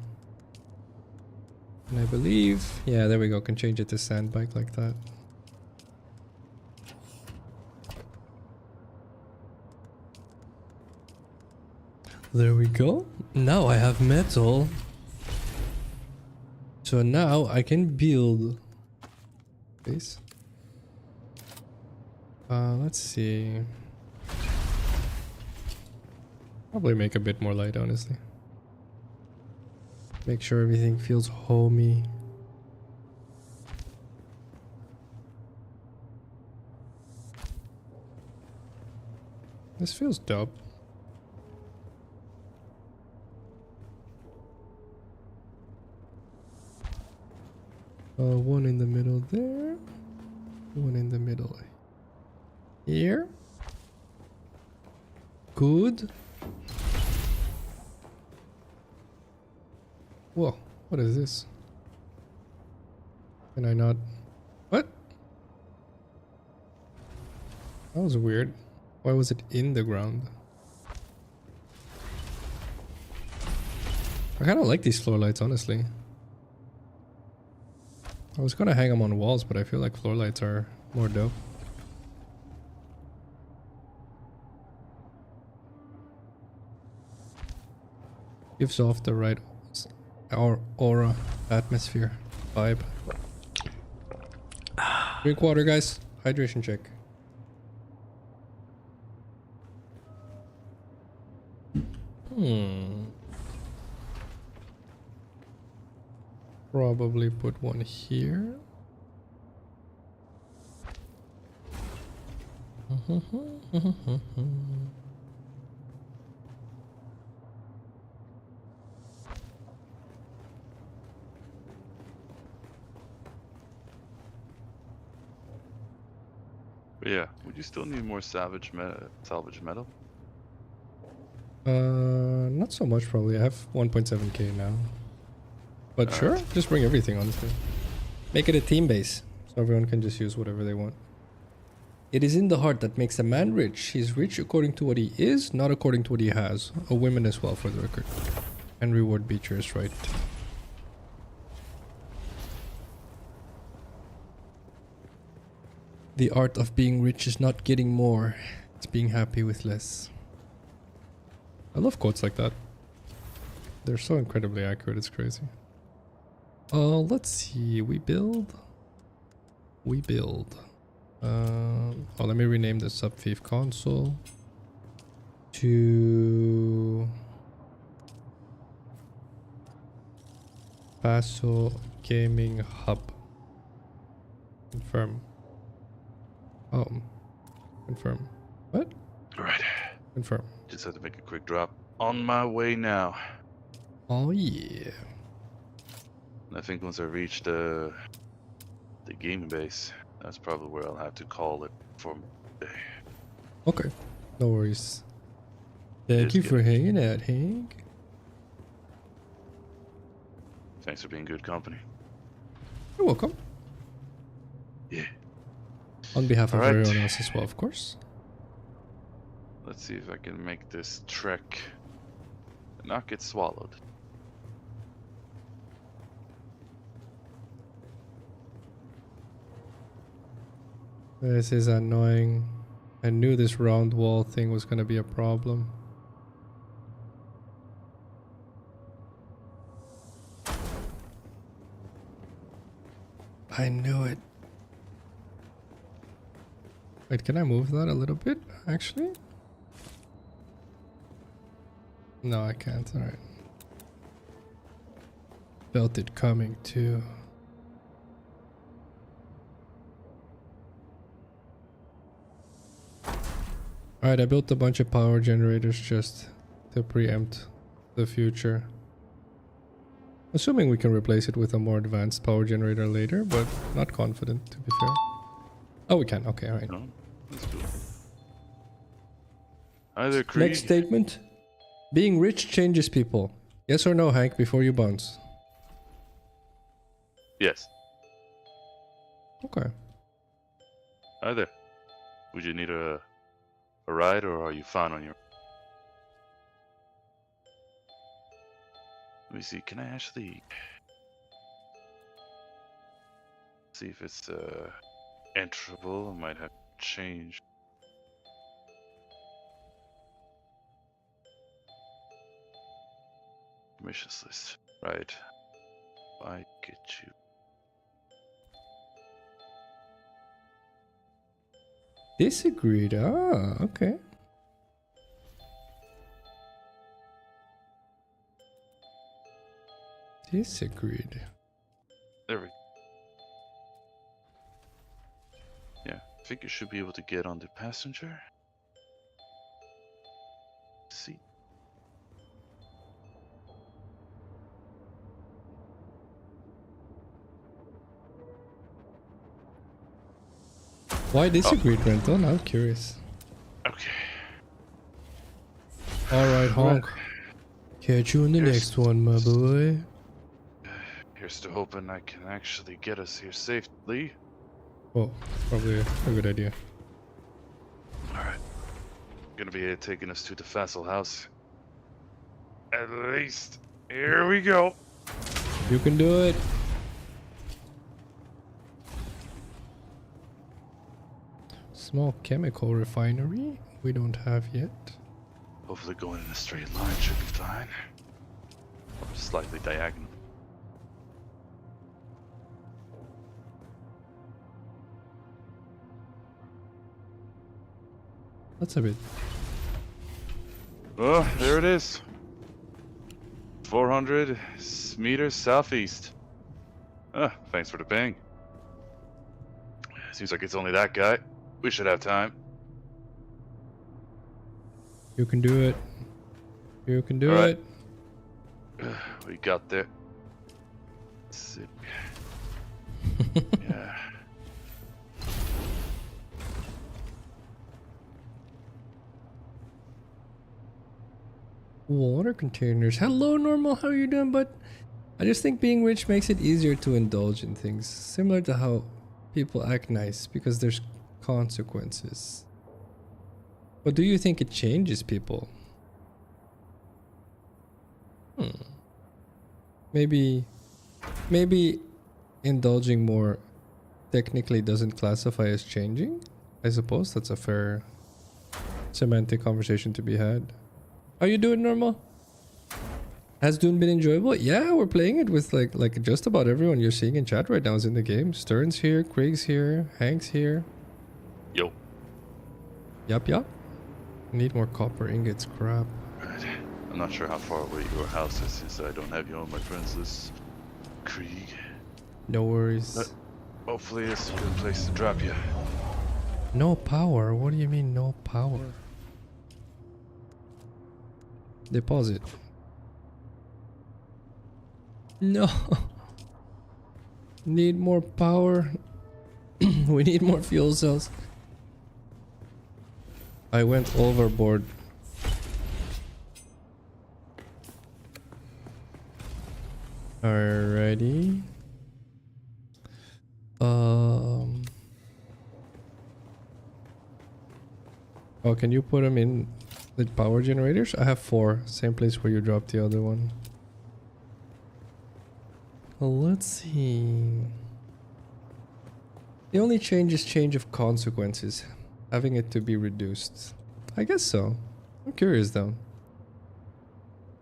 And I believe, yeah, there we go. Can change it to sand bike like that. There we go. Now I have metal. So now I can build this. Let's see. Probably make a bit more light, honestly. Make sure everything feels homey. This feels dope. One in the middle there. One in the middle here. Good. Whoa, what is this? Can I not? What? That was weird. Why was it in the ground? I kind of like these floor lights, honestly. I was gonna hang them on walls, but I feel like floor lights are more dope. Gives off the right aura, atmosphere, vibe. Drink water, guys. Hydration check. Probably put one here. But yeah, would you still need more salvage metal? Not so much probably. I have 1.7k now. But sure, just bring everything, honestly. Make it a team base, so everyone can just use whatever they want. It is in the heart that makes a man rich. He's rich according to what he is, not according to what he has. A woman as well, for the record. And reward Beecher is right. The art of being rich is not getting more. It's being happy with less. I love quotes like that. They're so incredibly accurate, it's crazy. Let's see. We build. Oh, let me rename the Sub-Thief console to Phacil Gaming Hub. Confirm. Oh, confirm. What? Alright. Confirm. Just had to make a quick drop. On my way now. Oh yeah. And I think once I reach the gaming base, that's probably where I'll have to call it for the day. Okay. No worries. Thank you for hanging out, Hank. Thanks for being good company. You're welcome. Yeah. On behalf of Alright. everyone else as well, of course. Let's see if I can make this trek and not get swallowed. This is annoying. I knew this round wall thing was gonna be a problem. I knew it. Wait, can I move that a little bit, actually? No, I can't. Alright. Felt it coming too. Alright, I built a bunch of power generators just to preempt the future. Assuming we can replace it with a more advanced power generator later, but not confident, to be fair. Oh, we can. Okay, alright. No, that's cool. Either Krieg. Next statement. Being rich changes people. Yes or no, Hank, before you bounce? Yes. Okay. Either. Would you need a ride, or are you fine on your... Let me see, can I actually see if it's enterable? I might have to change. Missions list. Right. I get you. Disagreed. Ah, okay. Disagreed. There we go. Yeah, I think you should be able to get on the passenger seat. Why disagreed, Renton? I'm curious. Okay. Alright, honk. Catch you in the Here's- next one, my boy. Here's to hoping I can actually get us here safely. Oh, probably a good idea. Alright. Gonna be taking us to the Phacil house. At least. Here we go. You can do it. Small chemical refinery? We don't have yet. Hopefully going in a straight line should be fine. Or slightly diagonal. That's a bit. Oh, there it is. 400 meters southeast. Ah, thanks for the ping. Seems like it's only that guy. We should have time. You can do it. You can do Alright. it. We got there. Sick. Yeah. Water containers. Hello, normal. How are you doing, bud? I just think being rich makes it easier to indulge in things. Similar to how people act nice because there's consequences. But do you think it changes people? Maybe indulging more technically doesn't classify as changing. I suppose that's a fair semantic conversation to be had. How you doing, normal? Has Dune been enjoyable? Yeah, we're playing it with like just about everyone you're seeing in chat right now is in the game. Stern's here, Craig's here, Hank's here. Yo. Yup. Need more copper ingots, crap. Right. I'm not sure how far away your house is since I don't have you on my friends list. Krieg. No worries. But hopefully it's a good place to drop you. No power? What do you mean no power? Deposit. No. Need more power. We need more fuel cells. I went overboard. Alrighty. Oh, can you put them in the power generators? I have 4. Same place where you dropped the other one. Well, let's see. The only change is change of consequences. Having it to be reduced. I guess so. I'm curious though.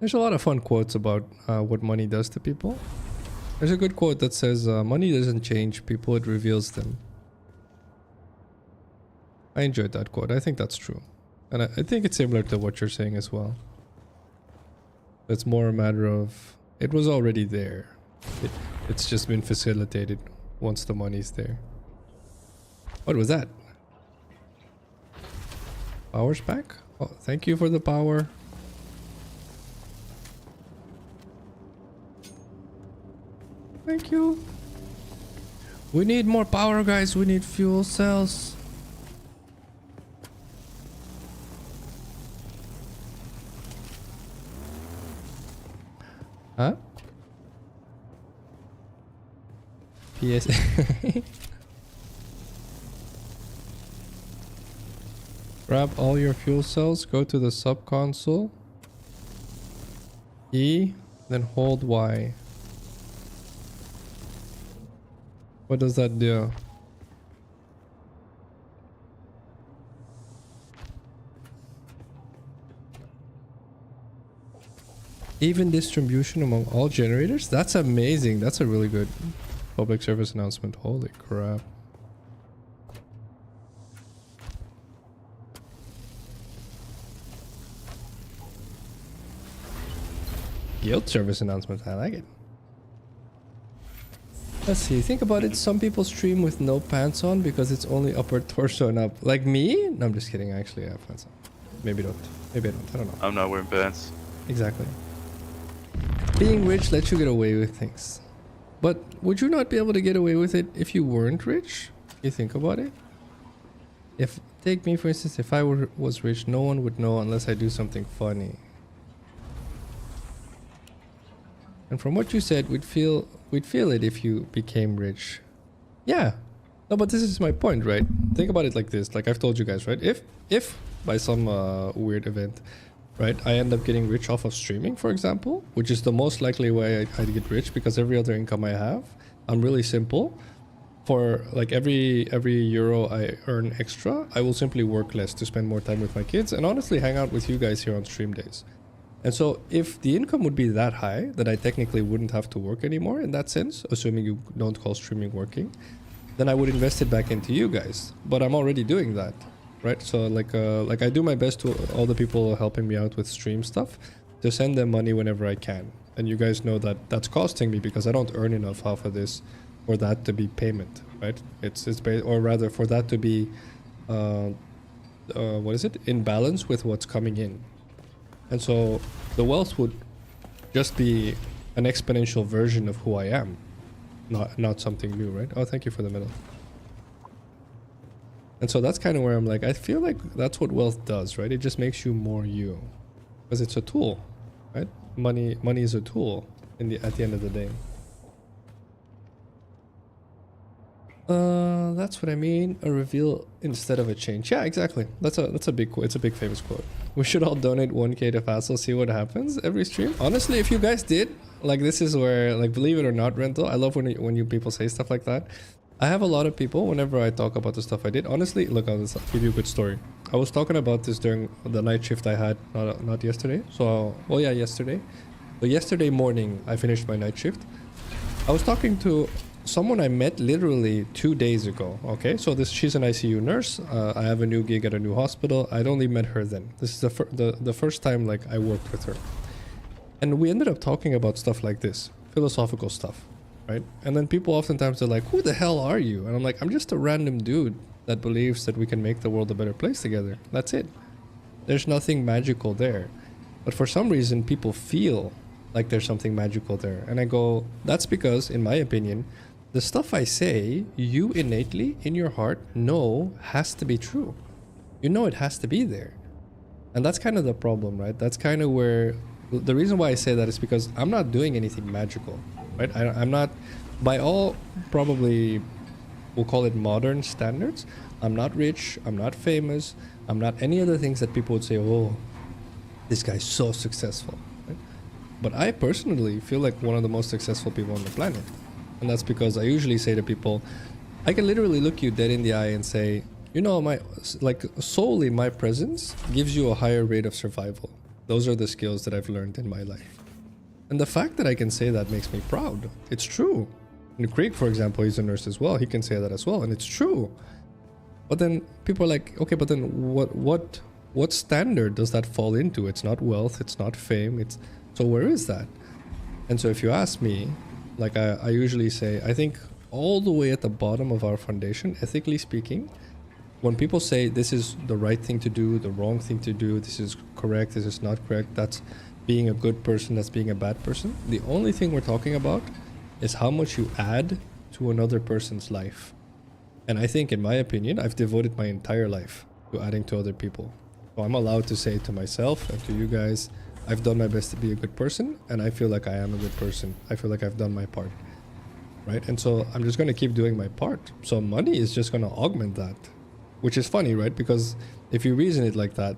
There's a lot of fun quotes about what money does to people. There's a good quote that says, money doesn't change people, it reveals them. I enjoyed that quote. I think that's true. And I think it's similar to what you're saying as well. It's more a matter of, it was already there. It's just been facilitated once the money's there. What was that? Power's back? Oh, thank you for the power. Thank you. We need more power, guys. We need fuel cells. Huh? PSA. Grab all your fuel cells, go to the sub console. E, then hold Y. What does that do? Even distribution among all generators? That's amazing. That's a really good public service announcement. Holy crap. Guild service announcement. I like it. Let's see. Think about it. Some people stream with no pants on because it's only upper torso and up. Like me? No, I'm just kidding. I actually have pants on. Maybe don't. Maybe I don't. I don't know. I'm not wearing pants. Exactly. Being rich lets you get away with things. But would you not be able to get away with it if you weren't rich? You think about it? If, take me for instance, if I was rich, no one would know unless I do something funny. And from what you said, we'd feel it if you became rich. Yeah. No, but this is my point, right? Think about it like this. Like I've told you guys, right? If by some weird event, right, I end up getting rich off of streaming, for example, which is the most likely way I'd get rich because every other income I have, I'm really simple. For like every euro I earn extra, I will simply work less to spend more time with my kids and honestly hang out with you guys here on stream days. And so if the income would be that high that I technically wouldn't have to work anymore in that sense, assuming you don't call streaming working, then I would invest it back into you guys. But I'm already doing that, right? So like I do my best to all the people helping me out with stream stuff to send them money whenever I can. And you guys know that that's costing me because I don't earn enough off of this for that to be payment, right? Or rather for that to be, what is it? In balance with what's coming in. And so the wealth would just be an exponential version of who I am, not something new, right? Oh, thank you for the medal. And so that's kind of where I'm like, I feel like that's what wealth does, right? It just makes you more you, because it's a tool, right? Money is a tool at the end of the day. That's what I mean. A reveal instead of a change. Yeah, exactly. It's a big famous quote. We should all donate 1K to Phacil, see what happens every stream. Honestly, if you guys did, like this is where, like, believe it or not, Rental, I love when you people say stuff like that. I have a lot of people, whenever I talk about the stuff I did, honestly, look, I'll give you a good story. I was talking about this during the night shift I had, not yesterday. So, well, yeah, yesterday. But yesterday morning, I finished my night shift. I was talking to someone I met literally 2 days ago. Okay, so she's an ICU nurse. I have a new gig at a new hospital. I'd only met her then. This is the first time like I worked with her, and we ended up talking about stuff like this, philosophical stuff, right? And then people oftentimes are like, "Who the hell are you?" And I'm like, "I'm just a random dude that believes that we can make the world a better place together. That's it. There's nothing magical there." But for some reason, people feel like there's something magical there, and I go, "That's because, in my opinion, the stuff I say, you innately, in your heart, know has to be true. You know it has to be there." And that's kind of the problem, right? That's kind of where... The reason why I say that is because I'm not doing anything magical. right? I'm not, by all probably, we'll call it modern standards, I'm not rich, I'm not famous, I'm not any other things that people would say, oh, this guy's so successful, right? But I personally feel like one of the most successful people on the planet. And that's because I usually say to people, I can literally look you dead in the eye and say, you know, solely my presence gives you a higher rate of survival. Those are the skills that I've learned in my life. And the fact that I can say that makes me proud. It's true. And Craig, for example, he's a nurse as well. He can say that as well. And it's true. But then people are like, okay, but then what standard does that fall into? It's not wealth. It's not fame. So where is that? And so if you ask me, like I usually say, I think all the way at the bottom of our foundation, ethically speaking, when people say this is the right thing to do, the wrong thing to do, this is correct, this is not correct, that's being a good person, that's being a bad person, the only thing we're talking about is how much you add to another person's life. And I think, in my opinion, I've devoted my entire life to adding to other people. So I'm allowed to say to myself and to you guys, I've done my best to be a good person, and I feel like I am a good person. I feel like I've done my part, right? And so I'm just going to keep doing my part. So money is just going to augment that. Which is funny, right? Because if you reason it like that,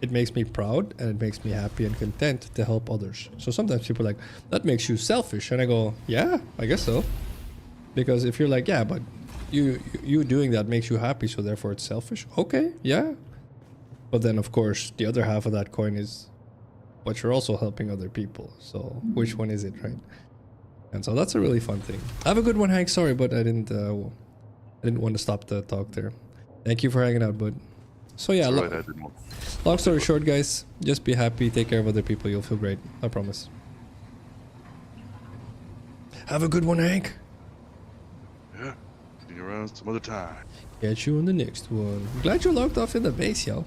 it makes me proud and it makes me happy and content to help others. So sometimes people are like, that makes you selfish. And I go, yeah, I guess so. Because if you're like, yeah, but you doing that makes you happy, so therefore it's selfish. Okay, yeah. But then, of course, the other half of that coin is, but you're also helping other people. So which one is it, right? And so that's a really fun thing. Have a good one, Hank. Sorry, but I didn't want to stop the talk there. Thank you for hanging out, bud. So yeah, long story short, guys, just be happy, take care of other people, you'll feel great. I promise. Have a good one, Hank. Yeah, see you around some other time. Catch you on the next one. I'm glad you logged off in the base, yo.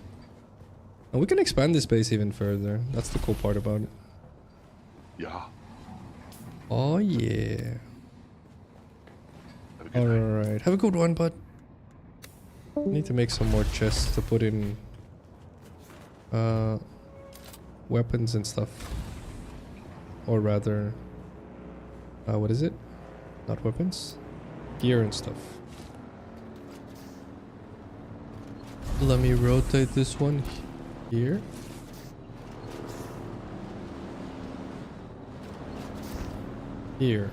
And we can expand this base even further. That's the cool part about it. Yeah. Oh yeah. Have a good night. Alright, have a good one, bud. I need to make some more chests to put in weapons and stuff. Or rather, what is it? Not weapons? Gear and stuff. Let me rotate this one here. Here.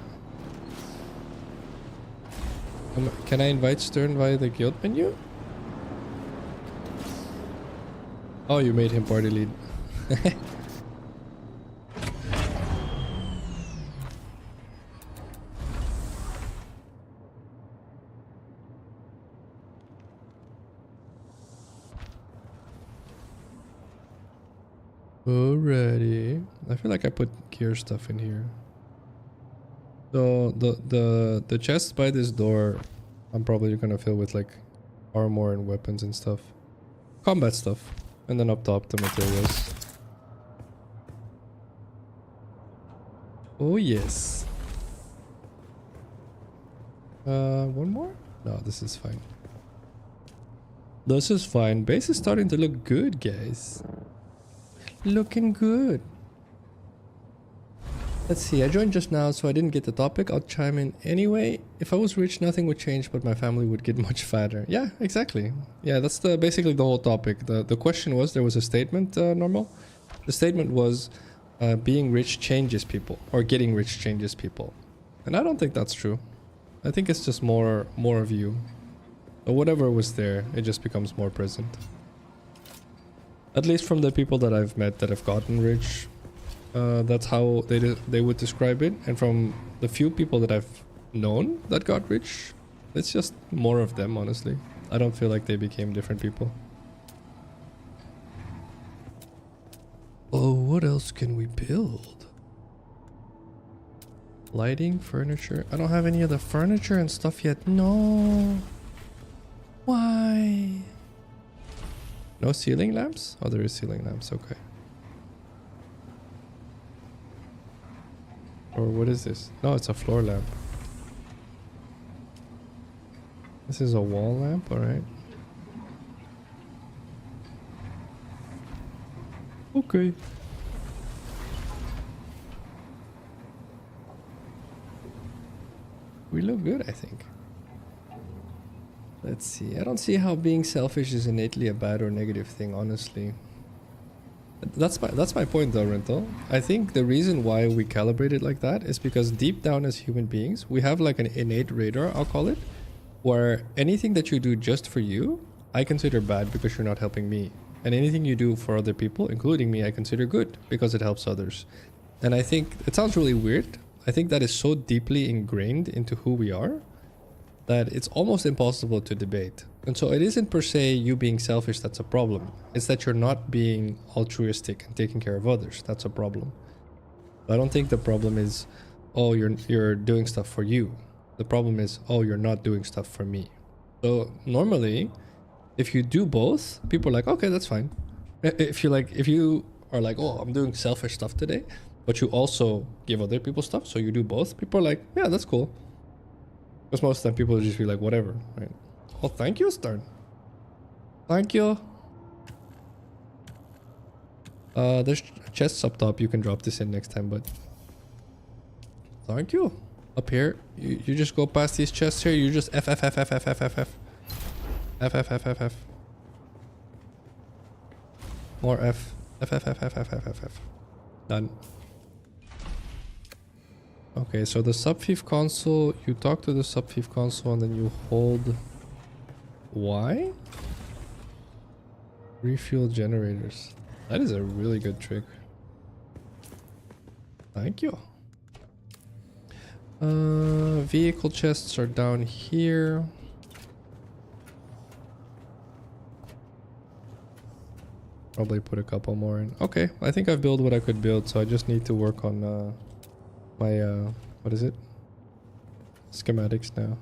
Can I invite Stern via the guild menu? Oh, you made him party lead. Alrighty. I feel like I put gear stuff in here. So the chests by this door, I'm probably gonna fill with like armor and weapons and stuff. Combat stuff. And then up top, the materials. Oh yes. One more? No, this is fine. This is fine. Base is starting to look good, guys. Looking good. Let's see, I joined just now, so I didn't get the topic. I'll chime in anyway. If I was rich, nothing would change, but my family would get much fatter. Yeah, exactly. Yeah, that's basically the whole topic. The question was, there was a statement, Normal. The statement was, being rich changes people, or getting rich changes people. And I don't think that's true. I think it's just more of you. Or whatever was there, it just becomes more present. At least from the people that I've met that have gotten rich. That's how they would describe it. And from the few people that I've known that got rich, it's just more of them, honestly. I don't feel like they became different people. Oh, what else can we build? Lighting, furniture. I don't have any of the furniture and stuff yet. No. Why? No ceiling lamps? Oh, there is ceiling lamps. Okay. Or what is this? No, it's a floor lamp. This is a wall lamp, alright. Okay. we look good, I think. Let's see. I don't see how being selfish is innately a bad or negative thing, honestly. That's my point though, Rental. I think the reason why we calibrate it like that is because deep down as human beings, we have like an innate radar, I'll call it, where anything that you do just for you, I consider bad because you're not helping me. And anything you do for other people, including me, I consider good because it helps others. And I think it sounds really weird. I think that is so deeply ingrained into who we are that it's almost impossible to debate. And so it isn't per se you being selfish that's a problem. It's that you're not being altruistic and taking care of others. That's a problem. I don't think the problem is, oh, you're doing stuff for you. The problem is, oh, you're not doing stuff for me. So normally, if you do both, people are like, okay, that's fine. If you are like, oh, I'm doing selfish stuff today, but you also give other people stuff, so you do both, people are like, yeah, that's cool. Because most of the time people will just be like, whatever, right? Oh, thank you, Stern. Thank you. There's chests up top. You can drop this in next time, but thank you. Up here, you just go past these chests here. You just F. More F. F. Done. Okay, so the sub-thief console, you talk to the sub-thief console and then you hold Y? Refuel generators. That is a really good trick. Thank you. Vehicle chests are down here. Probably put a couple more in. Okay, I think I've built what I could build, so I just need to work on my what is it? Schematics now.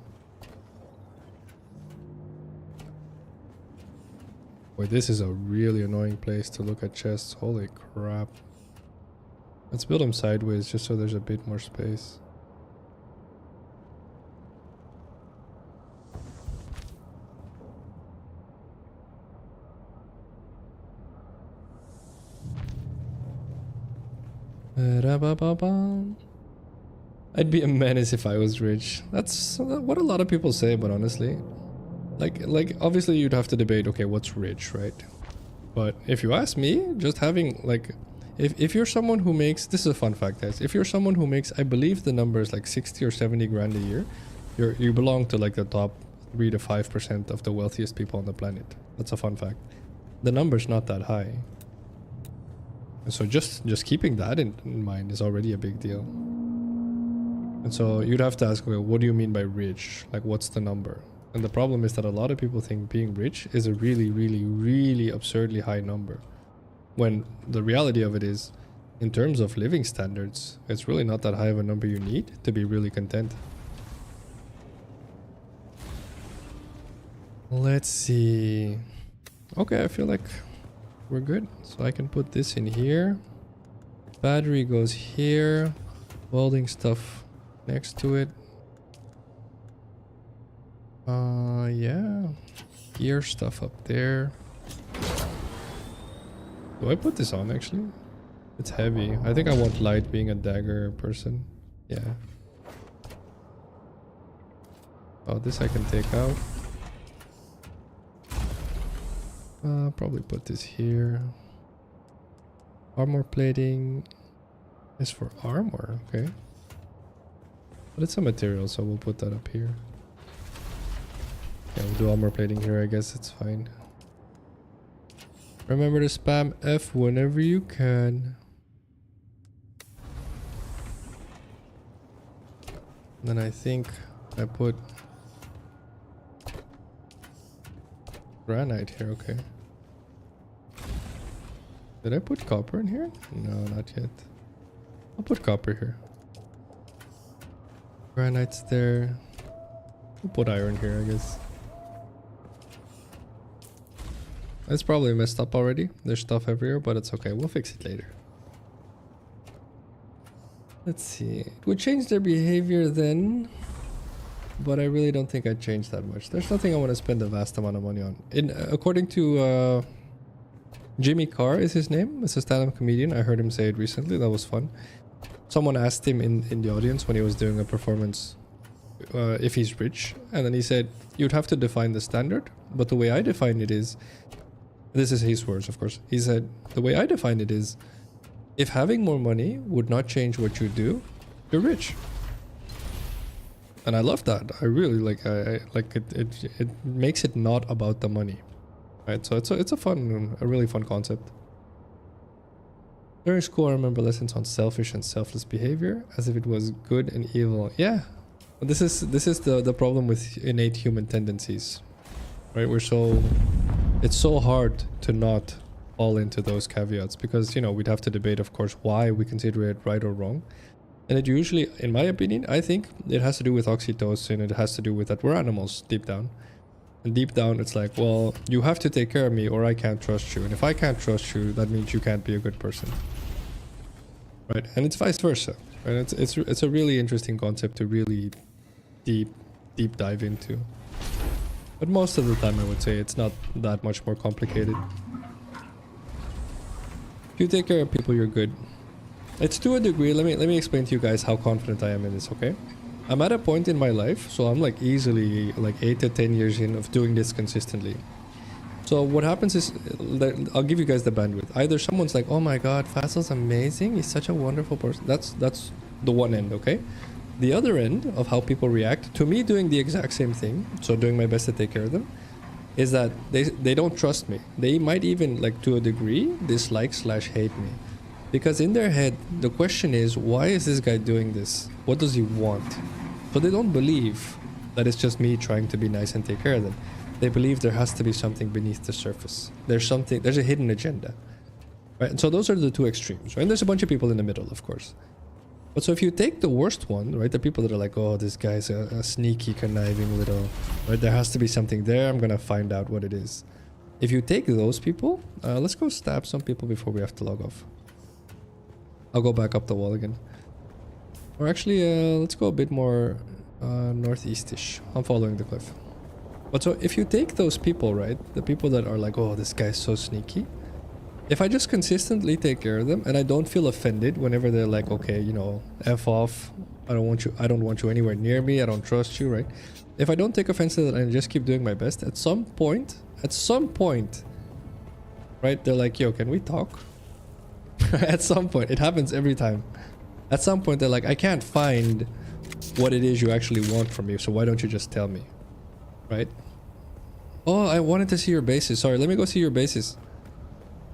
Boy, this is a really annoying place to look at chests. Holy crap. Let's build them sideways just so there's a bit more space. I'd be a menace if I was rich. That's what a lot of people say, but honestly, like obviously you'd have to debate, okay, what's rich, right? But if you ask me, just having like, if you're someone who makes, this is a fun fact, guys. If you're someone who makes, I believe the number is like 60 or 70 grand a year, you belong to like the top 3 to 5% of the wealthiest people on the planet. That's a fun fact. The number's not that high. And so just keeping that in mind is already a big deal. And so you'd have to ask, okay, what do you mean by rich? Like, what's the number? And the problem is that a lot of people think being rich is a really, really, really absurdly high number. When the reality of it is, in terms of living standards, it's really not that high of a number you need to be really content. Let's see. Okay, I feel like we're good. So I can put this in here. Battery goes here. Welding stuff next to it. Yeah. Gear stuff up there. Do I put this on actually? It's heavy. I think I want light being a dagger person. Yeah. Oh, this I can take out. Probably put this here. Armor plating is for armor, okay. But it's a material, so we'll put that up here. Yeah, we'll do armor plating here, I guess it's fine. Remember to spam F whenever you can. And then I think I put granite here, okay. Did I put copper in here? No, not yet. I'll put copper here. Granite's there. We'll put iron here, I guess. It's probably messed up already. There's stuff everywhere, but it's okay. We'll fix it later. Let's see. It would change their behavior then, but I really don't think I'd change that much. There's nothing I want to spend a vast amount of money on. According to Jimmy Carr is his name. It's a stand-up comedian. I heard him say it recently. That was fun. Someone asked him in the audience when he was doing a performance if he's rich. And then he said, you'd have to define the standard. But the way I define it is, this is his words, of course. He said, the way I define it is, if having more money would not change what you do, you're rich. And I love that. I really like. I like it. It makes it not about the money, right? So it's a really fun concept. During school, I remember lessons on selfish and selfless behavior, as if it was good and evil. Yeah, this is the problem with innate human tendencies, right? It's so hard to not fall into those caveats because, you know, we'd have to debate, of course, why we consider it right or wrong. And it usually, in my opinion, I think it has to do with oxytocin. It has to do with that we're animals deep down. And deep down, it's like, well, you have to take care of me or I can't trust you. And if I can't trust you, that means you can't be a good person. Right? And it's vice versa. Right? It's a really interesting concept to really deep dive into. But most of the time, I would say it's not that much more complicated. If you take care of people, you're good. It's to a degree. Let me explain to you guys how confident I am in this, okay? I'm at a point in my life, so I'm like easily like 8 to 10 years in of doing this consistently. So what happens is, I'll give you guys the bandwidth. Either someone's like, oh my god, Phacil's amazing, he's such a wonderful person. That's the one end, okay? The other end of how people react to me doing the exact same thing, so doing my best to take care of them, is that they don't trust me. They might even, like to a degree, dislike/hate me. Because in their head, the question is, why is this guy doing this? What does he want? So they don't believe that it's just me trying to be nice and take care of them. They believe there has to be something beneath the surface. There's a hidden agenda. Right? And so those are the two extremes, right? And there's a bunch of people in the middle, of course. But so if you take the worst one, right? The people that are like, oh, this guy's a sneaky, conniving little, right? There has to be something there. I'm going to find out what it is. If you take those people, let's go stab some people before we have to log off. I'll go back up the wall again. Or actually, let's go a bit more northeast-ish. I'm following the cliff. But so if you take those people, right? The people that are like, oh, this guy's so sneaky. If I just consistently take care of them and I don't feel offended whenever they're like, okay, you know, F off. I don't want you anywhere near me. I don't trust you, right? If I don't take offense to that and just keep doing my best, at some point, right? They're like, yo, can we talk? At some point, it happens every time. At some point, they're like, I can't find what it is you actually want from me, so why don't you just tell me? Right? Oh, I wanted to see your bases. Sorry, let me go see your bases.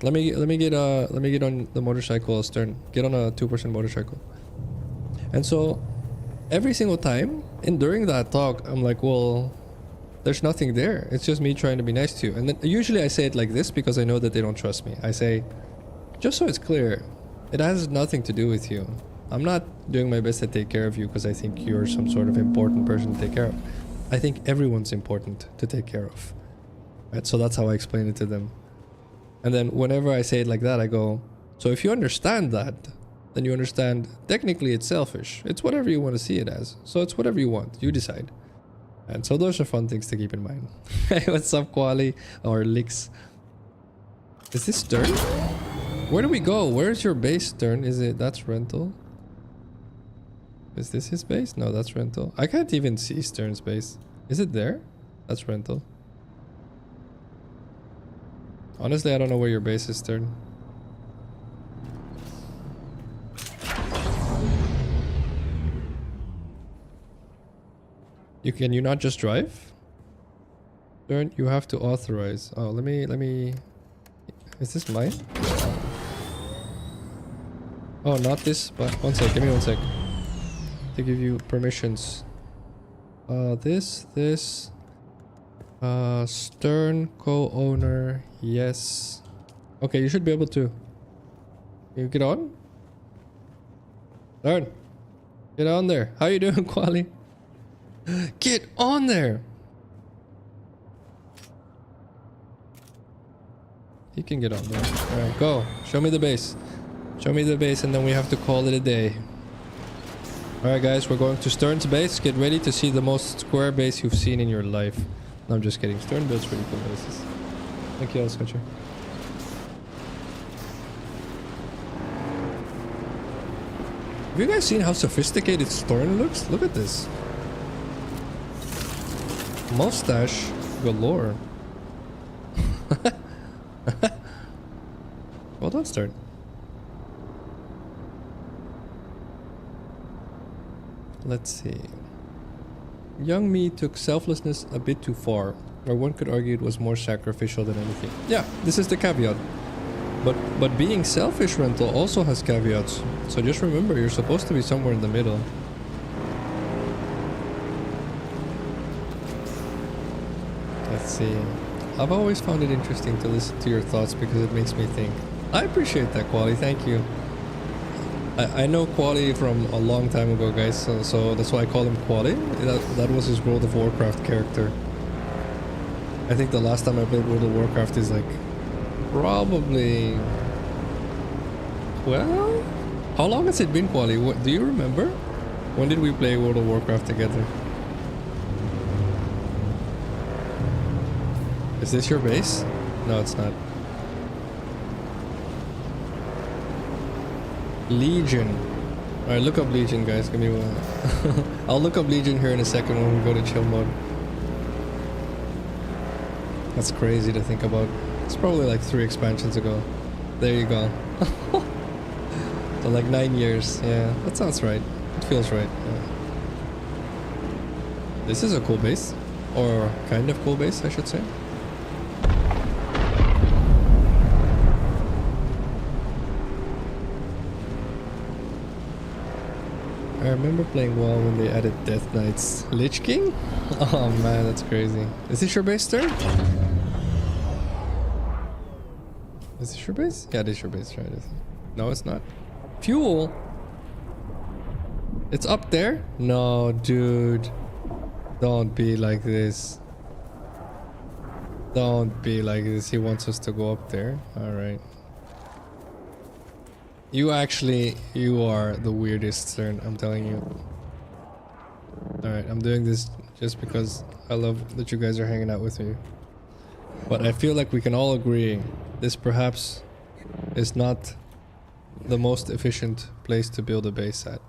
Let me get on the motorcycle, Stern. Get on a 2-person motorcycle. And so every single time, and during that talk, I'm like, well, there's nothing there. It's just me trying to be nice to you. And then usually I say it like this because I know that they don't trust me. I say, just so it's clear, it has nothing to do with you. I'm not doing my best to take care of you because I think you're some sort of important person to take care of. I think everyone's important to take care of. Right? So that's how I explain it to them. And then whenever I say it like that, I go, so if you understand that, then you understand technically it's selfish. It's whatever you want to see it as. So it's whatever you want. You decide. And so those are fun things to keep in mind. Hey, what's up, Quali? Or Licks? Is this Stern? Where do we go? Where's your base, Stern? Is it... That's rental? Is this his base? No, that's rental. I can't even see Stern's base. Is it there? That's rental. Honestly, I don't know where your base is, Stern. Can you not just drive? Stern, you have to authorize. Oh, let me... Is this mine? Oh, not this, but one sec, give me one sec. To give you permissions. This, Stern, co-owner, yes. Okay, you should be able to. Can you get on? Stern, get on there. How you doing, Quali? Get on there! He can get on there. Alright, go. Show me the base. Show me the base and then we have to call it a day. Alright guys, we're going to Stern's base. Get ready to see the most square base you've seen in your life. No, I'm just kidding. Stern builds pretty cool bases. Thank you, Elscotcher. Have you guys seen how sophisticated Stern looks? Look at this. Mustache galore. Well done, Stern. Let's see. Young me took selflessness a bit too far, or one could argue it was more sacrificial than anything. Yeah, this is the caveat. But being selfish, Rental, also has caveats. So just remember, you're supposed to be somewhere in the middle. Let's see. I've always found it interesting to listen to your thoughts because it makes me think. I appreciate that, Quali. Thank you. I know Quali from a long time ago, guys, so that's why I call him Quali. That was his World of Warcraft character. I think the last time I played World of Warcraft is like probably... Well, how long has it been, Quali? Do you remember? When did we play World of Warcraft together? Is this your base? No, it's not. Legion. Alright, look up Legion, guys. Give me one. I'll look up Legion here in a second when we go to chill mode. That's crazy to think about. It's probably like 3 expansions ago. There you go. So like 9 years. Yeah, that sounds right. It feels right. Yeah. This is a cool base. Or kind of cool base, I should say. I remember playing WoW when they added Death Knights. Lich King? Oh man, that's crazy. Is this your base, Stern? Is this your base? Yeah, it is your base, right? No, it's not. Fuel? It's up there? No, dude. Don't be like this. Don't be like this. He wants us to go up there. Alright. You are the weirdest, Stern, I'm telling you. Alright, I'm doing this just because I love that you guys are hanging out with me. But I feel like we can all agree this perhaps is not the most efficient place to build a base at.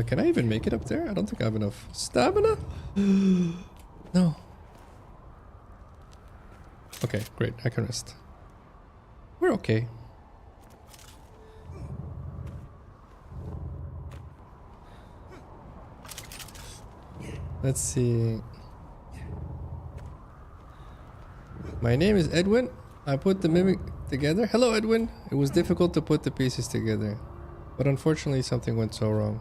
Can I even make it up there? I don't think I have enough stamina. No. Okay, great. I can rest. We're okay. Let's see. My name is Edwin. I put the mimic together. Hello, Edwin. It was difficult to put the pieces together, but unfortunately something went so wrong.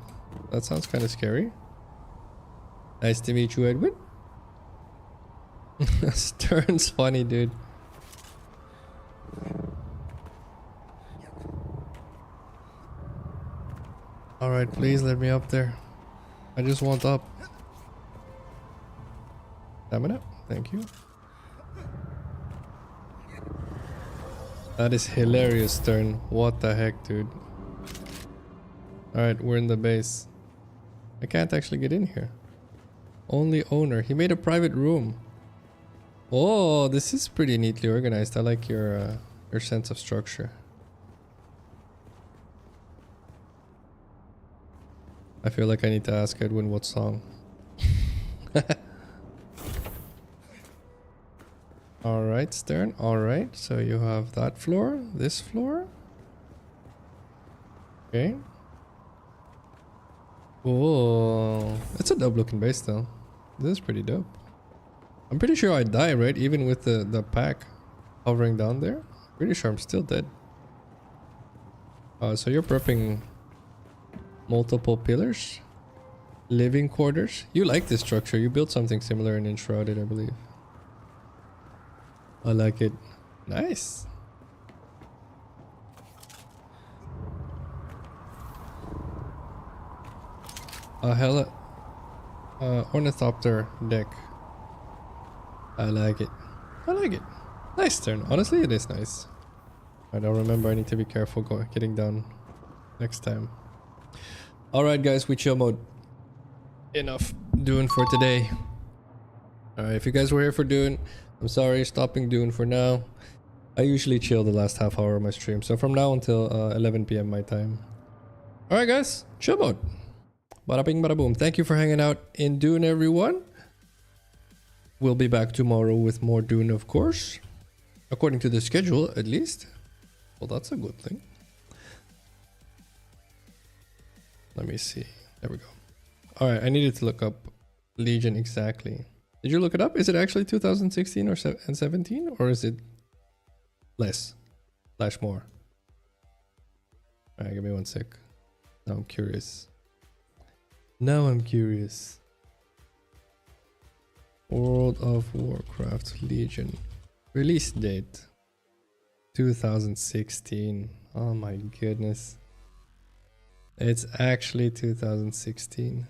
That sounds kind of scary. Nice to meet you, Edwin. Stern's funny, dude. Alright, please let me up there. I just want up. Stamina, thank you. That is hilarious, Stern. What the heck, dude? Alright, we're in the base. I can't actually get in here. Only owner. He made a private room. Oh, this is pretty neatly organized. I like your sense of structure. I feel like I need to ask Edwin what song. Alright, Stern. Alright, so you have that floor, this floor. Okay. Oh, it's a dope looking base though. This is pretty dope. I'm pretty sure I die, right? Even with the pack hovering down there. Pretty sure I'm still dead. So you're prepping multiple pillars? Living quarters? You like this structure. You built something similar in Enshrouded, I believe. I like it. Nice. Ornithopter deck. I like it. I like it. Nice turn. Honestly, it is nice. I don't remember. I need to be careful getting down next time. Alright guys, we chill mode. Enough Dune for today. Alright, if you guys were here for Dune, I'm sorry, stopping Dune for now. I usually chill the last half hour of my stream, so from now until 11 PM my time. Alright guys, chill mode. Bada bing bada boom. Thank you for hanging out in Dune, everyone. We'll be back tomorrow with more Dune, of course. According to the schedule, at least. Well, that's a good thing. Let me see. There we go. Alright, I needed to look up Legion exactly. Did you look it up? Is it actually 2016 or 17? Or is it less? Slash more? Alright, give me one sec. Now I'm curious. World of Warcraft Legion. Release date 2016. Oh my goodness. It's actually 2016.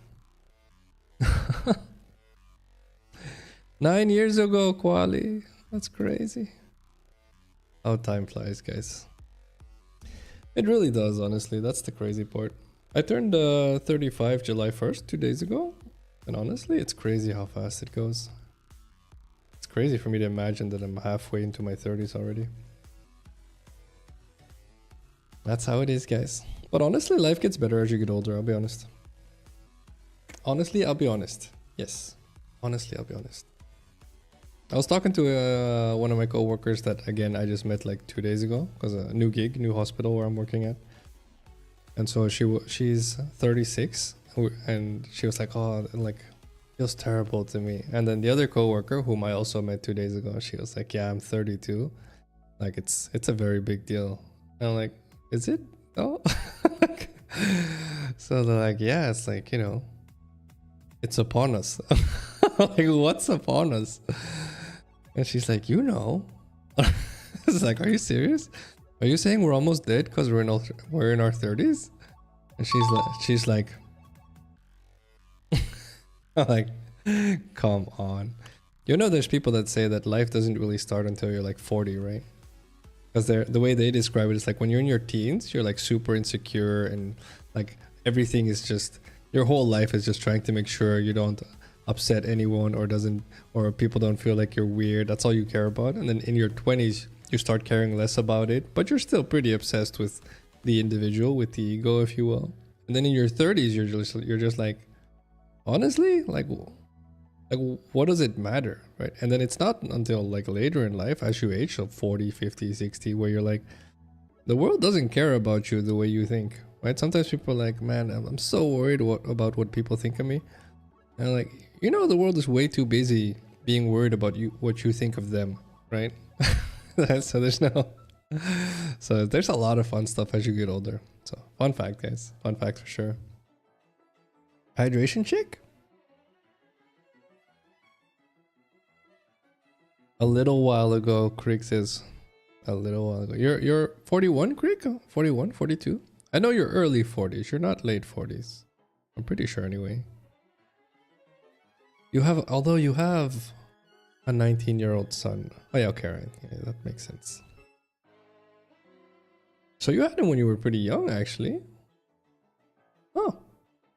9 years ago, Quali. That's crazy. How time flies, guys. It really does, honestly. That's the crazy part. I turned 35 July 1st, 2 days ago. And honestly, it's crazy how fast it goes. It's crazy for me to imagine that I'm halfway into my 30s already. That's how it is, guys. But honestly, life gets better as you get older, I'll be honest. Honestly, I'll be honest. Yes. Honestly, I'll be honest. I was talking to one of my co-workers that, again, I just met like 2 days ago. Because a new gig, new hospital where I'm working at. And so she's 36. And she was like, oh, like, feels terrible to me. And then the other coworker, whom I also met 2 days ago, she was like, yeah, I'm 32. Like, it's a very big deal. And I'm like, is it? Oh. So they're like, yeah, it's like, you know, it's upon us. Like, what's upon us? And she's like, you know. It's like, are you serious? Are you saying we're almost dead because we're in our 30s? And she's like, like, come on. You know, there's people that say that life doesn't really start until you're like 40, right? Because the way they describe it is like when you're in your teens, you're like super insecure and like everything is just, your whole life is just trying to make sure you don't upset anyone or people don't feel like you're weird. That's all you care about. And then in your 20s, you start caring less about it, but you're still pretty obsessed with the individual, with the ego, if you will. And then in your 30s, you're just like, honestly, like what does it matter, right? And then it's not until like later in life, as you age, so 40, 50, 60, where you're like, the world doesn't care about you the way you think, right? Sometimes people are like, man, I'm so worried about what people think of me. And I'm like, you know, the world is way too busy being worried about what you think of them, right? So there's a lot of fun stuff as you get older. So fun fact, guys. Fun fact for sure. Hydration check? A little while ago, Krieg says. A little while ago. You're 41, Krieg? 41, 42? I know you're early 40s. You're not late 40s. I'm pretty sure anyway. You have a 19-year-old son. Oh yeah, okay, right. Yeah, that makes sense. So you had him when you were pretty young, actually. Oh.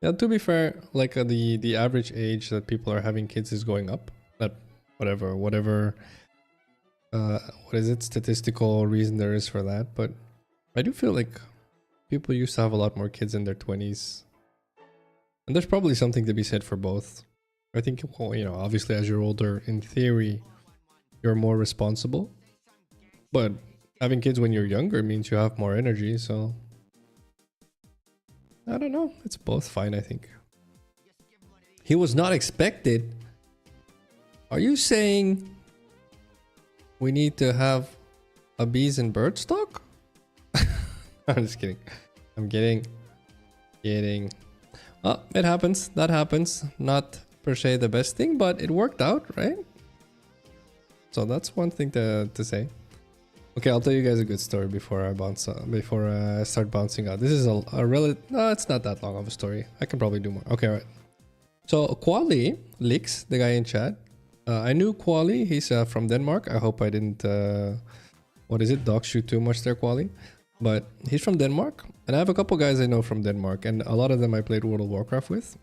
Yeah, to be fair, like the average age that people are having kids is going up. That whatever what is it, statistical reason there is for that, but I do feel like people used to have a lot more kids in their 20s. And there's probably something to be said for both. I think, well, you know, obviously as you're older, in theory, you're more responsible. But having kids when you're younger means you have more energy, so I don't know. It's both fine, I think. He was not expected. Are you saying we need to have a bees and bird stock? I'm just kidding. I'm kidding. Oh, it happens. That happens. Not per se the best thing, but it worked out, right? So that's one thing to say. Okay, I'll tell you guys a good story before I start bouncing out. This is a relative. No, it's not that long of a story. I can probably do more. Okay, right. So Quali Lix, the guy in chat. I knew Quali. He's from Denmark. I hope I didn't. What is it? Dox you too much there, Quali. But he's from Denmark, and I have a couple guys I know from Denmark, and a lot of them I played World of Warcraft with.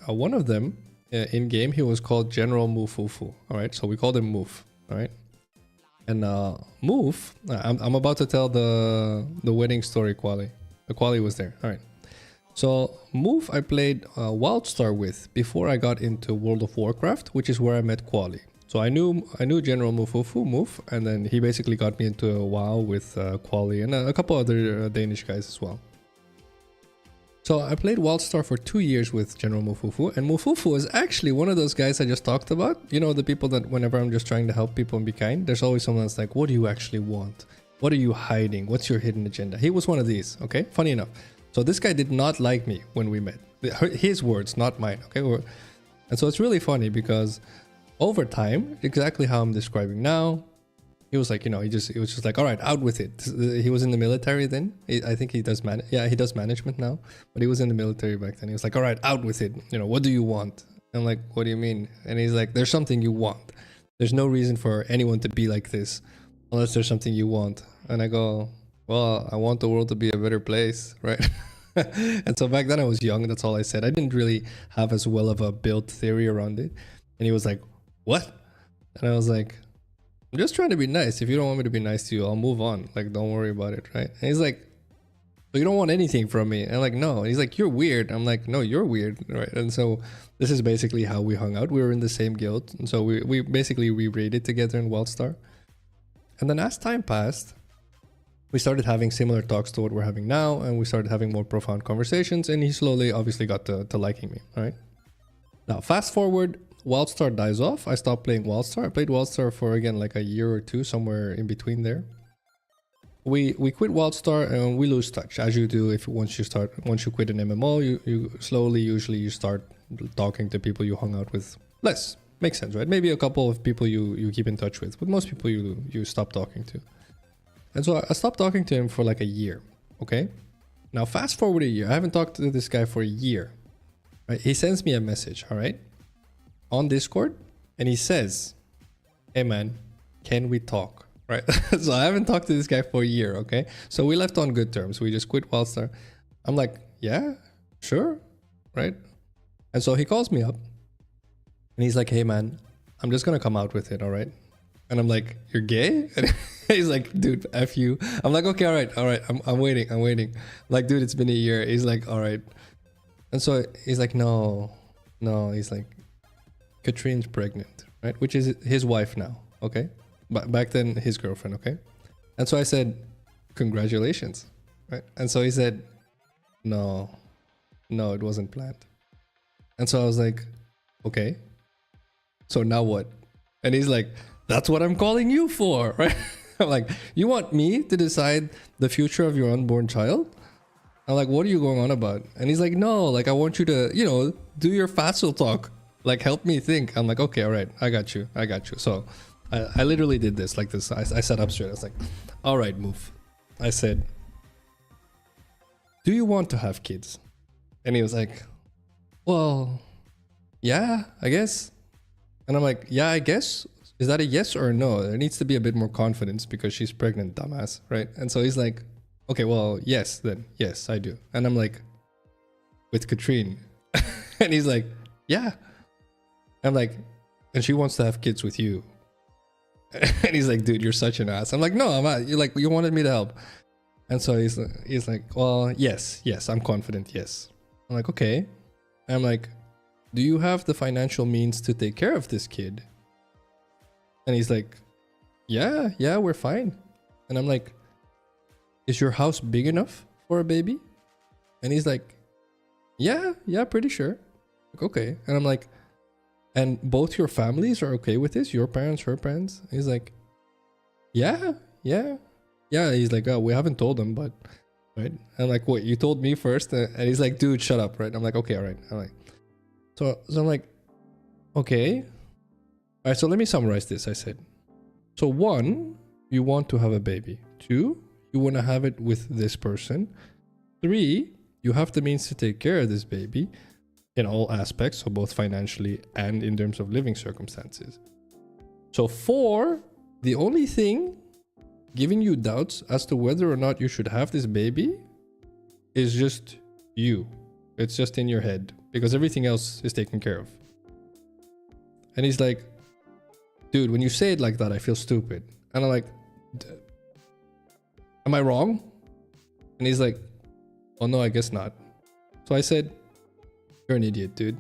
One of them, in game, he was called General Mufufu. All right, so we called him Muf. All right. And Move, I'm about to tell the wedding story, Quali. The Quali was there. All right. So Move I played WildStar with before I got into World of Warcraft, which is where I met Quali. So I knew General Move, and then he basically got me into a WoW with Quali and a couple other Danish guys as well. So I played Wildstar for 2 years with General Mufufu, and Mufufu is actually one of those guys I just talked about. You know, the people that whenever I'm just trying to help people and be kind, there's always someone that's like, what do you actually want? What are you hiding? What's your hidden agenda? He was one of these, okay? Funny enough. So this guy did not like me when we met. His words, not mine, okay? And so it's really funny because over time, exactly how I'm describing now, he was like, you know, he was just like, all right, out with it. He was in the military then. I think he does he does management now, but he was in the military back then. He was like, all right, out with it. You know, what do you want? I'm like, what do you mean? And he's like, there's something you want. There's no reason for anyone to be like this unless there's something you want. And I go, well, I want the world to be a better place, right? And so back then I was young. That's all I said. I didn't really have as well of a built theory around it. And he was like, what? And I was like, I'm just trying to be nice. If you don't want me to be nice to you, I'll move on. Like, don't worry about it, right? And he's like, so you don't want anything from me? And I'm like, no. And he's like, you're weird. I'm like, no, you're weird, right? And so this is basically how we hung out. We were in the same guild. And so we basically raided together in Wildstar. And then as time passed, we started having similar talks to what we're having now. And we started having more profound conversations. And he slowly, obviously, got to liking me, right? Now, fast forward, Wildstar dies off. I stopped playing Wildstar. I played Wildstar for again like a year or two, somewhere in between there. We quit Wildstar and we lose touch, as you do if once you quit an MMO, you slowly usually start talking to people you hung out with less. Makes sense, right? Maybe a couple of people you keep in touch with, but most people you stop talking to. And so I stopped talking to him for like a year. Okay. Now fast forward a year. I haven't talked to this guy for a year. Right? He sends me a message. All right. On Discord, and he says, hey man, can we talk? Right? So I haven't talked to this guy for a year, okay? So we left on good terms. We just quit Wildstar. I'm like, yeah, sure, right? And so he calls me up and he's like, hey man, I'm just gonna come out with it, all right? And I'm like, you're gay? And he's like, dude, F you. I'm like, okay, all right, I'm waiting. I'm like, dude, it's been a year. He's like, all right. And so he's like, no, he's like, Katrine's pregnant, right? Which is his wife now, okay? But back then, his girlfriend, okay? And so I said, congratulations, right? And so he said, no, it wasn't planned. And so I was like, okay, so now what? And he's like, that's what I'm calling you for, right? I'm like, you want me to decide the future of your unborn child? I'm like, what are you going on about? And he's like, no, like I want you to, you know, do your Phacil talk. Like, help me think. I'm like, okay, all right, I got you. So I literally did this like this. I sat up straight. I was like, all right, move. I said, do you want to have kids? And he was like, well, yeah, I guess. And I'm like, yeah, I guess. Is that a yes or a no? There needs to be a bit more confidence because she's pregnant, dumbass, right? And so he's like, okay, well, yes, then. Yes, I do. And I'm like, with Katrine. And he's like, yeah. I'm like, and she wants to have kids with you. And he's like, dude, you're such an ass. I'm like, no, I'm not. You're like, you wanted me to help. And so he's like, well, yes, I'm confident, yes. I'm like, okay. I'm like, do you have the financial means to take care of this kid? And he's like, yeah, we're fine. And I'm like, is your house big enough for a baby? And he's like, yeah, pretty sure. Like, okay. And I'm like, and both your families are okay with this? Your parents, her parents? He's like, yeah. He's like, oh, we haven't told them, but, right? I'm like, what, you told me first? And he's like, dude, shut up, right? I'm like, okay, all right. I'm like, so I'm like, okay. All right, so let me summarize this, I said. So 1, you want to have a baby. 2, you want to have it with this person. 3, you have the means to take care of this baby. In all aspects, so both financially and in terms of living circumstances. So 4, the only thing giving you doubts as to whether or not you should have this baby is just you. It's just in your head because everything else is taken care of. And he's like, dude, when you say it like that, I feel stupid. And I'm like, am I wrong? And he's like, oh no, I guess not. So I said, you're an idiot, dude.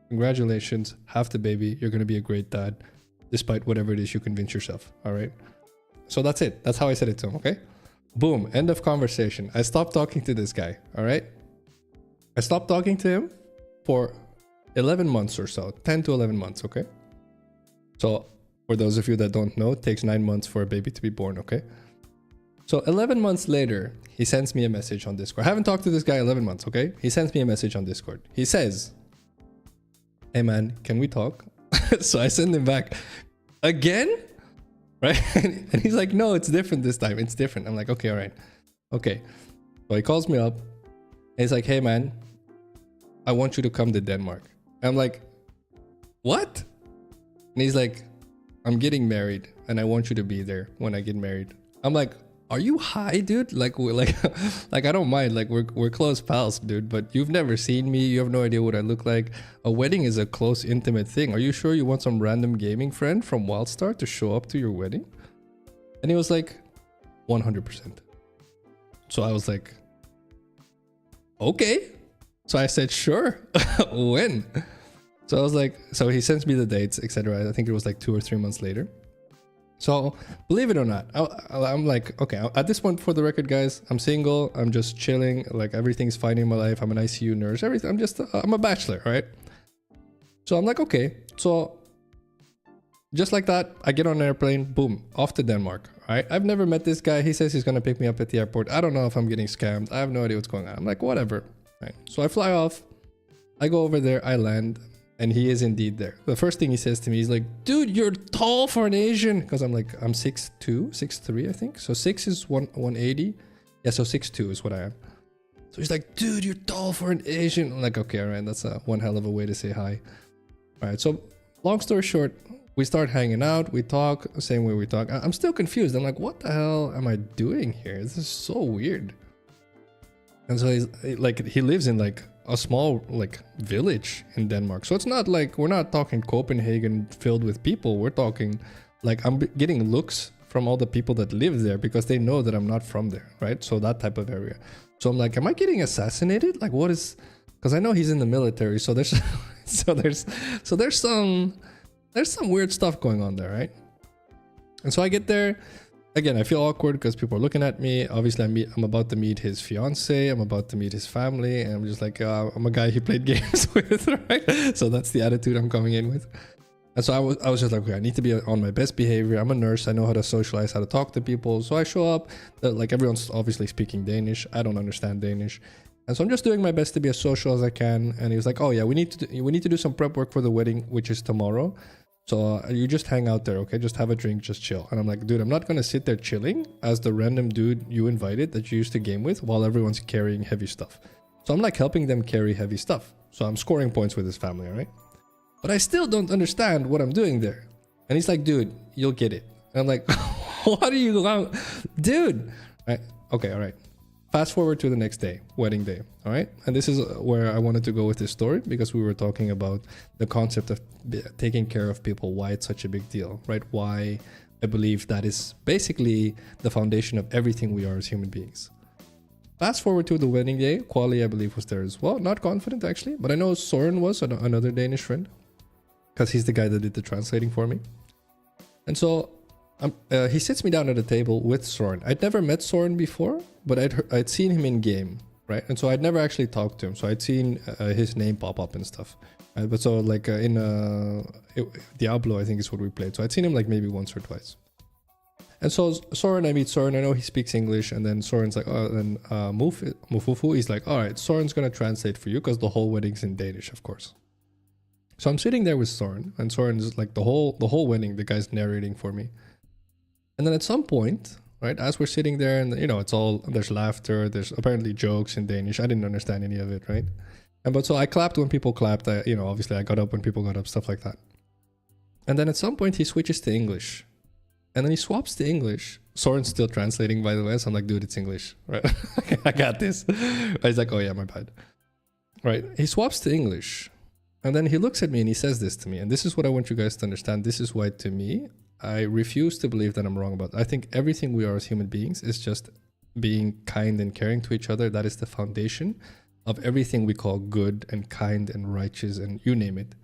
Congratulations, have the baby. You're gonna be a great dad. despite whatever it is you convince yourself. All right. So that's it. That's how I said it to him. Okay. Boom. End of conversation. I stopped talking to this guy. All right. I stopped talking to him for 11 months or so, 10 to 11 months. Okay. So for those of you that don't know, it takes 9 months for a baby to be born. Okay. So 11 months later, he sends me a message on Discord. I haven't talked to this guy 11 months. Okay. He sends me a message on Discord. He says, "Hey man, can we talk?" So I send him back, "Again?" Right? And he's like, "No, it's different this time. It's different." I'm like, "Okay, all right. Okay." So he calls me up and he's like, "Hey man, I want you to come to Denmark." I'm like, "What?" And he's like, "I'm getting married and I want you to be there when I get married." I'm like, "Are you high, dude? Like like I don't mind. Like we're close pals, dude, but you've never seen me. You have no idea what I look like. A wedding is a close, intimate thing. Are you sure you want some random gaming friend from Wildstar to show up to your wedding?" And he was like, 100%. So I was like, "Okay." So I said, "Sure." When? So I was like, so he sends me the dates, etc. I think it was like 2 or 3 months later. So believe it or not, I'm like, okay, at this point, for the record, guys, I'm single. I'm just chilling. Like everything's fine in my life. I'm an ICU nurse. Everything. I'm a bachelor, right? So I'm like, okay. So just like that, I get on an airplane, boom, off to Denmark. Right? I've never met this guy. He says he's gonna pick me up at the airport. I don't know if I'm getting scammed. I have no idea what's going on. I'm like, whatever. Right? So I fly off. I go over there. I land. And he is indeed there. The first thing he says to me, he's like, "Dude, you're tall for an Asian." Because I'm like, I'm 6'2", 6'3", I think. So 6 is 180. Yeah, so 6'2" is what I am. So he's like, "Dude, you're tall for an Asian." I'm like, okay, all right, that's one hell of a way to say hi. All right, so long story short, we start hanging out. We talk the same way we talk. I'm still confused. I'm like, what the hell am I doing here? This is so weird. And so he's like, he lives in like a small like village in Denmark. So it's not like, we're not talking Copenhagen filled with people. We're talking like, I'm getting looks from all the people that live there because they know that I'm not from there, right? So that type of area. So I'm like, am I getting assassinated? Like what is, because I know he's in the military. So there's there's some weird stuff going on there, right? And so I get there. Again, I feel awkward because people are looking at me. Obviously, I'm about to meet his fiance. I'm about to meet his family. And I'm just like, I'm a guy he played games with, right? So that's the attitude I'm coming in with. And so I was just like, okay, I need to be on my best behavior. I'm a nurse. I know how to socialize, how to talk to people. So I show up. Like everyone's obviously speaking Danish. I don't understand Danish. And so I'm just doing my best to be as social as I can. And he was like, "Oh yeah, we need to do some prep work for the wedding, which is tomorrow. So you just hang out there, okay? Just have a drink, just chill." And I'm like, dude, I'm not going to sit there chilling as the random dude you invited that you used to game with while everyone's carrying heavy stuff. So I'm like helping them carry heavy stuff. So I'm scoring points with his family, all right? But I still don't understand what I'm doing there. And he's like, "Dude, you'll get it." And I'm like, what do you want? Dude. Right? Okay, all right. Fast forward to the next day, wedding day, all right? And this is where I wanted to go with this story because we were talking about the concept of taking care of people, why it's such a big deal, right? Why I believe that is basically the foundation of everything we are as human beings. Fast forward to the wedding day, Quali, I believe, was there as well. Not confident, actually, but I know Soren was another Danish friend because he's the guy that did the translating for me. And so he sits me down at a table with Soren. I'd never met Soren before, but I'd seen him in game, right? And so I'd never actually talked to him. So I'd seen his name pop up and stuff. Right? But so like in Diablo, I think is what we played. So I'd seen him like maybe once or twice. And so Soren, I meet Soren. I know he speaks English. And then Soren's like, oh, then Mufufu, he's like, all right, Soren's going to translate for you because the whole wedding's in Danish, of course. So I'm sitting there with Soren, and Soren's like the whole wedding, the guy's narrating for me. And then at some point, right, as we're sitting there and, you know, there's laughter, there's apparently jokes in Danish. I didn't understand any of it, right? But so I clapped when people clapped. Obviously I got up when people got up, stuff like that. And then at some point he switches to English. And then he swaps to English. Soren's still translating, by the way. So I'm like, dude, it's English, right? I got this. He's like, oh yeah, my bad. Right. He swaps to English. And then he looks at me and he says this to me. And this is what I want you guys to understand. This is why, to me, I refuse to believe that I'm wrong about it. I think everything we are as human beings is just being kind and caring to each other. That is the foundation of everything we call good and kind and righteous and you name it.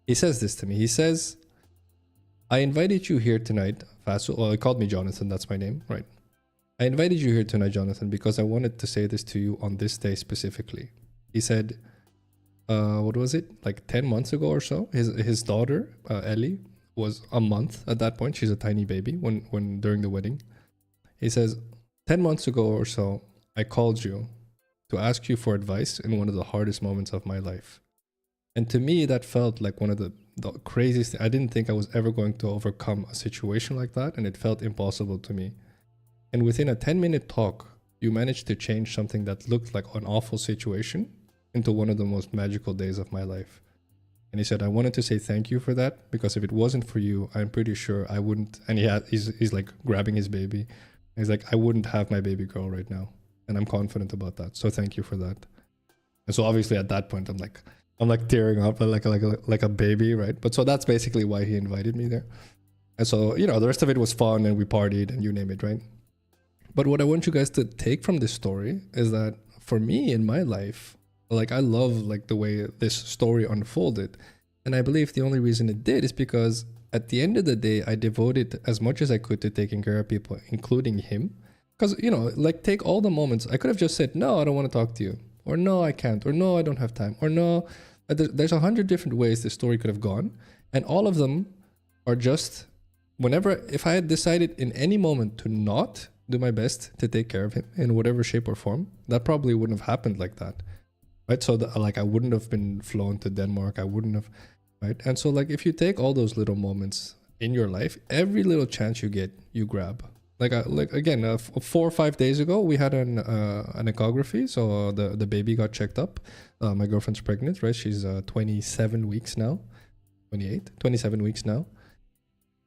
He says this to me. He says, I invited you here tonight, Phacil. Well, he called me Jonathan. That's my name, right? I invited you here tonight, Jonathan, because I wanted to say this to you on this day specifically. He said, what was it? Like 10 months ago or so, his daughter, Ellie, was a month at that point. She's a tiny baby when during the wedding. He says, 10 months ago or so, I called you to ask you for advice in one of the hardest moments of my life. And to me, that felt like one of the craziest. I didn't think I was ever going to overcome a situation like that, and it felt impossible to me. And within a 10-minute talk, you managed to change something that looked like an awful situation into one of the most magical days of my life. And he said, I wanted to say thank you for that, because if it wasn't for you, I'm pretty sure I wouldn't. And he's like grabbing his baby. He's like, I wouldn't have my baby girl right now. And I'm confident about that. So thank you for that. And so obviously at that point, I'm like tearing up like a baby, right? But so that's basically why he invited me there. And so, you know, the rest of it was fun and we partied and you name it, right? But what I want you guys to take from this story is that for me in my life, like I love like the way this story unfolded. And I believe the only reason it did is because at the end of the day, I devoted as much as I could to taking care of people, including him. Because, you know, like take all the moments. I could have just said, no, I don't want to talk to you. Or no, I can't. Or no, I don't have time. Or no, there's 100 different ways this story could have gone. And all of them are just whenever, if I had decided in any moment to not do my best to take care of him in whatever shape or form, that probably wouldn't have happened like that. Right? So like I wouldn't have been flown to Denmark. I wouldn't have, right? And so like if you take all those little moments in your life, every little chance you get, you grab. Like again, 4 or 5 days ago, we had an ecography. So the baby got checked up. My girlfriend's pregnant, right? She's 27 weeks now, 27 weeks now.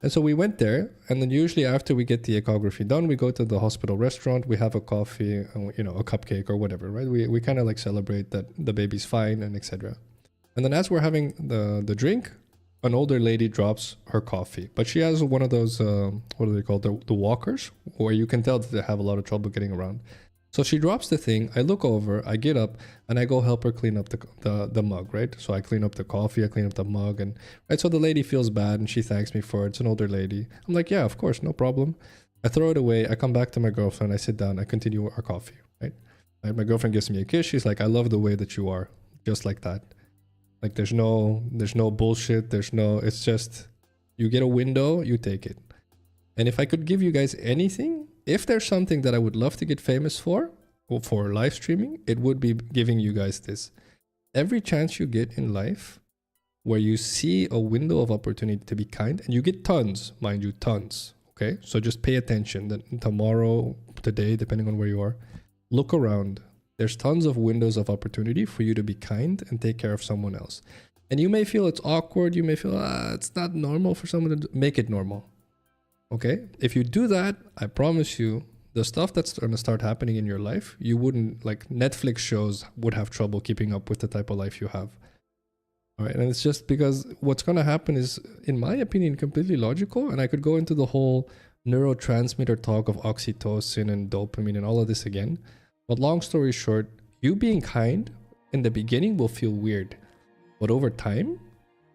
And so we went there, and then usually after we get the ecography done, we go to the hospital restaurant, we have a coffee, you know, a cupcake or whatever, right? We kind of like celebrate that the baby's fine and etc. And then as we're having the drink, an older lady drops her coffee, but she has one of those, what are they called? The walkers, where you can tell that they have a lot of trouble getting around. So she drops the thing, I look over, I get up, and I go help her clean up the mug, right? So I clean up the coffee, I clean up the mug, and right, so the lady feels bad, and she thanks me for it. It's an older lady. I'm like, yeah, of course, no problem. I throw it away, I come back to my girlfriend, I sit down, I continue our coffee, right? My girlfriend gives me a kiss, she's like, I love the way that you are, just like that. Like there's no bullshit, it's just, you get a window, you take it. And if I could give you guys anything, if there's something that I would love to get famous for live streaming, it would be giving you guys this. Every chance you get in life where you see a window of opportunity to be kind, and you get tons, mind you, tons, okay? So just pay attention. That tomorrow, today, depending on where you are, look around. There's tons of windows of opportunity for you to be kind and take care of someone else. And you may feel it's awkward, you may feel, it's not normal for someone to make it normal. Okay, if you do that, I promise you, the stuff that's going to start happening in your life, you wouldn't, like Netflix shows would have trouble keeping up with the type of life you have. All right, and it's just because what's going to happen is, in my opinion, completely logical. And I could go into the whole neurotransmitter talk of oxytocin and dopamine and all of this again. But long story short, you being kind in the beginning will feel weird. But over time,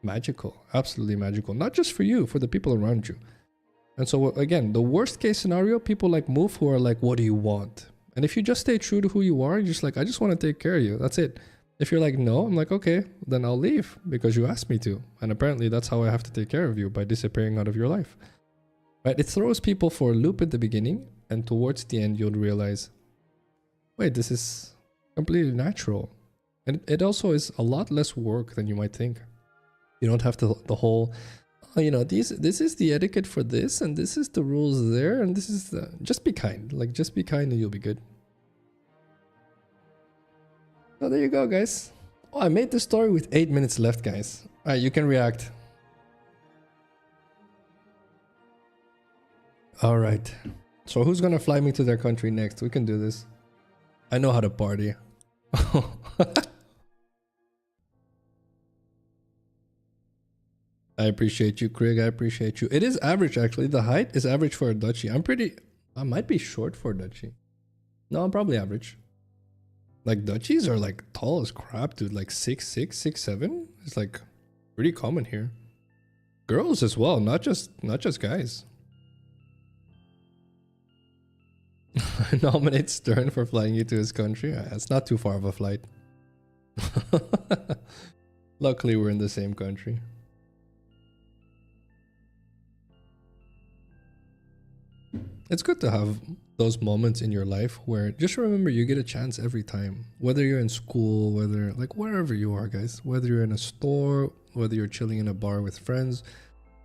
magical, absolutely magical. Not just for you, for the people around you. And so again, the worst case scenario, people like move who are like, what do you want? And if you just stay true to who you are, you're just like, I just want to take care of you. That's it. If you're like, no, I'm like, okay, then I'll leave because you asked me to. And apparently that's how I have to take care of you, by disappearing out of your life. Right? It throws people for a loop at the beginning, and towards the end, you'll realize, wait, this is completely natural. And it also is a lot less work than you might think. You don't have to, the whole, you know, this is the etiquette for this, and this is the rules there, and this is the, just be kind. Like, just be kind and you'll be good. So there you go, guys. Oh, I made the story with 8 minutes left, guys. All right, you can react. All right. So who's gonna fly me to their country next? We can do this. I know how to party. I appreciate you, Craig. I appreciate you. It is average, actually. The height is average for a Dutchie. I might be short for a Dutchie. No, I'm probably average. Like, Dutchies are like tall as crap, dude. Like 6'6", 6'7". It's like pretty common here. Girls as well, not just guys. Nominate Stern for flying you to his country. It's not too far of a flight. Luckily, we're in the same country. It's good to have those moments in your life where just remember you get a chance every time. Whether you're in school, whether like wherever you are, guys. Whether you're in a store, whether you're chilling in a bar with friends,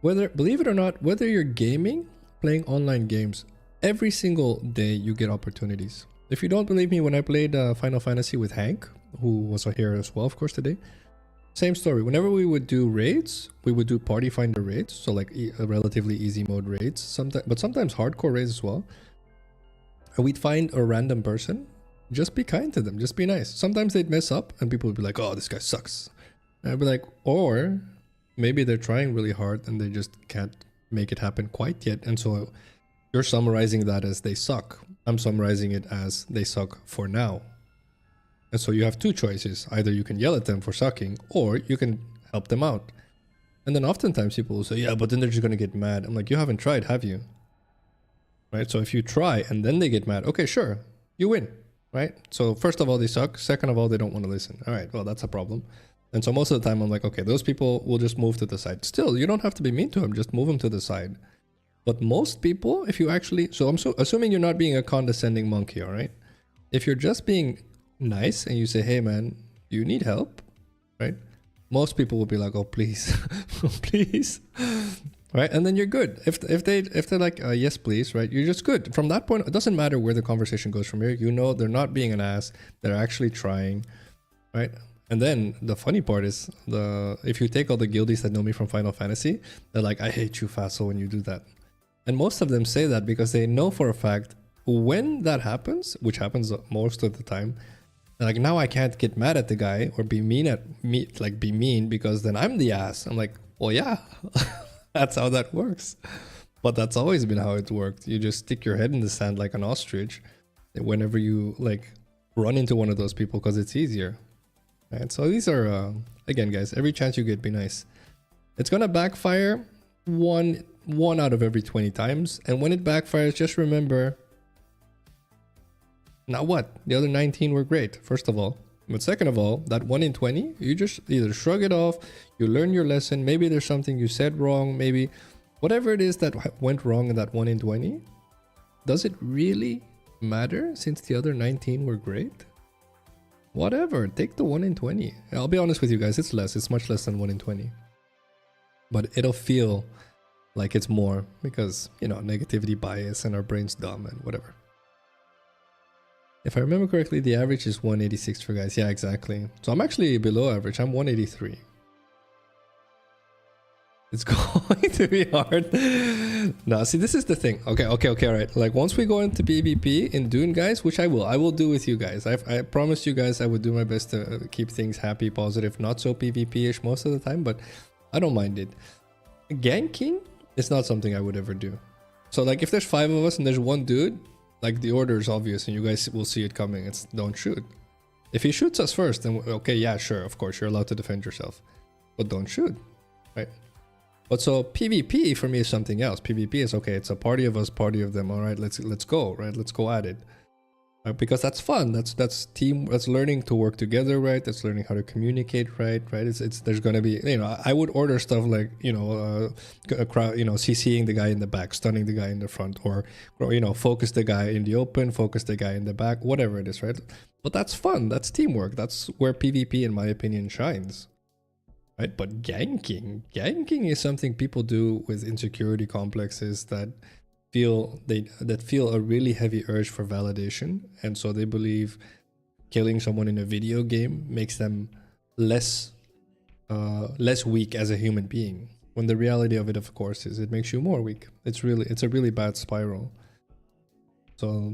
whether, believe it or not, whether you're gaming, playing online games, every single day you get opportunities. If you don't believe me, when I played Final Fantasy with Hank, who was here as well, of course, today, same story. Whenever we would do raids, we would do party finder raids, so like relatively easy mode raids, but sometimes hardcore raids as well. And we'd find a random person, just be kind to them, just be nice. Sometimes they'd mess up and people would be like, oh, this guy sucks. And I'd be like, or maybe they're trying really hard and they just can't make it happen quite yet. And so you're summarizing that as they suck. I'm summarizing it as they suck for now. And so you have two choices. Either you can yell at them for sucking, or you can help them out. And then oftentimes people will say, yeah, but then they're just going to get mad. I'm like, you haven't tried, have you? Right? So if you try and then they get mad, okay, sure, you win. Right? So first of all, they suck. Second of all, they don't want to listen. All right, well, that's a problem. And so most of the time I'm like, okay, those people will just move to the side. Still, you don't have to be mean to them. Just move them to the side. But most people, if you actually... So I'm assuming you're not being a condescending monkey, all right? If you're just being nice and you say, hey man, you need help, right? Most people will be like, oh please, please, right? And then you're good. If they're like, yes please, right? You're just good. From that point, it doesn't matter where the conversation goes from here. You know they're not being an ass. They're actually trying, right? And then the funny part is if you take all the guildies that know me from Final Fantasy, they're like, I hate you, Phacil, when you do that. And most of them say that because they know for a fact when that happens, which happens most of the time, like now I can't get mad at the guy or be mean at me, like be mean, because then I'm the ass. I'm like, well, yeah, that's how that works. But that's always been how it worked. You just stick your head in the sand like an ostrich whenever you like run into one of those people because it's easier. Right? So these are, again, guys, every chance you get, be nice. It's going to backfire one out of every 20 times. And when it backfires, just remember, now what? The other 19 were great, first of all. But second of all, that 1 in 20, you just either shrug it off, you learn your lesson, maybe there's something you said wrong, maybe whatever it is that went wrong in that 1 in 20, does it really matter since the other 19 were great? Whatever, take the 1 in 20. I'll be honest with you guys, it's much less than 1 in 20. But it'll feel like it's more because, you know, negativity bias and our brain's dumb and whatever. If I remember correctly, the average is 186 for guys. Yeah, exactly. So I'm actually below average. I'm 183. It's going to be hard. No, see, this is the thing. Okay, all right. Like once we go into PvP in Dune, guys, which I will do with you guys. I promised you guys I would do my best to keep things happy, positive, not so PvP-ish most of the time, but I don't mind it. Ganking is not something I would ever do. So like if there's 5 of us and there's one dude, like the order is obvious and you guys will see it coming. It's don't shoot. If he shoots us first, then okay, yeah, sure, of course, you're allowed to defend yourself. But don't shoot, right? But so PvP for me is something else. PvP is okay, it's a party of us, party of them. All right, let's go, right? Let's go at it. Because that's fun. That's team. That's learning to work together, right? That's learning how to communicate, right? It's there's gonna be, you know, I would order stuff like, you know, a crowd, you know, CCing the guy in the back, stunning the guy in the front, or, you know, focus the guy in the open, focus the guy in the back, whatever it is, right? But that's fun. That's teamwork. That's where PvP, in my opinion, shines, right? But ganking is something people do with insecurity complexes that feel a really heavy urge for validation, and so they believe killing someone in a video game makes them less weak as a human being, when the reality of it, of course, is it makes you more weak. It's a really bad spiral. So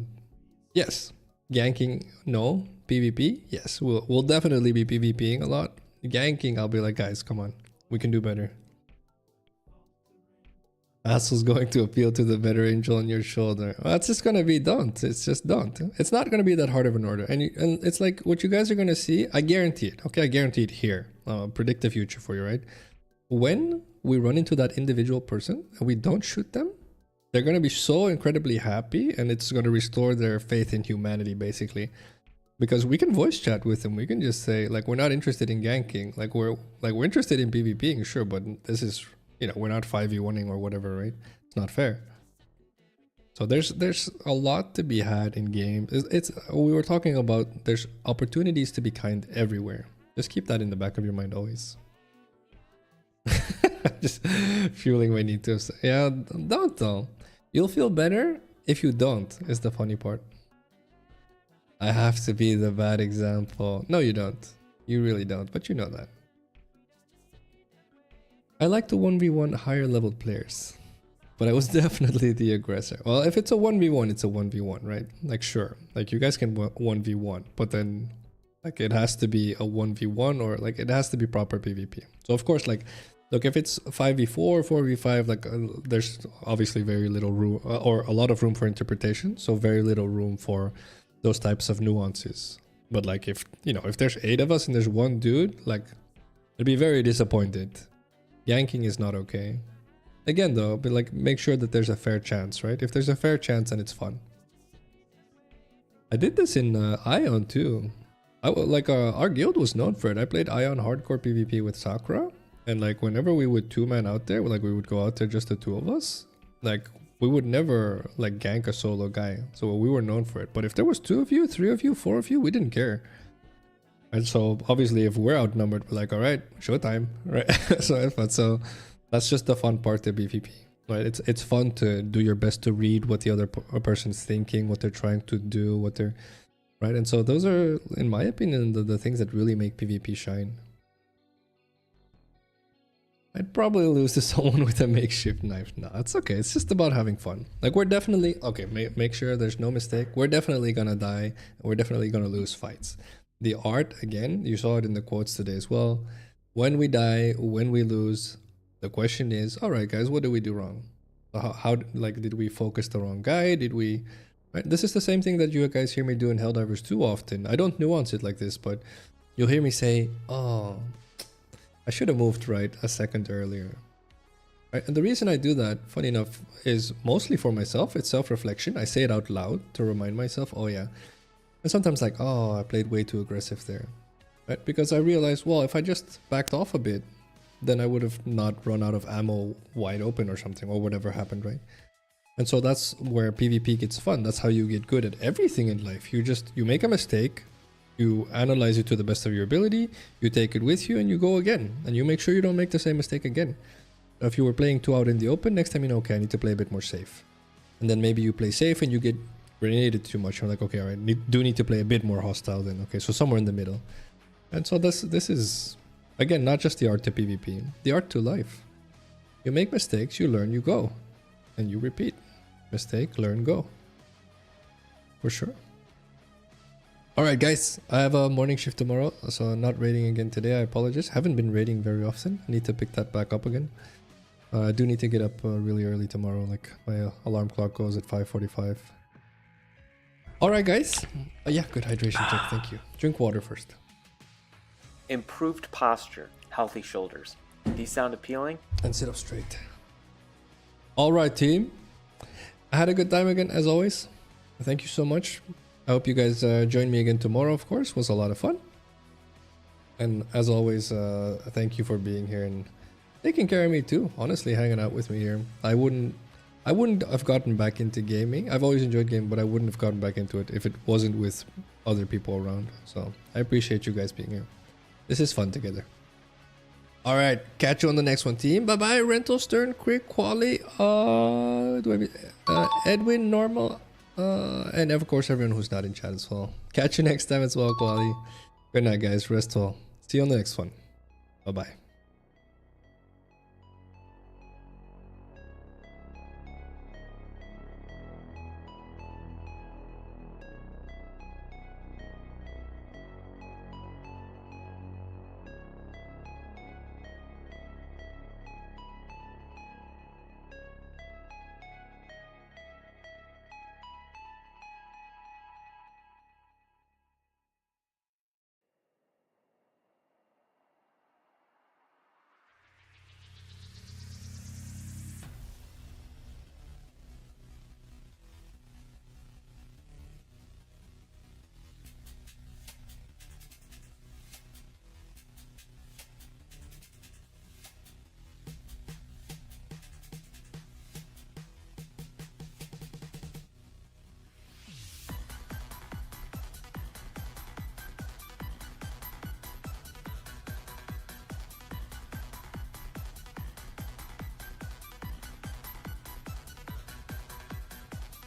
yes, ganking no, PvP yes, we'll definitely be PvPing a lot. Ganking, I'll be like, guys, come on, we can do better. Phacil's going to appeal to the better angel on your shoulder. Well, it's just gonna be don't. It's just don't. It's not gonna be that hard of an order, and it's like what you guys are gonna see. I guarantee it. Okay, I guarantee it here. Predict the future for you, right? when we run into that individual person and we don't shoot them, they're going to be so incredibly happy, and it's going to restore their faith in humanity, basically. Because we can voice chat with them. We can just say, like, we're not interested in ganking. Like, we're interested in PvPing, sure, but this is, you know, we're not 5v1ing or whatever, right? It's not fair. So there's a lot to be had in games. We were talking about there's opportunities to be kind everywhere. Just keep that in the back of your mind always. Just fueling my need to say, yeah, don't though. You'll feel better if you don't, is the funny part. I have to be the bad example. No, you don't. You really don't, but you know that. I like to 1v1 higher level players, but I was definitely the aggressor. Well, if it's a 1v1, it's a 1v1, right? Like, sure, like you guys can 1v1, but then like it has to be a 1v1, or like it has to be proper PvP. So of course, like, look, if it's 5v4, 4v5, like there's obviously very little room, or a lot of room for interpretation. So very little room for those types of nuances. But like, if, you know, if there's 8 of us and there's one dude, like, I'd be very disappointed. Yanking is not okay. Again though, but like, make sure that there's a fair chance, right? If there's a fair chance, and it's fun. I did this in Ion too. Our guild was known for it. I played Ion hardcore PvP with Sakura, and like whenever we would 2-man out there, like we would go out there just the 2 of us, like we would never like gank a solo guy. So we were known for it. But if there was 2 of you, 3 of you, 4 of you, we didn't care. And so obviously if we're outnumbered, we're like, all right, showtime, right? So that's just the fun part of PvP, right? It's fun to do your best to read what the other person's thinking, what they're trying to do, what they're, right? And so those are, in my opinion, the things that really make PvP shine. I'd probably lose to someone with a makeshift knife. No, it's okay. It's just about having fun. Like, we're definitely, okay, make sure there's no mistake. We're definitely gonna die. We're definitely gonna lose fights. The art, again, you saw it in the quotes today as well. When we die, when we lose, the question is, all right, guys, what did we do wrong? How like, did we focus the wrong guy? Did we, right? This is the same thing that you guys hear me do in Helldivers too often. I don't nuance it like this, but you'll hear me say, oh, I should have moved right a second earlier. Right? And the reason I do that, funny enough, is mostly for myself. It's self-reflection. I say it out loud to remind myself, oh yeah. And sometimes like, oh, I played way too aggressive there. Right? Because I realized, well, if I just backed off a bit, then I would have not run out of ammo wide open or something, or whatever happened, right? And so that's where PvP gets fun. That's how you get good at everything in life. You make a mistake, you analyze it to the best of your ability, you take it with you, and you go again. And you make sure you don't make the same mistake again. If you were playing too out in the open, next time you know, okay, I need to play a bit more safe. And then maybe you play safe and you get grenaded too much. You're like, okay, all right, do need to play a bit more hostile then. Okay, so somewhere in the middle. And so this is, again, not just the art to PvP, the art to life. You make mistakes, you learn, you go. And you repeat. Mistake, learn, go. For sure. Alright guys, I have a morning shift tomorrow, so not raiding again today. I apologize. Haven't been raiding very often. I need to pick that back up again. I do need to get up really early tomorrow. Like, my alarm clock goes at 5:45. Alright guys. Yeah, good hydration check, thank you. Drink water first. Improved posture, healthy shoulders. These sound appealing? And sit up straight. Alright team. I had a good time again, as always. Thank you so much. I hope you guys join me again tomorrow, of course. It was a lot of fun. And as always, thank you for being here and taking care of me too. Honestly, hanging out with me here. I wouldn't have gotten back into gaming. I've always enjoyed gaming, but I wouldn't have gotten back into it if it wasn't with other people around. So I appreciate you guys being here. This is fun together. All right, catch you on the next one, team. Bye bye. Rental, Stern, Quick, Quali, Edwin, Normal, and of course everyone who's not in chat as well. Catch you next time as well, Quali. Good night, guys. Rest well. See you on the next one. Bye bye.